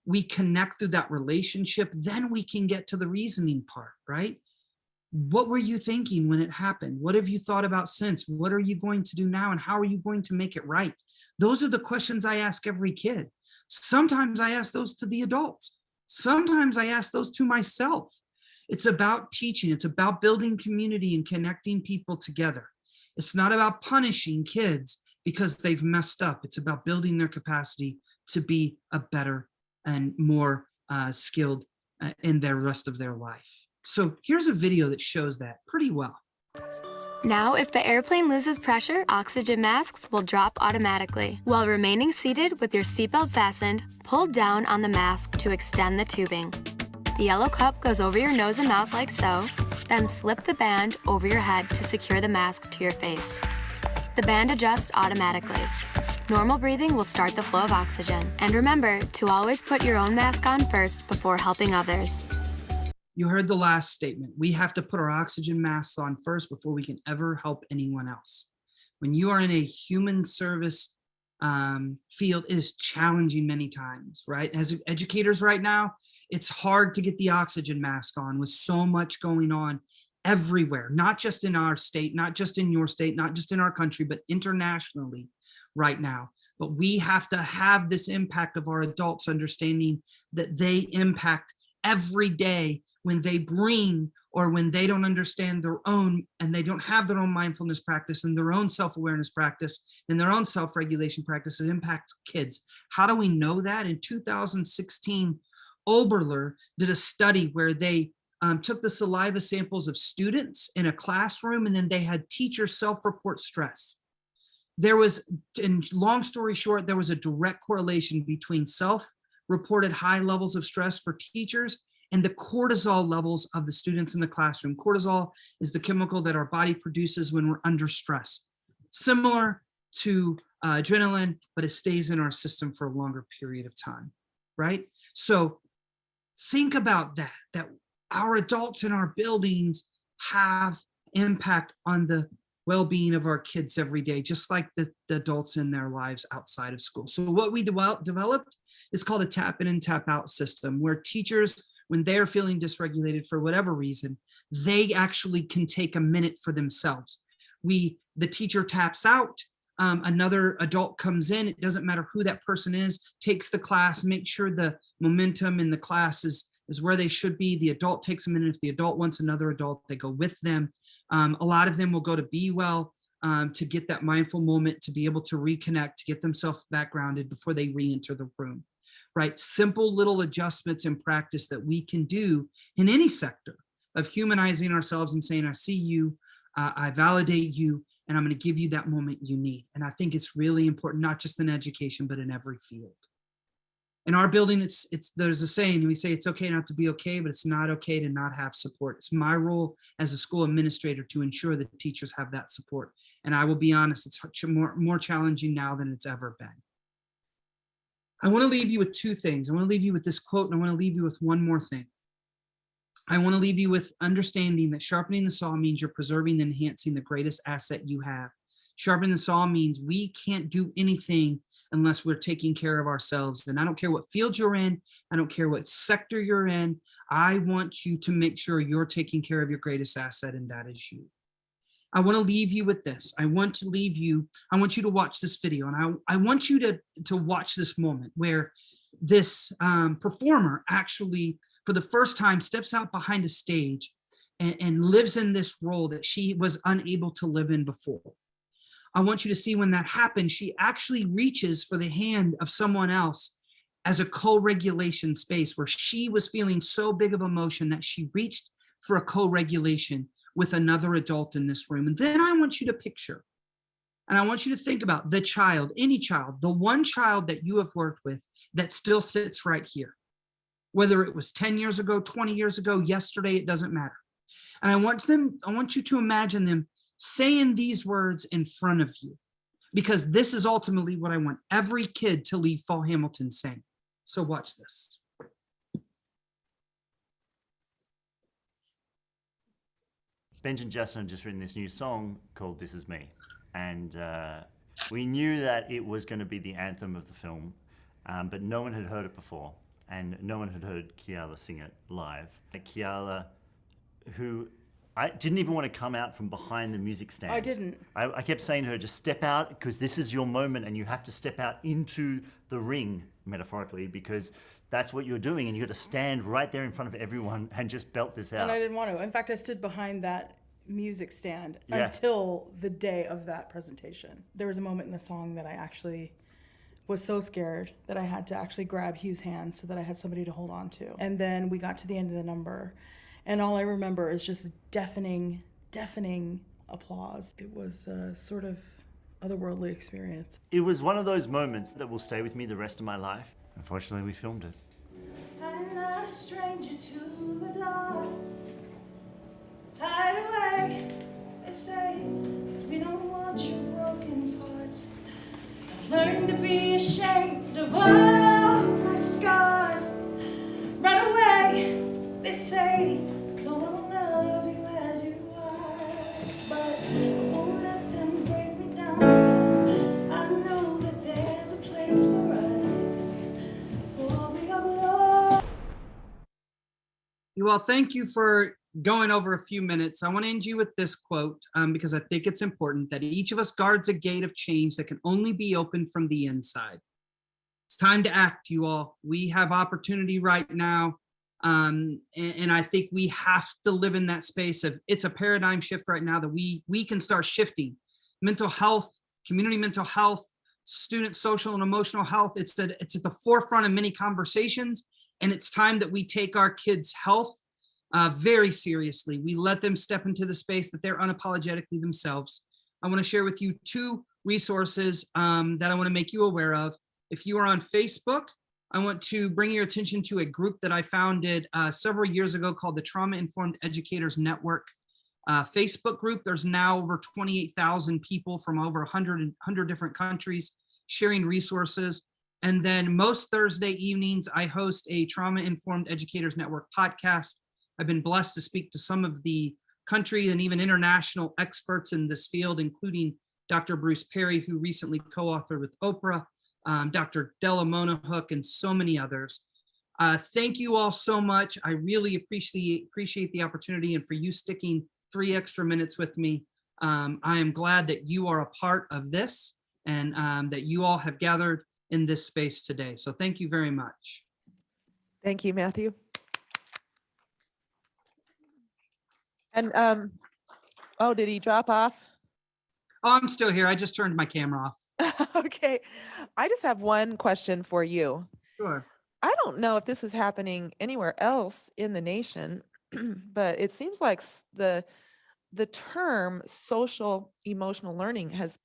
we connect through that relationship, then we can get to the reasoning part, right? What were you thinking when it happened? What have you thought about since? What are you going to do now? And how are you going to make it right? Those are the questions I ask every kid. Sometimes I ask those to the adults. Sometimes I ask those to myself. It's about teaching. It's about building community and connecting people together. It's not about punishing kids because they've messed up. It's about building their capacity to be a better and more skilled in the rest of their life. So here's a video that shows that pretty well. Now, if the airplane loses pressure, oxygen masks will drop automatically. While remaining seated with your seatbelt fastened, pull down on the mask to extend the tubing. The yellow cup goes over your nose and mouth like so, then slip the band over your head to secure the mask to your face. The band adjusts automatically. Normal breathing will start the flow of oxygen. And remember to always put your own mask on first before helping others. You heard the last statement. We have to put our oxygen masks on first before we can ever help anyone else. When you are in a human service field, it is challenging many times, right? As educators right now, it's hard to get the oxygen mask on with so much going on everywhere, not just in our state, not just in your state, not just in our country, but internationally right now. But we have to have this impact of our adults understanding that they impact every day when they bring, or when they don't understand their own, and they don't have their own mindfulness practice and their own self-awareness practice and their own self-regulation practice, it impacts kids. How do we know that? In 2016, Oberler did a study where they took the saliva samples of students in a classroom, and then they had teachers self-report stress. There was, in long story short, there was a direct correlation between self-reported high levels of stress for teachers and the cortisol levels of the students in the classroom. Cortisol is the chemical that our body produces when we're under stress. Similar to adrenaline, but it stays in our system for a longer period of time, right? So think about that our adults in our buildings have impact on the well-being of our kids every day, just like the adults in their lives outside of school. So what we developed is called a tap in and tap out system, where teachers, when they're feeling dysregulated for whatever reason, they actually can take a minute for themselves. The teacher taps out, another adult comes in, it doesn't matter who that person is, takes the class, make sure the momentum in the class is where they should be. The adult takes them in, and if the adult wants another adult, they go with them. A lot of them will go to Be Well to get that mindful moment, to be able to reconnect, to get themselves back grounded before they re-enter the room, right? Simple little adjustments in practice that we can do in any sector of humanizing ourselves and saying, I see you, I validate you, and I'm going to give you that moment you need. And I think it's really important, not just in education, but in every field. In our building, there's a saying, we say it's okay not to be okay, but it's not okay to not have support. It's my role as a school administrator to ensure that teachers have that support. And I will be honest, it's more challenging now than it's ever been. I want to leave you with two things. I want to leave you with this quote, and I want to leave you with one more thing. I want to leave you with understanding that sharpening the saw means you're preserving and enhancing the greatest asset you have. Sharpening the saw means we can't do anything unless we're taking care of ourselves. And I don't care what field you're in. I don't care what sector you're in. I want you to make sure you're taking care of your greatest asset, and that is you. I want to leave you with this. I want you to watch this video, and I want you to watch this moment where this performer actually, for the first time, steps out behind a stage and lives in this role that she was unable to live in before. I want you to see when that happens, she actually reaches for the hand of someone else as a co-regulation space where she was feeling so big of emotion that she reached for a co-regulation with another adult in this room. And then I want you to picture, and I want you to think about the child, any child, the one child that you have worked with that still sits right here. Whether it was 10 years ago, 20 years ago, yesterday, it doesn't matter. And I want you to imagine them saying these words in front of you, because this is ultimately what I want every kid to leave Fall Hamilton saying. So watch this. Benj and Justin have just written this new song called This Is Me. And we knew that it was going to be the anthem of the film, but no one had heard it before. And no one had heard Kiala sing it live. Kiala, who I didn't even want to come out from behind the music stand. I didn't. I kept saying to her, just step out, because this is your moment and you have to step out into the ring, metaphorically, because that's what you're doing, and you got to stand right there in front of everyone and just belt this out. And I didn't want to. In fact, I stood behind that music stand Yeah. until the day of that presentation. There was a moment in the song that I actually was so scared that I had to actually grab Hugh's hand so that I had somebody to hold on to. And then we got to the end of the number, and all I remember is just deafening applause. It was a sort of otherworldly experience. It was one of those moments that will stay with me the rest of my life. Unfortunately, we filmed it. I'm not a stranger to the dark. Hide away, they say, 'cause we don't want your broken parts. I've learned to be ashamed of all my scars. Run away, they say, no one will love you as you are. But I won't let them break me down to dust. I know that there's a place for us, for we are loved. You all, thank you for going over a few minutes. I want to end you with this quote because I think it's important that each of us guards a gate of change that can only be opened from the inside. It's time to act, you all. We have opportunity right now. And I think we have to live in that space of, it's a paradigm shift right now that we can start shifting. Mental health, community mental health, student social and emotional health. It's at the forefront of many conversations. And it's time that we take our kids' health very seriously. We let them step into the space that they're unapologetically themselves. I want to share with you two resources that I want to make you aware of. If you are on Facebook, I want to bring your attention to a group that I founded several years ago called the Trauma Informed Educators Network Facebook group. There's now over 28,000 people from over 100 different countries sharing resources. And then most Thursday evenings, I host a Trauma Informed Educators Network podcast. I've been blessed to speak to some of the country and even international experts in this field, including Dr. Bruce Perry, who recently co-authored with Oprah, Dr. Della Monahook, and so many others. Thank you all so much. I really appreciate the opportunity, and for you sticking 3 extra minutes with me. I am glad that you are a part of this, and that you all have gathered in this space today. So thank you very much. Thank you, Matthew. And, oh, did he drop off? Oh, I'm still here. I just turned my camera off. Okay. I just have one question for you. Sure. I don't know if this is happening anywhere else in the nation, but it seems like the term social emotional learning has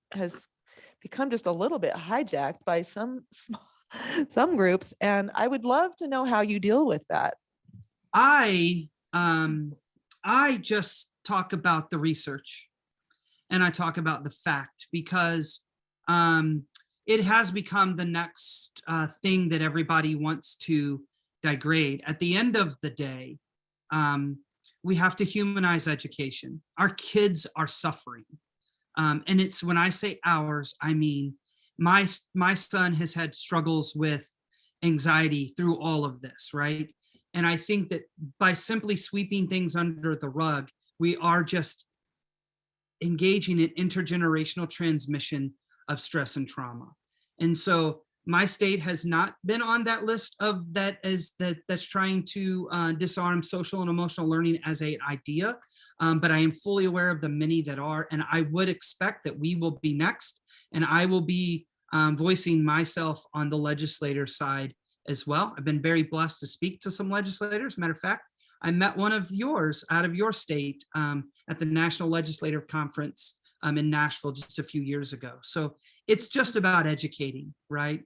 become just a little bit hijacked by some groups, and I would love to know how you deal with that. I just talk about the research, and I talk about the fact, because it has become the next thing that everybody wants to degrade. At the end of the day, we have to humanize education. Our kids are suffering. And it's, when I say ours, I mean, my son has had struggles with anxiety through all of this, right? And I think that by simply sweeping things under the rug, we are just engaging in intergenerational transmission of stress and trauma. And so my state has not been on that list of that's trying to disarm social and emotional learning as an idea, but I am fully aware of the many that are, and I would expect that we will be next, and I will be voicing myself on the legislator side as well. I've been very blessed to speak to some legislators. Matter of fact, I met one of yours out of your state at the National Legislative Conference in Nashville just a few years ago. So it's just about educating, right?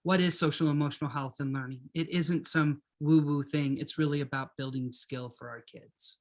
What is social emotional health and learning? It isn't some woo-woo thing. It's really about building skill for our kids.